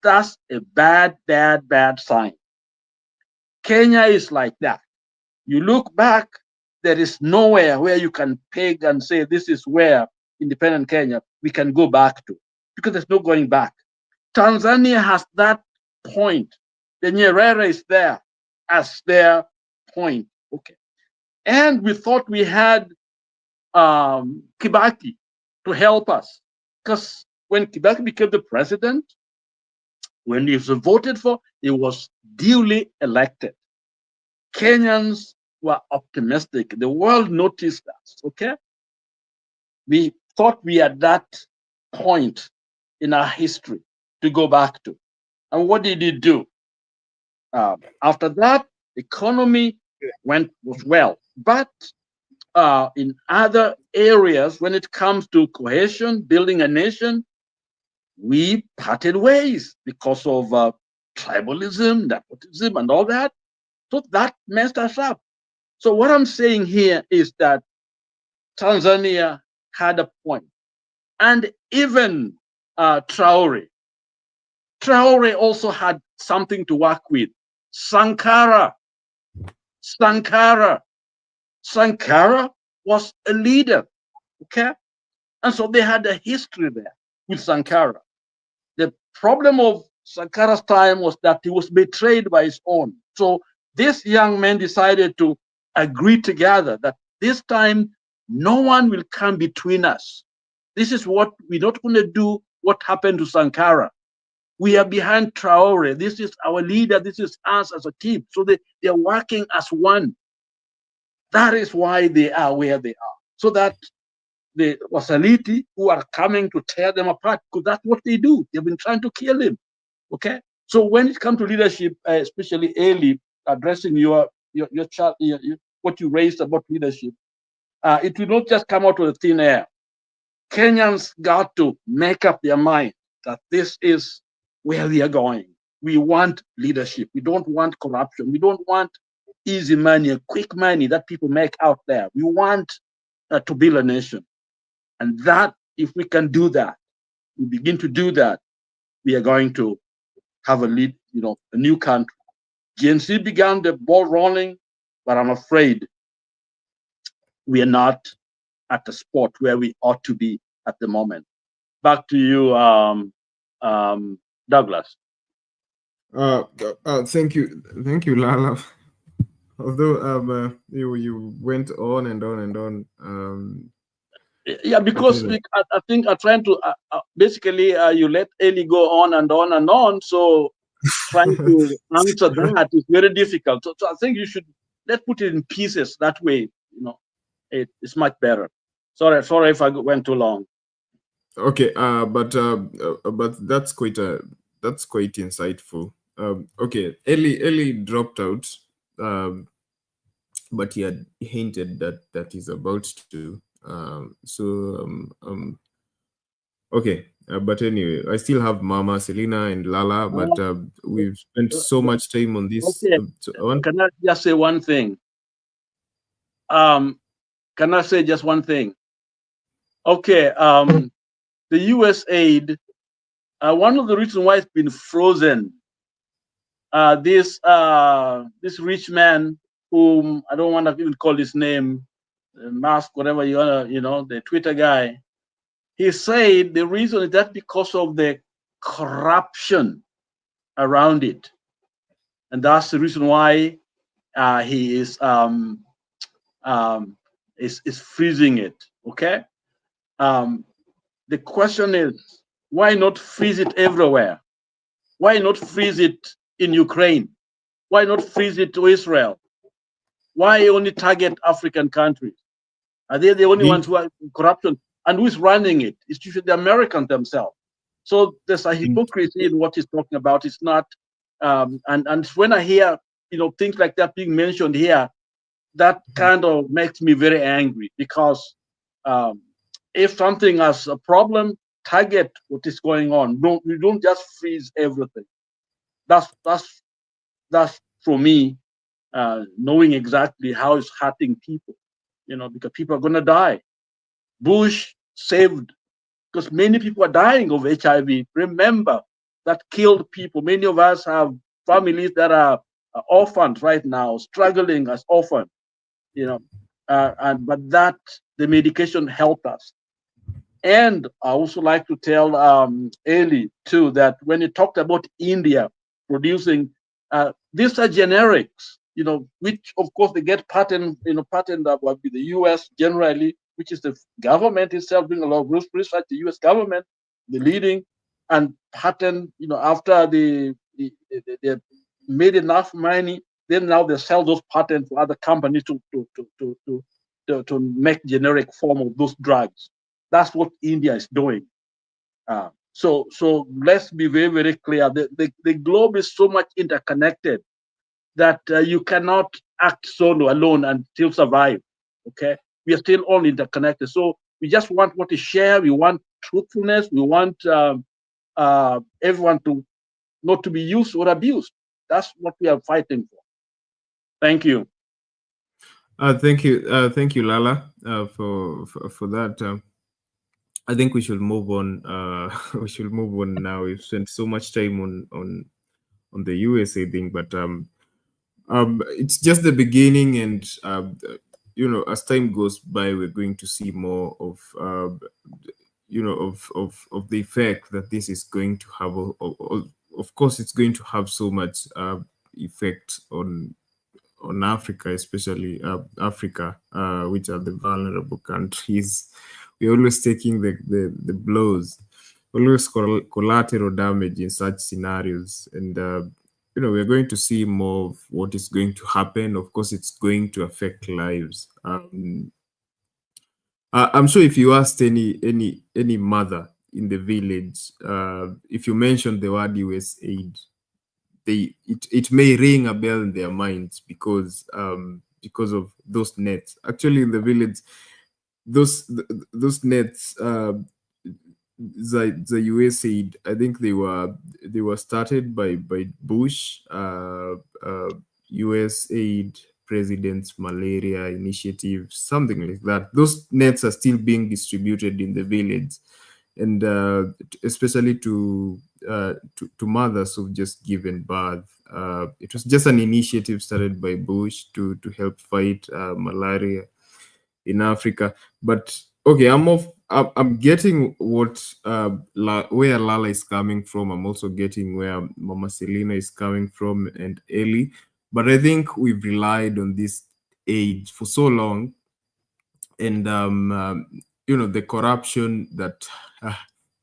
that's a bad, bad, bad sign. Kenya is like that. You look back, there is nowhere where you can peg and say, this is where independent Kenya we can go back to, because there's no going back. Tanzania has that point. The Nyerere is there as their point, okay? And we thought we had Kibaki to help us, because when Kibaki became the president, when he was voted for, he was duly elected. Kenyans were optimistic. The world noticed us, okay? We thought we had that point in our history to go back to. And what did he do? After that, economy was well. But in other areas, when it comes to cohesion, building a nation, we parted ways because of tribalism, nepotism, and all that. So that messed us up. So what I'm saying here is that Tanzania had a point. And even Traore also had something to work with. Sankara was a leader, okay? And so they had a history there with Sankara. The problem of Sankara's time was that he was betrayed by his own. So this young man decided to agree together that this time no one will come between us. This is what we're not going to do, what happened to Sankara. We are behind Traore. This is our leader. This is us as a team. So they're working as one. That is why they are where they are. So that the Wasaliti who are coming to tear them apart, because that's what they do. They've been trying to kill him. Okay? So when it comes to leadership, especially Eli, addressing your child, what you raised about leadership, it will not just come out of the thin air. Kenyans got to make up their mind that this is where we are going. We want leadership. We don't want corruption. We don't want easy money, quick money that people make out there. We want to build a nation. And that, if we can do that, we begin to do that, we are going to have a new country. GNC began the ball rolling. but I'm afraid we are not at the spot where we ought to be at the moment. Back to you, Douglas. Thank you, Lala. Although you went on and on and on. Yeah, because I think I'm trying to basically you let Eli go on and on and on, so trying to answer that is very difficult. So I think you should let's put it in pieces. That way, it's much better. Sorry if I went too long. Okay, but that's quite insightful. Okay, Eli dropped out, but he had hinted that he's about to. Okay, but anyway, I still have Mama, Selena, and Lala, but we've spent so much time on this. Okay. Can I just say one thing? Can I say just one thing? Okay, the USAID, one of the reasons why it's been frozen, this rich man, whom I don't want to even call his name, Musk, whatever you want to, the Twitter guy, he said the reason is that because of the corruption around it, and that's the reason why he is freezing it. Okay. The question is, why not freeze it everywhere? Why not freeze it in Ukraine? Why not freeze it to Israel? Why only target African countries? Are they the only ones who are in corruption? And who's running it? It's usually the Americans themselves. So there's a hypocrisy in what he's talking about. It's not, and when I hear things like that being mentioned here, that kind of makes me very angry, because if something has a problem, target what is going on. We don't just freeze everything. That's for me, knowing exactly how it's hurting people, because people are going to die. Bush saved, because many people are dying of HIV. Remember, that killed people. Many of us have families that are orphans right now, struggling as orphans, but that the medication helped us. And I also like to tell Eli too that when he talked about India producing, these are generics, which of course they get patent that would be the US generally, which is the government itself doing a lot of research, the US government, the leading, and patent, after they made enough money, then now they sell those patents to other companies to make generic form of those drugs. That's what India is doing. So let's be very, very clear. The globe is so much interconnected that you cannot act solo alone and still survive. Okay, we are still all interconnected. So we just want what to share. We want truthfulness. We want everyone to not to be used or abused. That's what we are fighting for. Thank you. Thank you, Lala, for that. I think we should move on. We should move on now. We've spent so much time on the USA thing, but it's just the beginning, and as time goes by, we're going to see more of of the effect that this is going to have. Of course, it's going to have so much effect on Africa, especially Africa, which are the vulnerable countries. We're always taking the blows, always collateral damage in such scenarios. And, we're going to see more of what is going to happen. Of course, it's going to affect lives. I'm sure if you asked any mother in the village, if you mentioned the word USAID, it may ring a bell in their minds because of those nets. Actually, in the village, those nets, the USAID, I think they were started by Bush, USAID President's Malaria Initiative, something like that. Those nets are still being distributed in the village, and especially to mothers who've just given birth. It was just an initiative started by Bush to help fight malaria in Africa. But okay, I'm getting what where Lala is coming from. I'm also getting where Mama Selina is coming from and Ellie. But I think we've relied on this aid for so long, and you know, the corruption that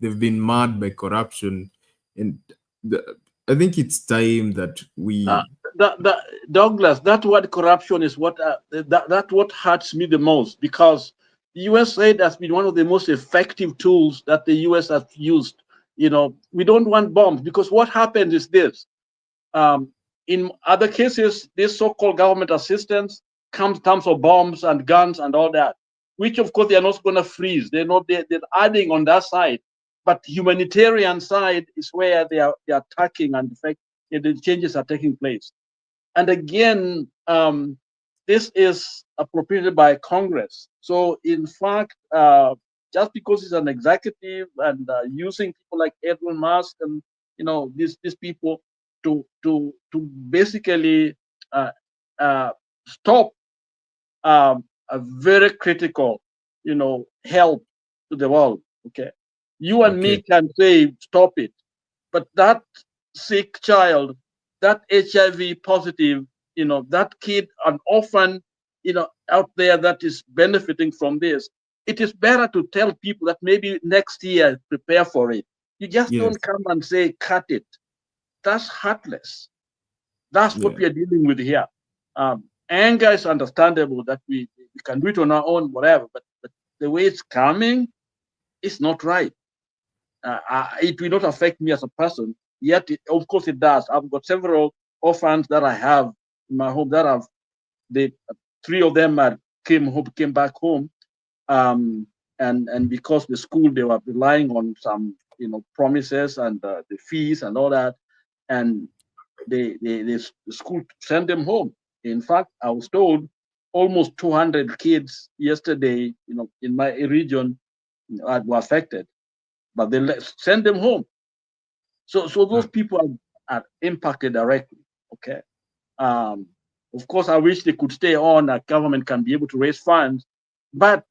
they've been marred by corruption, and I think it's time that we. Douglas, that word corruption is what that what hurts me the most, because USAID has been one of the most effective tools that the US has used. You know, we don't want bombs, because what happens is this: in other cases, this so-called government assistance comes in terms of bombs and guns and all that, which of course they are not going to freeze. They're adding on that side, but humanitarian side is where they are attacking, and the changes are taking place. And again, this is appropriated by Congress. So in fact, just because it's an executive and using people like Elon Musk and these people to basically stop a very critical help to the world. Okay, you and me can say stop it, but that sick child, that HIV positive, that kid, an orphan, out there that is benefiting from this, it is better to tell people that maybe next year prepare for it. You just don't come and say cut it. That's heartless. That's what we are dealing with here. Anger is understandable that we can do it on our own, whatever, but the way it's coming is not right. It will not affect me as a person, yet of course it does. I've got several orphans that I have in my home that three of them came back home, and because the school, they were relying on some promises and the fees and all that, and the school sent them home. In fact, I was told almost 200 kids yesterday, in my region, were affected, but they send them home. So those people are impacted directly. Okay. Of course, I wish they could stay on. Our government can be able to raise funds, but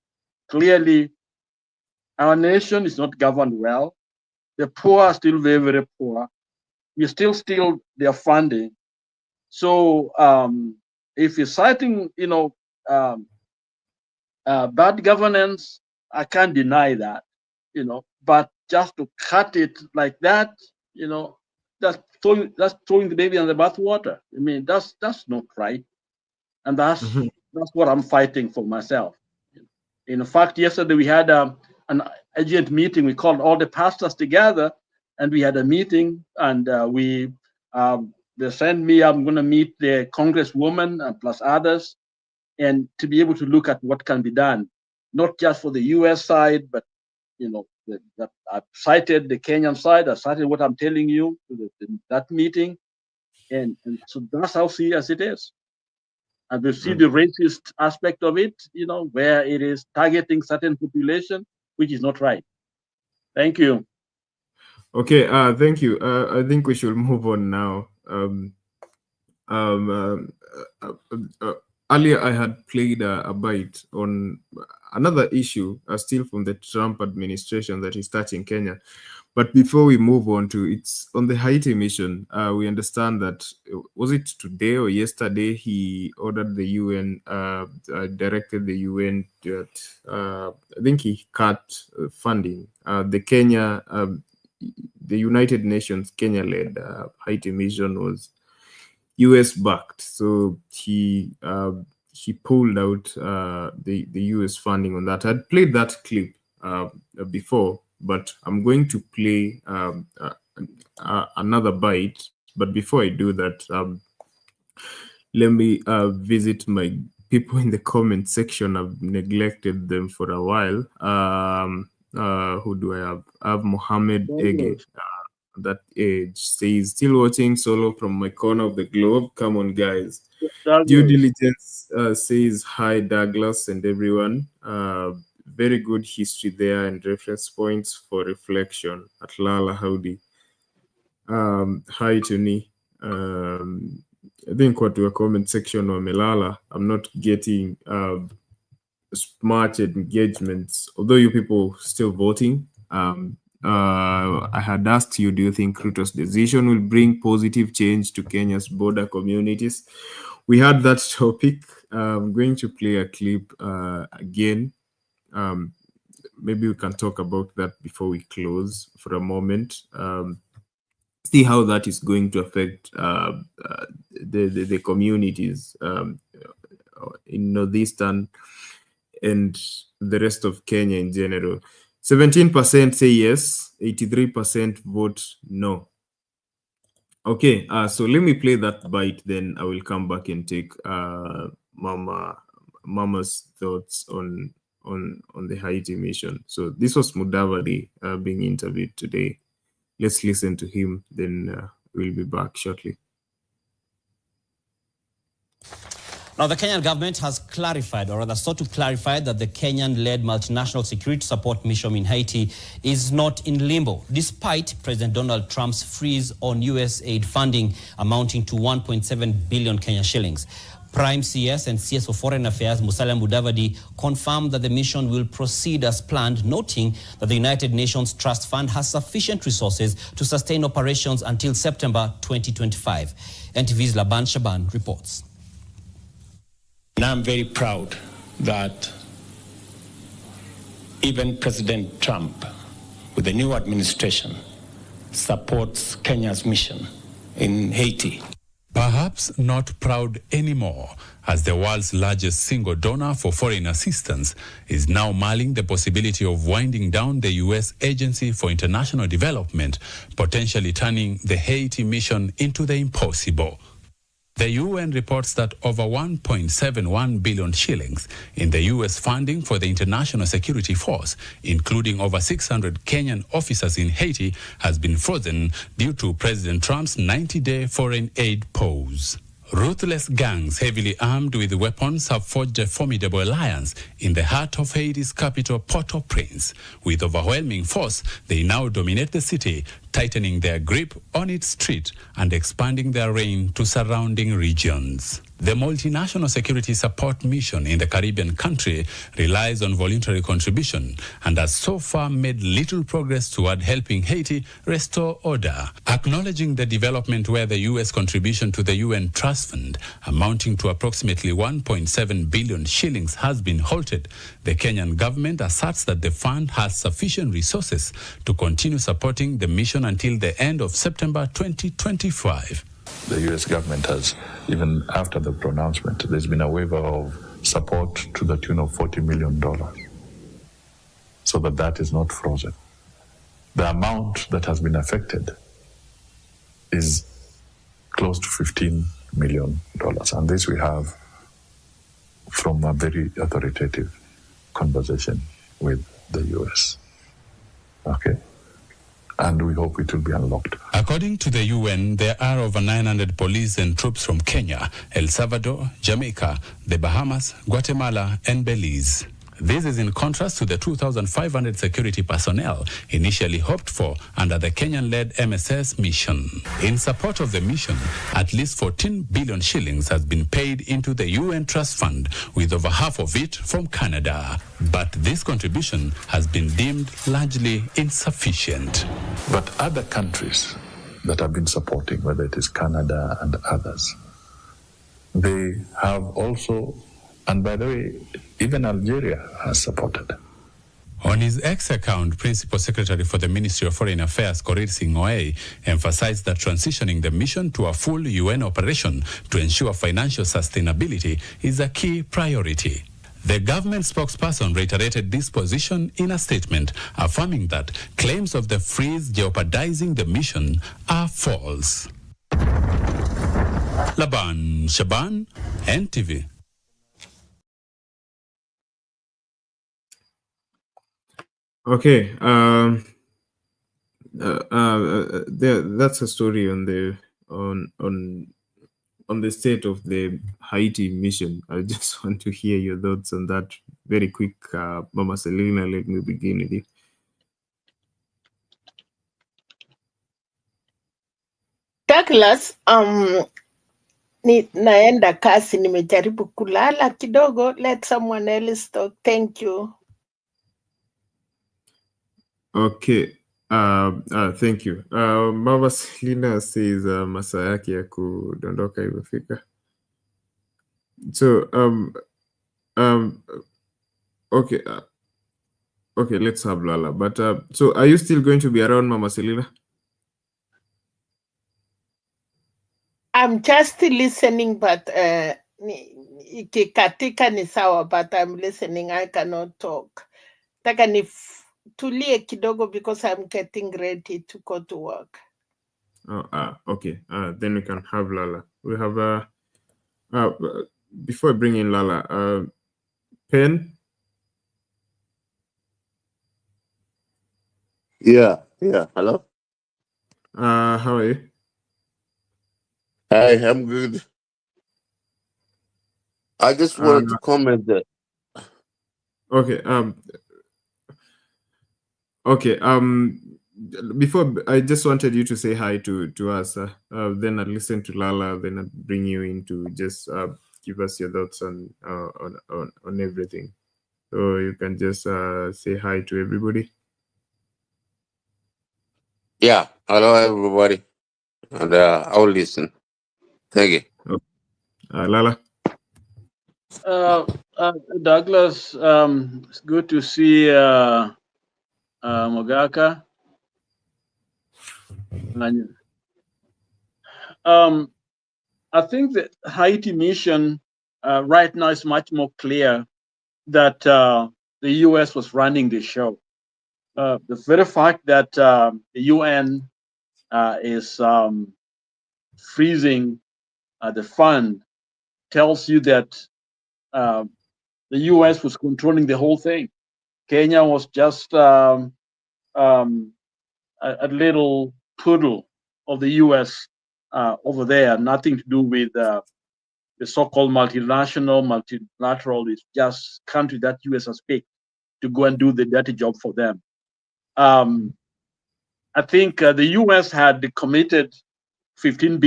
clearly, our nation is not governed well. The poor are still very, very poor. We still steal their funding. So if you're citing, bad governance, I can't deny that, but just to cut it like that, that's throwing the baby in the bathwater. I mean, that's not right, and that's what I'm fighting for myself. In fact, yesterday we had an urgent meeting. We called all the pastors together, and we had a meeting, and they sent me. I'm going to meet the congresswoman and plus others, and to be able to look at what can be done, not just for the U.S. side, but that I've cited the Kenyan side. I cited what I'm telling you that meeting, and so that's how serious it is. And we see the racist aspect of it, where it is targeting certain population, which is not right. Thank you. Okay, thank you. I think we should move on now. Earlier, I had played a bite on another issue, still from the Trump administration, that is touching Kenya. But before we move on to it's on the Haiti mission, we understand that, was it today or yesterday, he ordered the UN, directed the UN that I think he cut funding. The United Nations Kenya-led Haiti mission was US backed, so he pulled out the US funding on that. I'd played that clip before, but I'm going to play another bite. But before I do that, let me visit my people in the comment section. I've neglected them for a while. Who do I have? I have Mohammed Ege. That age says, still watching solo from my corner of the globe. Come on, guys. Due diligence says hi, Douglas and everyone. very good history there and reference points for reflection. At Lala Howdy. Hi, Tony. I think what your comment section on Melala, I'm not getting smart engagements, although you people still voting. I had asked you, do you think Ruto's decision will bring positive change to Kenya's border communities? We had that topic. I'm going to play a clip again. Maybe we can talk about that before we close for a moment. See how that is going to affect the communities in Northeastern and the rest of Kenya in general. 17% say yes, 83% vote no. Okay, so let me play that bite, then I will come back and take Mama's thoughts on the Haiti mission. So this was Mudavadi being interviewed today. Let's listen to him, then we'll be back shortly. Now, the Kenyan government has clarified, or rather sought to clarify, that the Kenyan-led multinational security support mission in Haiti is not in limbo, despite President Donald Trump's freeze on USAID funding amounting to 1.7 billion Kenyan shillings. Prime CS and CS for Foreign Affairs Musalia Mudavadi confirmed that the mission will proceed as planned, noting that the United Nations Trust Fund has sufficient resources to sustain operations until September 2025. NTV's Laban Shaban reports. And I'm very proud that even President Trump, with the new administration, supports Kenya's mission in Haiti. Perhaps not proud anymore, as the world's largest single donor for foreign assistance is now mulling the possibility of winding down the U.S. Agency for International Development, potentially turning the Haiti mission into the impossible. The UN reports that over 1.71 billion shillings in the U.S. funding for the International Security Force, including over 600 Kenyan officers in Haiti, has been frozen due to President Trump's 90-day foreign aid pause. Ruthless gangs heavily armed with weapons have forged a formidable alliance in the heart of Haiti's capital, Port-au-Prince. With overwhelming force, they now dominate the city, tightening their grip on its street and expanding their reign to surrounding regions. The multinational security support mission in the Caribbean country relies on voluntary contribution and has so far made little progress toward helping Haiti restore order. Acknowledging the development where the U.S. contribution to the UN Trust Fund, amounting to approximately 1.7 billion shillings, has been halted, the Kenyan government asserts that the fund has sufficient resources to continue supporting the mission until the end of September 2025. The U.S. government has, even after the pronouncement, there's been a waiver of support to the tune of $40 million, so that is not frozen. The amount that has been affected is close to $15 million, and this we have from a very authoritative conversation with the U.S. Okay? And we hope it will be unlocked. According to the UN, there are over 900 police and troops from Kenya, El Salvador, Jamaica, the Bahamas, Guatemala, and Belize. This is in contrast to the 2,500 security personnel initially hoped for under the Kenyan-led MSS mission. In support of the mission, at least 14 billion shillings has been paid into the UN Trust Fund, with over half of it from Canada. But this contribution has been deemed largely insufficient. But other countries that have been supporting, whether it is Canada and others, they have also, and by the way, even Algeria has supported. On his X account, Principal Secretary for the Ministry of Foreign Affairs, Korir Singh-Oei, emphasized that transitioning the mission to a full UN operation to ensure financial sustainability is a key priority. The government spokesperson reiterated this position in a statement, affirming that claims of the freeze jeopardizing the mission are false. Laban Shaban, NTV. Okay, that's a story on the state of the Haiti mission. I just want to hear your thoughts on that very quick. Mama Selina, let me begin with you. Douglas, naenda kasi, nimejaribu kulala kidogo. Let someone else talk. Thank you. Okay. Thank you. Mama Selina says masaa yake ya kudondoka imefika. So okay. Okay, let's have Lala. But so are you still going to be around, Mama Selina? I'm just listening, but ikikatika ni sawa, but I'm listening. I cannot talk. Taka tulie kidogo because I'm getting ready to go to work. Oh, okay. Then we can have Lala. We have before I bring in Lala, Pen. Yeah. Hello. How are you? Hi, I'm good. I just wanted to comment that. Okay. Okay. Before I just wanted you to say hi to us. Then I'll listen to Lala. Then I'll bring you in to just give us your thoughts on everything. So you can just say hi to everybody. Yeah. Hello, everybody, and I'll listen. Thank you. Lala. Douglas, it's good to see Mogaka. I think the Haiti mission right now is much more clear that the U.S. was running the show. The very fact that the UN is freezing the fund tells you that the U.S. was controlling the whole thing. Kenya was just a little poodle of the U.S. Over there, nothing to do with the so-called multilateral. It's just country that U.S. has picked to go and do the dirty job for them. I think the U.S. had committed $15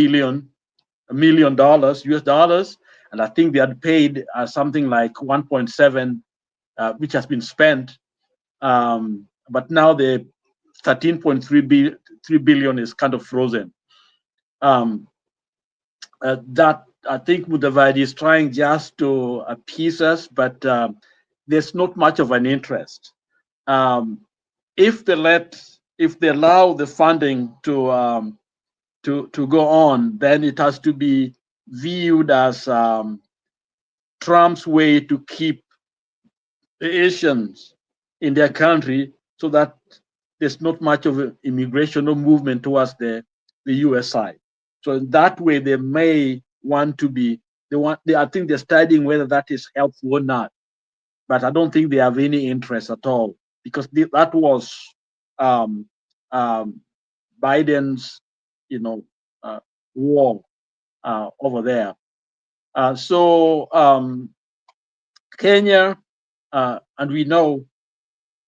million US dollars, and I think they had paid something like 1.7, which has been spent. But now the 13.3 billion is kind of frozen. That I think Mudavadi is trying just to appease us, but there's not much of an interest. If they allow the funding to go on, then it has to be viewed as Trump's way to keep the Asians in their country, so that there's not much of an immigration or movement towards the U.S. side. So in that way, they may want to be. I think they're studying whether that is helpful or not. But I don't think they have any interest at all, because that was Biden's, war over there. So Kenya, and we know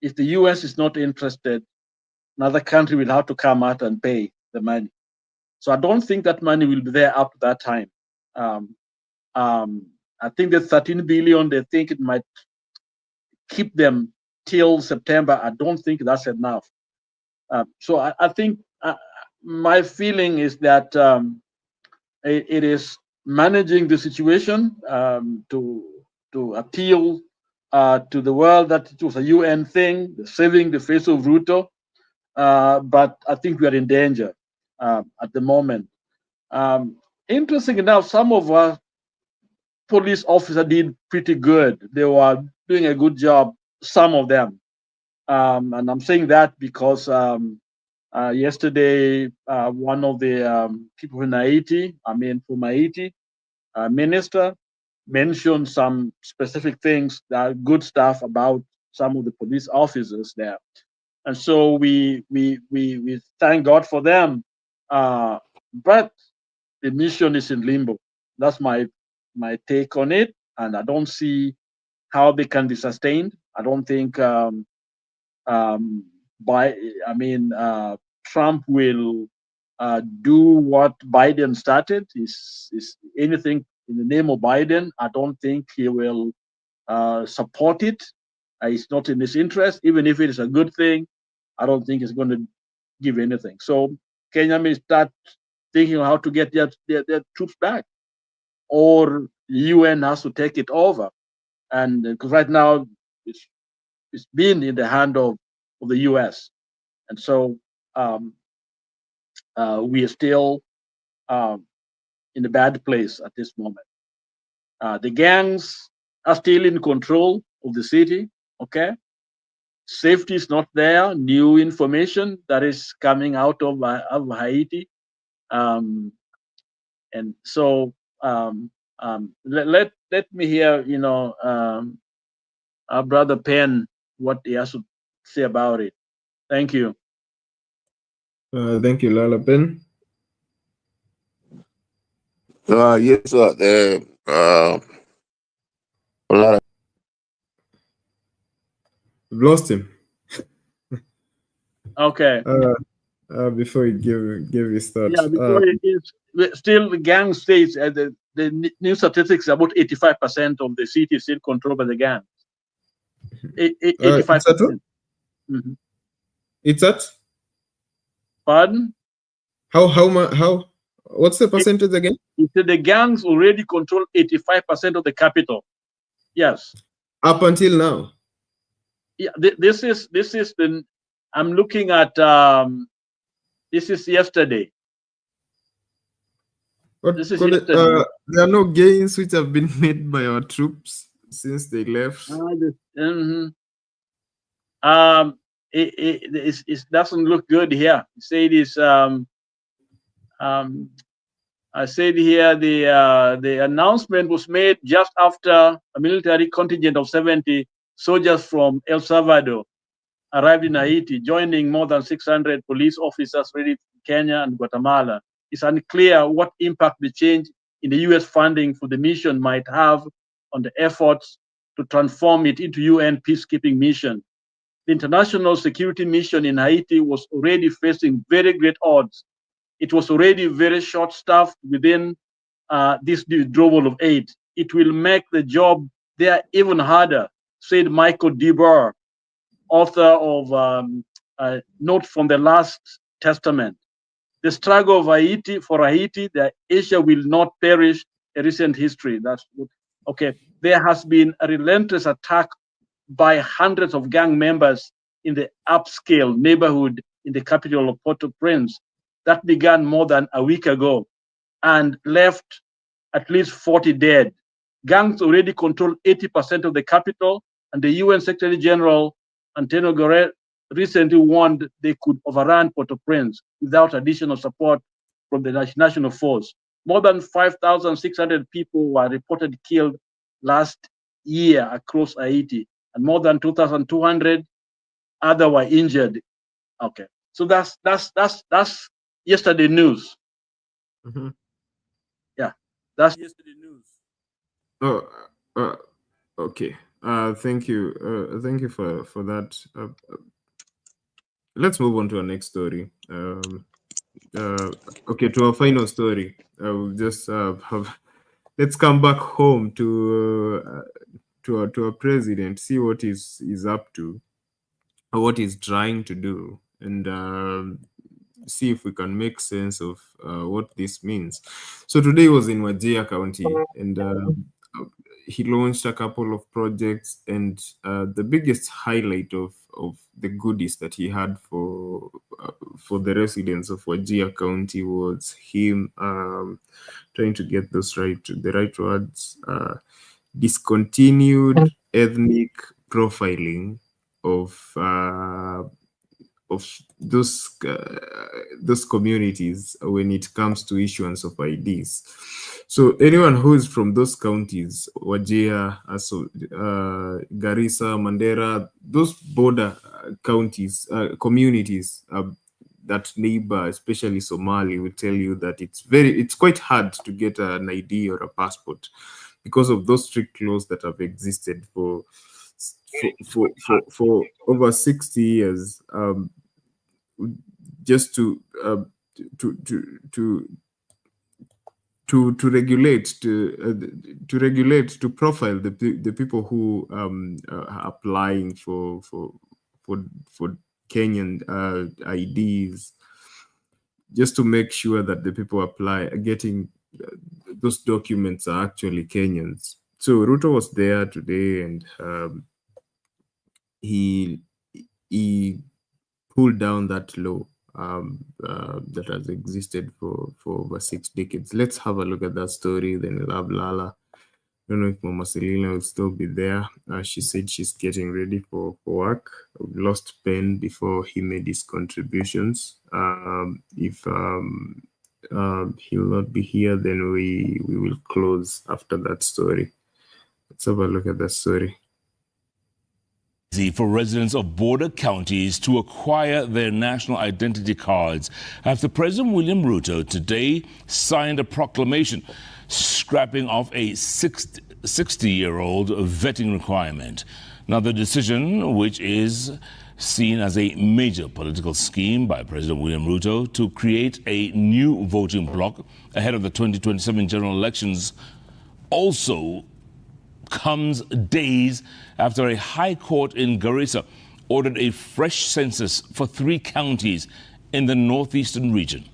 if the U.S. is not interested, another country will have to come out and pay the money. So I don't think that money will be there up to that time. I think the 13 billion, they think it might keep them till September. I don't think that's enough. So I think my feeling is that it is managing the situation to appeal to the world that it was a UN thing, saving the face of Ruto. But I think we are in danger at the moment. Interesting enough, some of our police officers did pretty good. They were doing a good job, some of them. And I'm saying that because yesterday, one of the people in Haiti, from Haiti, minister, mentioned some specific things, good stuff about some of the police officers there. And so we thank God for them. But the mission is in limbo. That's my take on it. And I don't see how they can be sustained. I don't think Trump will do what Biden started. Is anything in the name of Biden? I don't think he will support it. It's not in his interest. Even if it is a good thing, I don't think it's going to give anything. So Kenya may start thinking of how to get their troops back, or UN has to take it over. And because right now it's been in the hand of the US, and so we are still in a bad place at this moment. The gangs are still in control of the city. Okay, safety is not there. New information that is coming out of Haiti, and so let me hear, our brother Penn, what he has to say about it. Thank you. Thank you, Lala Ben. Yes, sir. A lot of We've lost him. Okay. Before he give his thoughts. Yeah, because still the gang states, the new statistics, about 85% of the city is still controlled by the gang. 85%. It's at? Pardon? How? What's the percentage again? The gangs already control 85% of the capital. Yes. Up until now. Yeah, this is the. I'm looking at. This is yesterday. This is yesterday. There are no gains which have been made by our troops since they left. It doesn't look good here. Say this. I said here the announcement was made just after a military contingent of 70 soldiers from El Salvador arrived in Haiti, joining more than 600 police officers ready in Kenya and Guatemala. It's unclear what impact the change in the U.S. funding for the mission might have on the efforts to transform it into UN peacekeeping mission. The international security mission in Haiti was already facing very great odds. It was already very short-staffed within this withdrawal of aid. It will make the job there even harder, said Michael DeBar, author of a Note from the Last Testament. The struggle of Haiti, the Asia will not perish, a recent history. That's okay. There has been a relentless attack by hundreds of gang members in the upscale neighborhood in the capital of Port-au-Prince. That began more than a week ago and left at least 40 dead. Gangs already control 80% of the capital, and the UN Secretary General Antonio Guterres recently warned they could overrun Port-au-Prince without additional support from the national force. More than 5,600 people were reported killed last year across Haiti, and more than 2,200 other were injured. Okay, so that's yesterday news. Yeah, that's yesterday news. Okay. Thank you for that. Let's move on to our next story. Okay, to our final story. We'll just let's come back home to our president, see what he's up to, or what he's trying to do, and see if we can make sense of what this means. So today was in Wajir County, and he launched a couple of projects, and the biggest highlight of the goodies that he had for the residents of Wajir County was him trying to get the right words, discontinued ethnic profiling of those communities when it comes to issuance of IDs. So anyone who is from those counties, Wajir, Garissa, Mandera, those border counties, communities that neighbor, especially Somali, will tell you that it's quite hard to get an ID or a passport because of those strict laws that have existed for over 60 years, just to regulate, to profile the people who are applying for Kenyan IDs, just to make sure that the people getting those documents are actually Kenyans. So Ruto was there today, and he pulled down that law that has existed for over 6 decades. Let's have a look at that story. Then we'll have Lala. I don't know if Mama Selina will still be there. She said she's getting ready for work. We lost Ben before he made his contributions. If he'll not be here, then we will close after that story. Let's have a look at that story. For residents of border counties to acquire their national identity cards after President William Ruto today signed a proclamation scrapping off a 60-year-old vetting requirement. Now, the decision, which is seen as a major political scheme by President William Ruto to create a new voting bloc ahead of the 2027 general elections, also comes days after a high court in Garissa ordered a fresh census for 3 counties in the northeastern region.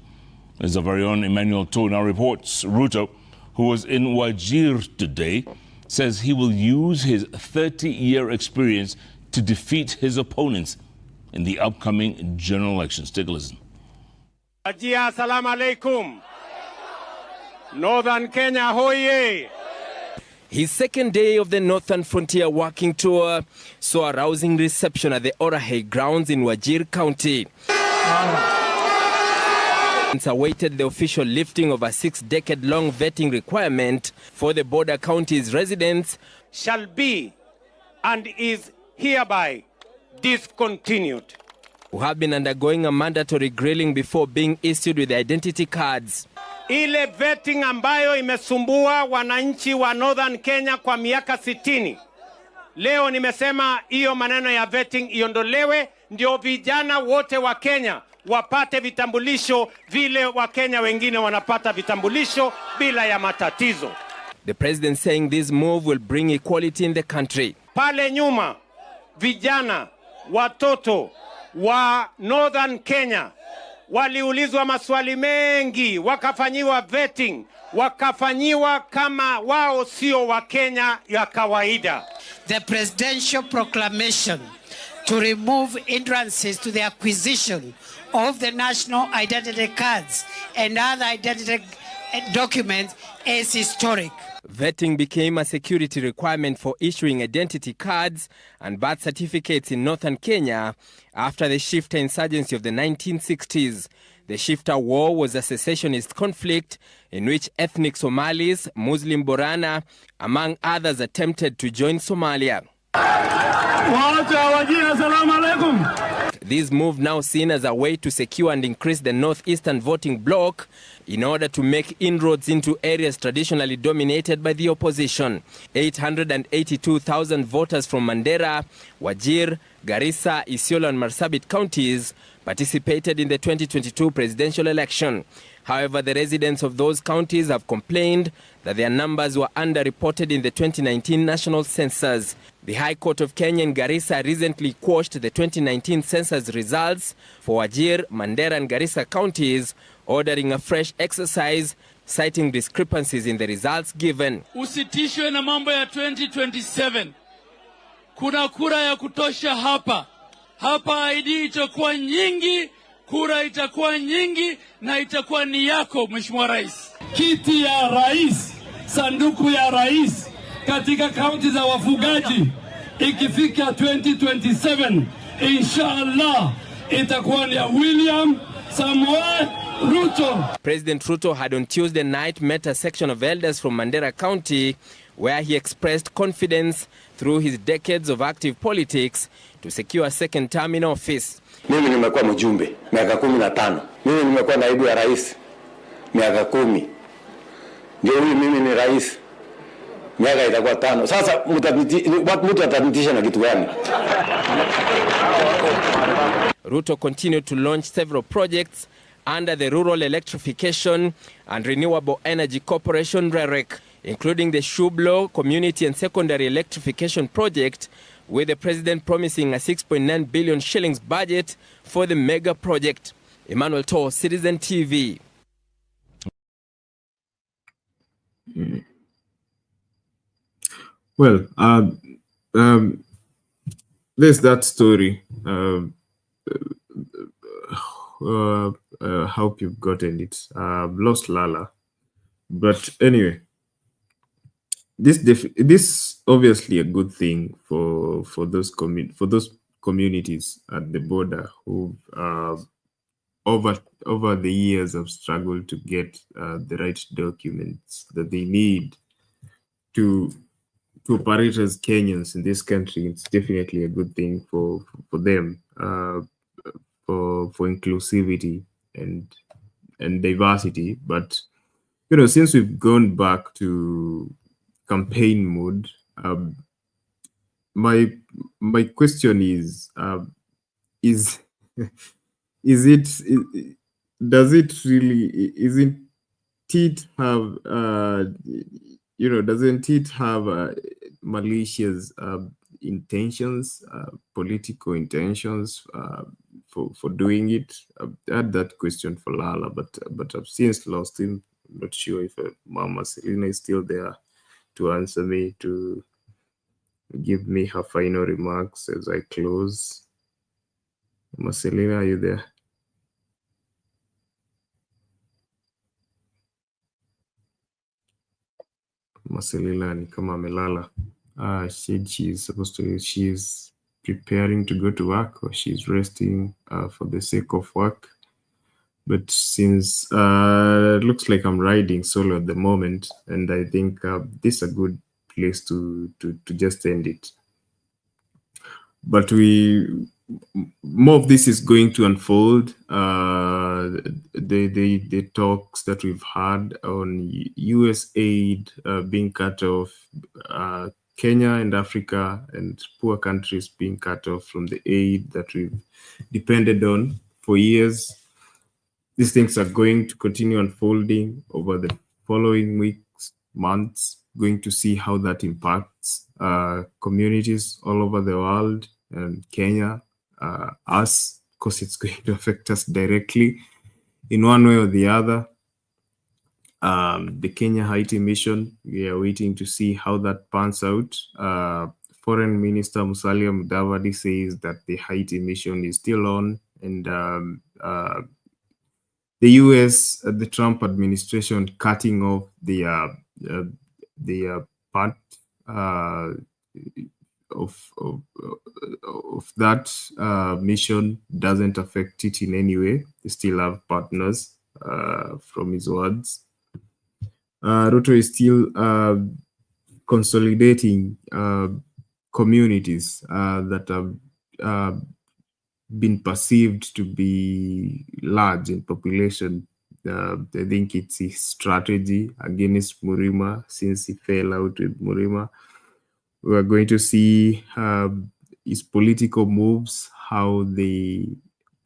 As our very own Emmanuel Tona reports, Ruto, who was in Wajir today, says he will use his 30-year experience to defeat his opponents in the upcoming general elections. Take a listen. Wajir, assalamu alaikum. Northern Kenya, hoye. His second day of the Northern Frontier Walking Tour saw a rousing reception at the Orahe grounds in Wajir County. Awaited the official lifting of a 6-decade-long vetting requirement for the border counties' residents. Shall be and is hereby discontinued. Who have been undergoing a mandatory grilling before being issued with identity cards. Ile vetting ambayo imesumbua wananchi wa Northern Kenya kwa miaka 60. Leo nimesema hiyo maneno ya vetting iondolewe, ndio vijana wote wa Kenya wapate vitambulisho vile wa Kenya wengine wanapata vitambulisho bila ya matatizo. The president saying this move will bring equality in the country. Pale nyuma vijana watoto wa Northern Kenya waliulizwa maswali mengi, wakafanyiwa vetting, wakafanyiwa kama wao sio wa Kenya ya kawaida. The presidential proclamation to remove hindrances to the acquisition of the national identity cards and other identity documents is historic. Vetting became a security requirement for issuing identity cards and birth certificates in northern Kenya after the Shifta insurgency of the 1960s. The Shifta War was a secessionist conflict in which ethnic Somalis, Muslim Borana, among others, attempted to join Somalia. This move now seen as a way to secure and increase the northeastern voting bloc in order to make inroads into areas traditionally dominated by the opposition. 882,000 voters from Mandera, Wajir, Garissa, Isiolo and Marsabit counties participated in the 2022 presidential election. However, the residents of those counties have complained that their numbers were underreported in the 2019 national census. The High Court of Kenya in Garissa recently quashed the 2019 census results for Wajir, Mandera and Garissa counties, ordering a fresh exercise, citing discrepancies in the results given. Usitishwe na mambo ya 2027. Kuna kura ya kutosha hapa. Hapa ID itakuwa nyingi, kura itakuwa nyingi na itakuwa ni yako, Mheshimiwa Rais. Kiti ya rais, sanduku ya rais katika kaunti za wafugaji ikifika 2027 inshallah itakuwa ni ya William Samoei Ruto. President Ruto had on Tuesday night met a section of elders from Mandera County where he expressed confidence through his decades of active politics to secure a second term in office. Mimi nimekuwa mjumbe miaka 15. Mimi nimekuwa naibu ya rais miaka 10. Ndio huyu mimi ni rais. miaka itakuwa 5. Sasa mtu atanitisha na kitu gani? Ruto continued to launch several projects under the Rural Electrification and Renewable Energy Corporation REREC, including the Shublo Community and Secondary Electrification Project, with the president promising a 6.9 billion shillings budget for the mega project. Emmanuel Tor, Citizen TV. Well, there's that story. Hope you've gotten it. Lost Lala, but anyway, this obviously a good thing for those communities at the border who over the years have struggled to get the right documents that they need to operate as Kenyans in this country. It's definitely a good thing for them, for inclusivity and diversity. But since we've gone back to campaign mode, my question is does it really, isn't it have doesn't it have malicious intentions, political intentions for doing it? I had that question for Lala, but I've since lost him. I'm not sure if Mama Selina is still there to answer me, to give me her final remarks as I close. Mama Selina, are you there? Marcelina ni kama amelala. Said she's preparing to go to work, or she's resting for the sake of work. But since it looks like I'm riding solo at the moment, and I think this is a good place to just end it. But more of this is going to unfold. The talks that we've had on USAID being cut off, Kenya and Africa and poor countries being cut off from the aid that we've depended on for years. These things are going to continue unfolding over the following weeks, months, going to see how that impacts communities all over the world, and Kenya, us, because it's going to affect us directly in one way or the other. The Kenya-Led Haiti Mission, we are waiting to see how that pans out. Foreign Minister Musalia Mudavadi says that the Haiti mission is still on, and the US, the Trump administration, cutting off the part of that mission doesn't affect it in any way. They still have partners, from his words. Ruto is still consolidating communities that have been perceived to be large in population. I think it's his strategy against Murima since he fell out with Murima. We're going to see his political moves, how they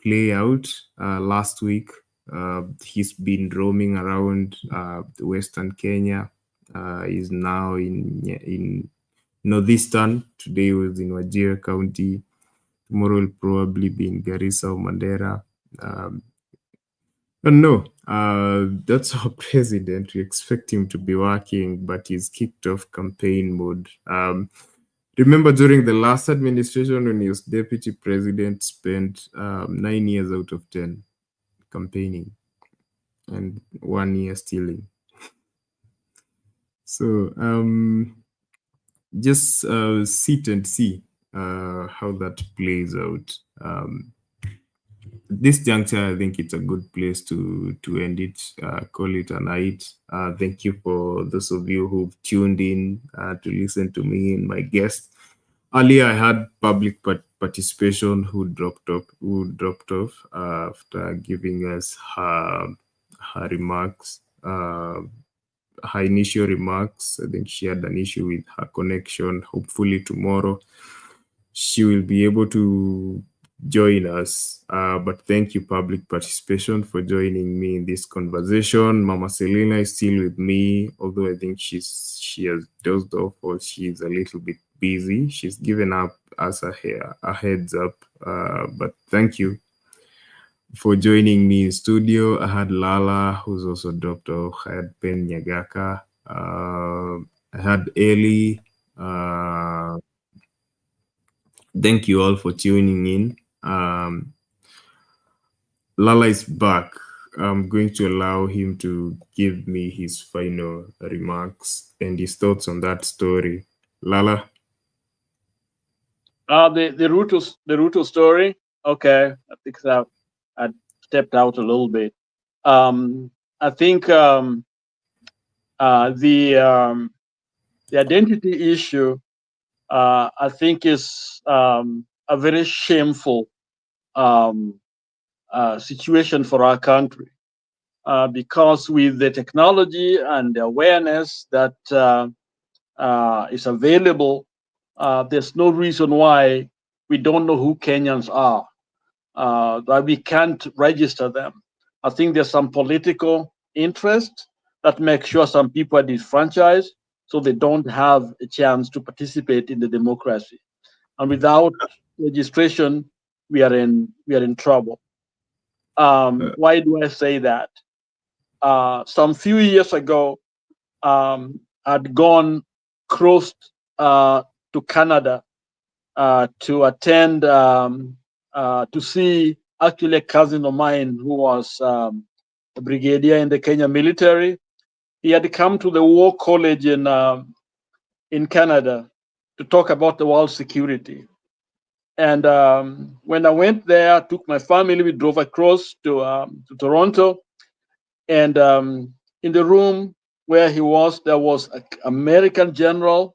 play out. Last week, he's been roaming around Western Kenya. He's now in Northeastern. Today was in Wajir County. Tomorrow will probably be in Garissa or Mandera. No, that's our president. We expect him to be working, but he's kicked off campaign mode. Remember, during the last administration, when he was deputy president, spent 9 years out of 10 campaigning and 1 year stealing. So just sit and see how that plays out. This juncture, I think it's a good place to end it, call it a night. Thank you for those of you who've tuned in to listen to me and my guests. Earlier, I had public participation who dropped off after giving us her remarks. her initial remarks. I think she had an issue with her connection. Hopefully tomorrow she will be able to join us. But thank you, public participation, for joining me in this conversation. Mama Selina is still with me, although I think she has dozed off or she's a little bit busy. She's given us a heads up. But thank you for joining me in studio. I had Lala, who's also dropped off. I had Ben Nyagaka. I had Eli. Thank you all for tuning in. Lala is back. I'm going to allow him to give me his final remarks and his thoughts on that story. Lala? The Ruto story. Okay, I think that I stepped out a little bit. I think the identity issue, I think, is a very shameful situation for our country, because with the technology and the awareness that is available, there's no reason why we don't know who Kenyans are, that we can't register them. I think there's some political interest that makes sure some people are disfranchised, so they don't have a chance to participate in the democracy. And without registration, we are in trouble. Why do I say that? Some few years ago, I'd crossed to Canada to attend, to see actually a cousin of mine who was a brigadier in the Kenya military. He had come to the War College in Canada to talk about the world security. And when I went there, I took my family, we drove across to Toronto. And in the room where he was, there was an American general,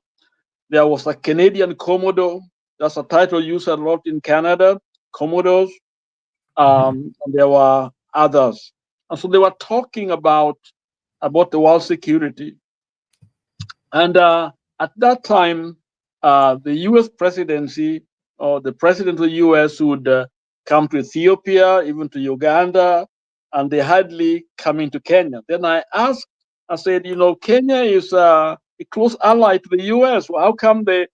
there was a Canadian Commodore. That's a title used a lot in Canada, Commodores. And there were others. And so they were talking about the world security. And at that time, the US presidency, or the president of the US, would come to Ethiopia, even to Uganda, and they hardly come into Kenya. Then I asked, I said, Kenya is a close ally to the US. Well, how come the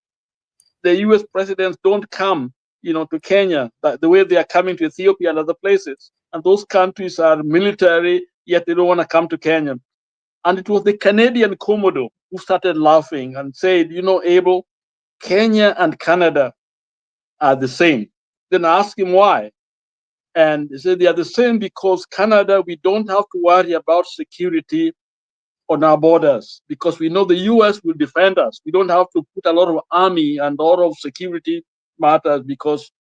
US presidents don't come, to Kenya the way they are coming to Ethiopia and other places? And those countries are military, yet they don't want to come to Kenya. And it was the Canadian Commodore who started laughing and said, Abel, Kenya and Canada are the same. Then I asked him why. And he said they are the same because Canada, we don't have to worry about security on our borders because we know the US will defend us. We don't have to put a lot of army and a lot of security matters because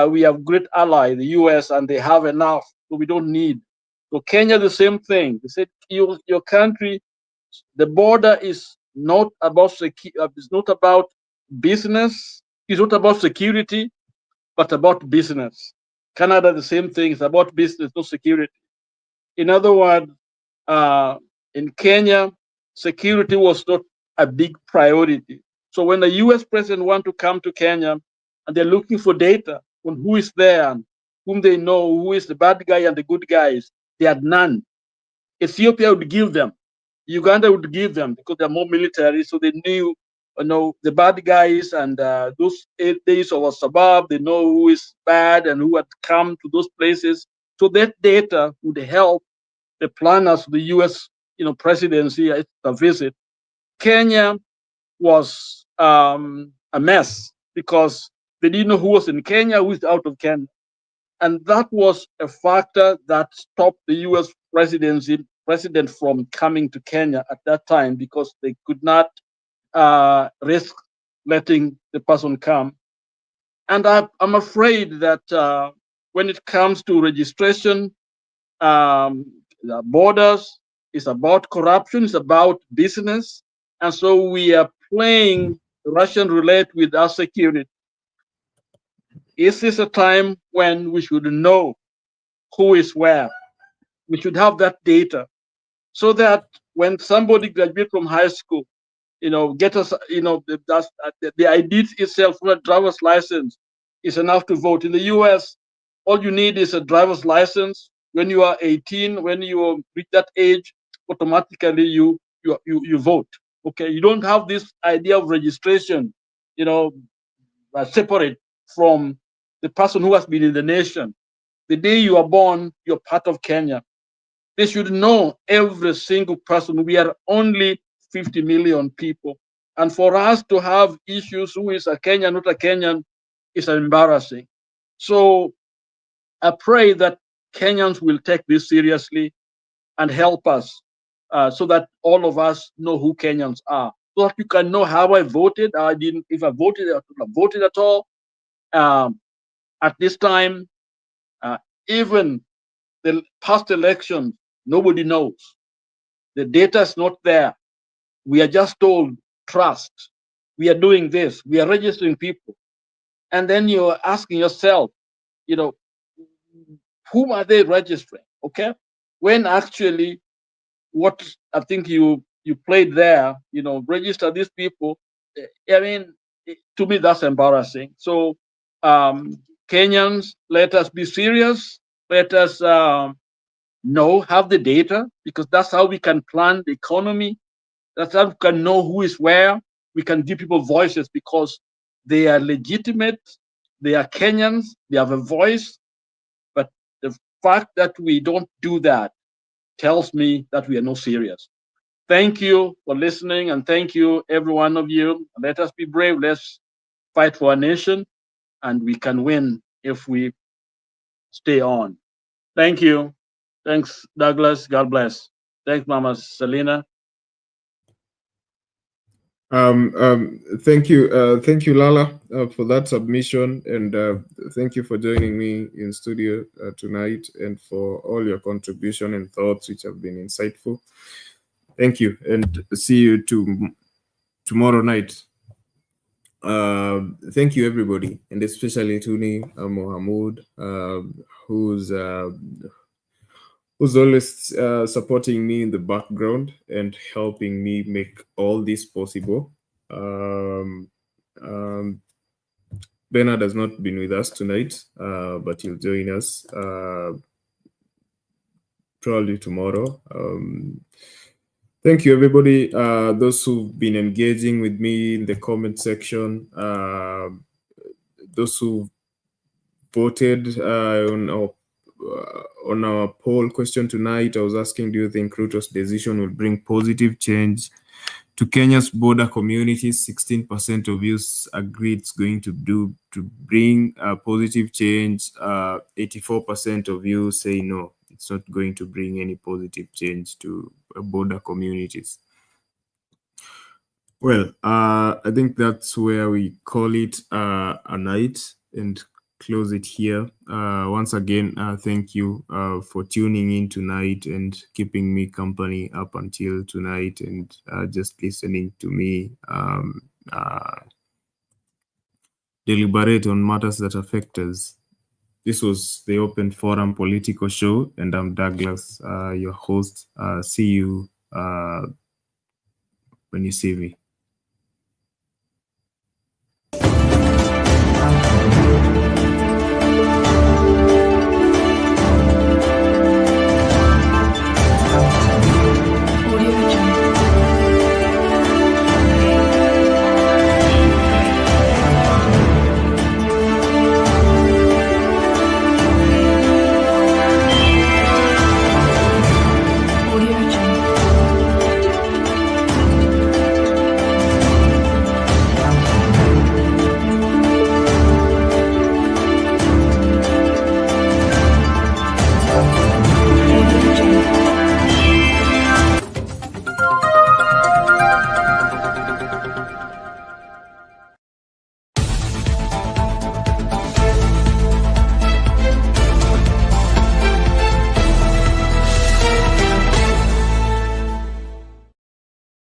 we have great ally, the US, and they have enough, so we don't need. So Kenya, the same thing. They said your country, the border is not about it's not about business. It's not about security, but about business. Canada, the same thing. It's about business, not security. In other words, in Kenya, security was not a big priority. So when the US president want to come to Kenya and they're looking for data on who is there and whom they know, who is the bad guy and the good guys, they had none. Ethiopia would give them. Uganda would give them because they're more military, so they knew, the bad guys and those 8 days of a suburb, they know who is bad and who had come to those places. So that data would help the planners of the US, presidency a visit. Kenya was a mess because they didn't know who was in Kenya, who is out of Kenya. And that was a factor that stopped the US president from coming to Kenya at that time because they could not risk letting the person come. And I'm afraid that when it comes to registration, the borders, it's about corruption, it's about business. And so we are playing Russian roulette with our security. Is this a time when we should know who is where? We should have that data so that when somebody graduates from high school, get us, the ID itself, a driver's license, is enough to vote. In the US, all you need is a driver's license. When you are 18, when you reach that age, automatically you vote. Okay, you don't have this idea of registration, separate from the person who has been in the nation. The day you are born, you're part of Kenya. They should know every single person. We are only 50 million people. And for us to have issues, who is a Kenyan, not a Kenyan, is embarrassing. So I pray that Kenyans will take this seriously and help us so that all of us know who Kenyans are. So that you can know how I voted. If I voted, I voted at all. At this time, even the past elections, nobody knows. The data is not there. We are just told, trust. We are doing this. We are registering people. And then you're asking yourself, whom are they registering? Okay? When actually, what I think you played there, register these people. I mean, to me, that's embarrassing. So, Kenyans, let us be serious. Let us have the data, because that's how we can plan the economy. That's how we can know who is where. We can give people voices because they are legitimate. They are Kenyans. They have a voice. But the fact that we don't do that tells me that we are not serious. Thank you for listening, and thank you, every one of you. Let us be brave. Let's fight for our nation, and we can win if we stay on. Thank you. Thanks, Douglas. God bless. Thanks, Mama Selena. Thank you, Lala, for that submission, and thank you for joining me in studio tonight, and for all your contribution and thoughts, which have been insightful. Thank you, and see you tomorrow night. Thank you, everybody, and especially Tuni Mohamud, who's always supporting me in the background and helping me make all this possible. Bernard has not been with us tonight, but he'll join us probably tomorrow. Thank you, everybody. Those who've been engaging with me in the comment section, those who voted on our poll question tonight. I was asking, do you think Ruto's decision will bring positive change to Kenya's border communities? 16% of you agreed it's going to bring a positive change. 84% of you say no, it's not going to bring any positive change to border communities. Well, I think that's where we call it a night and close it here. Once again, thank you for tuning in tonight and keeping me company up until tonight, and just listening to me deliberate on matters that affect us. This was the Open Forum Political Show, and I'm Douglas, your host. See you when you see me.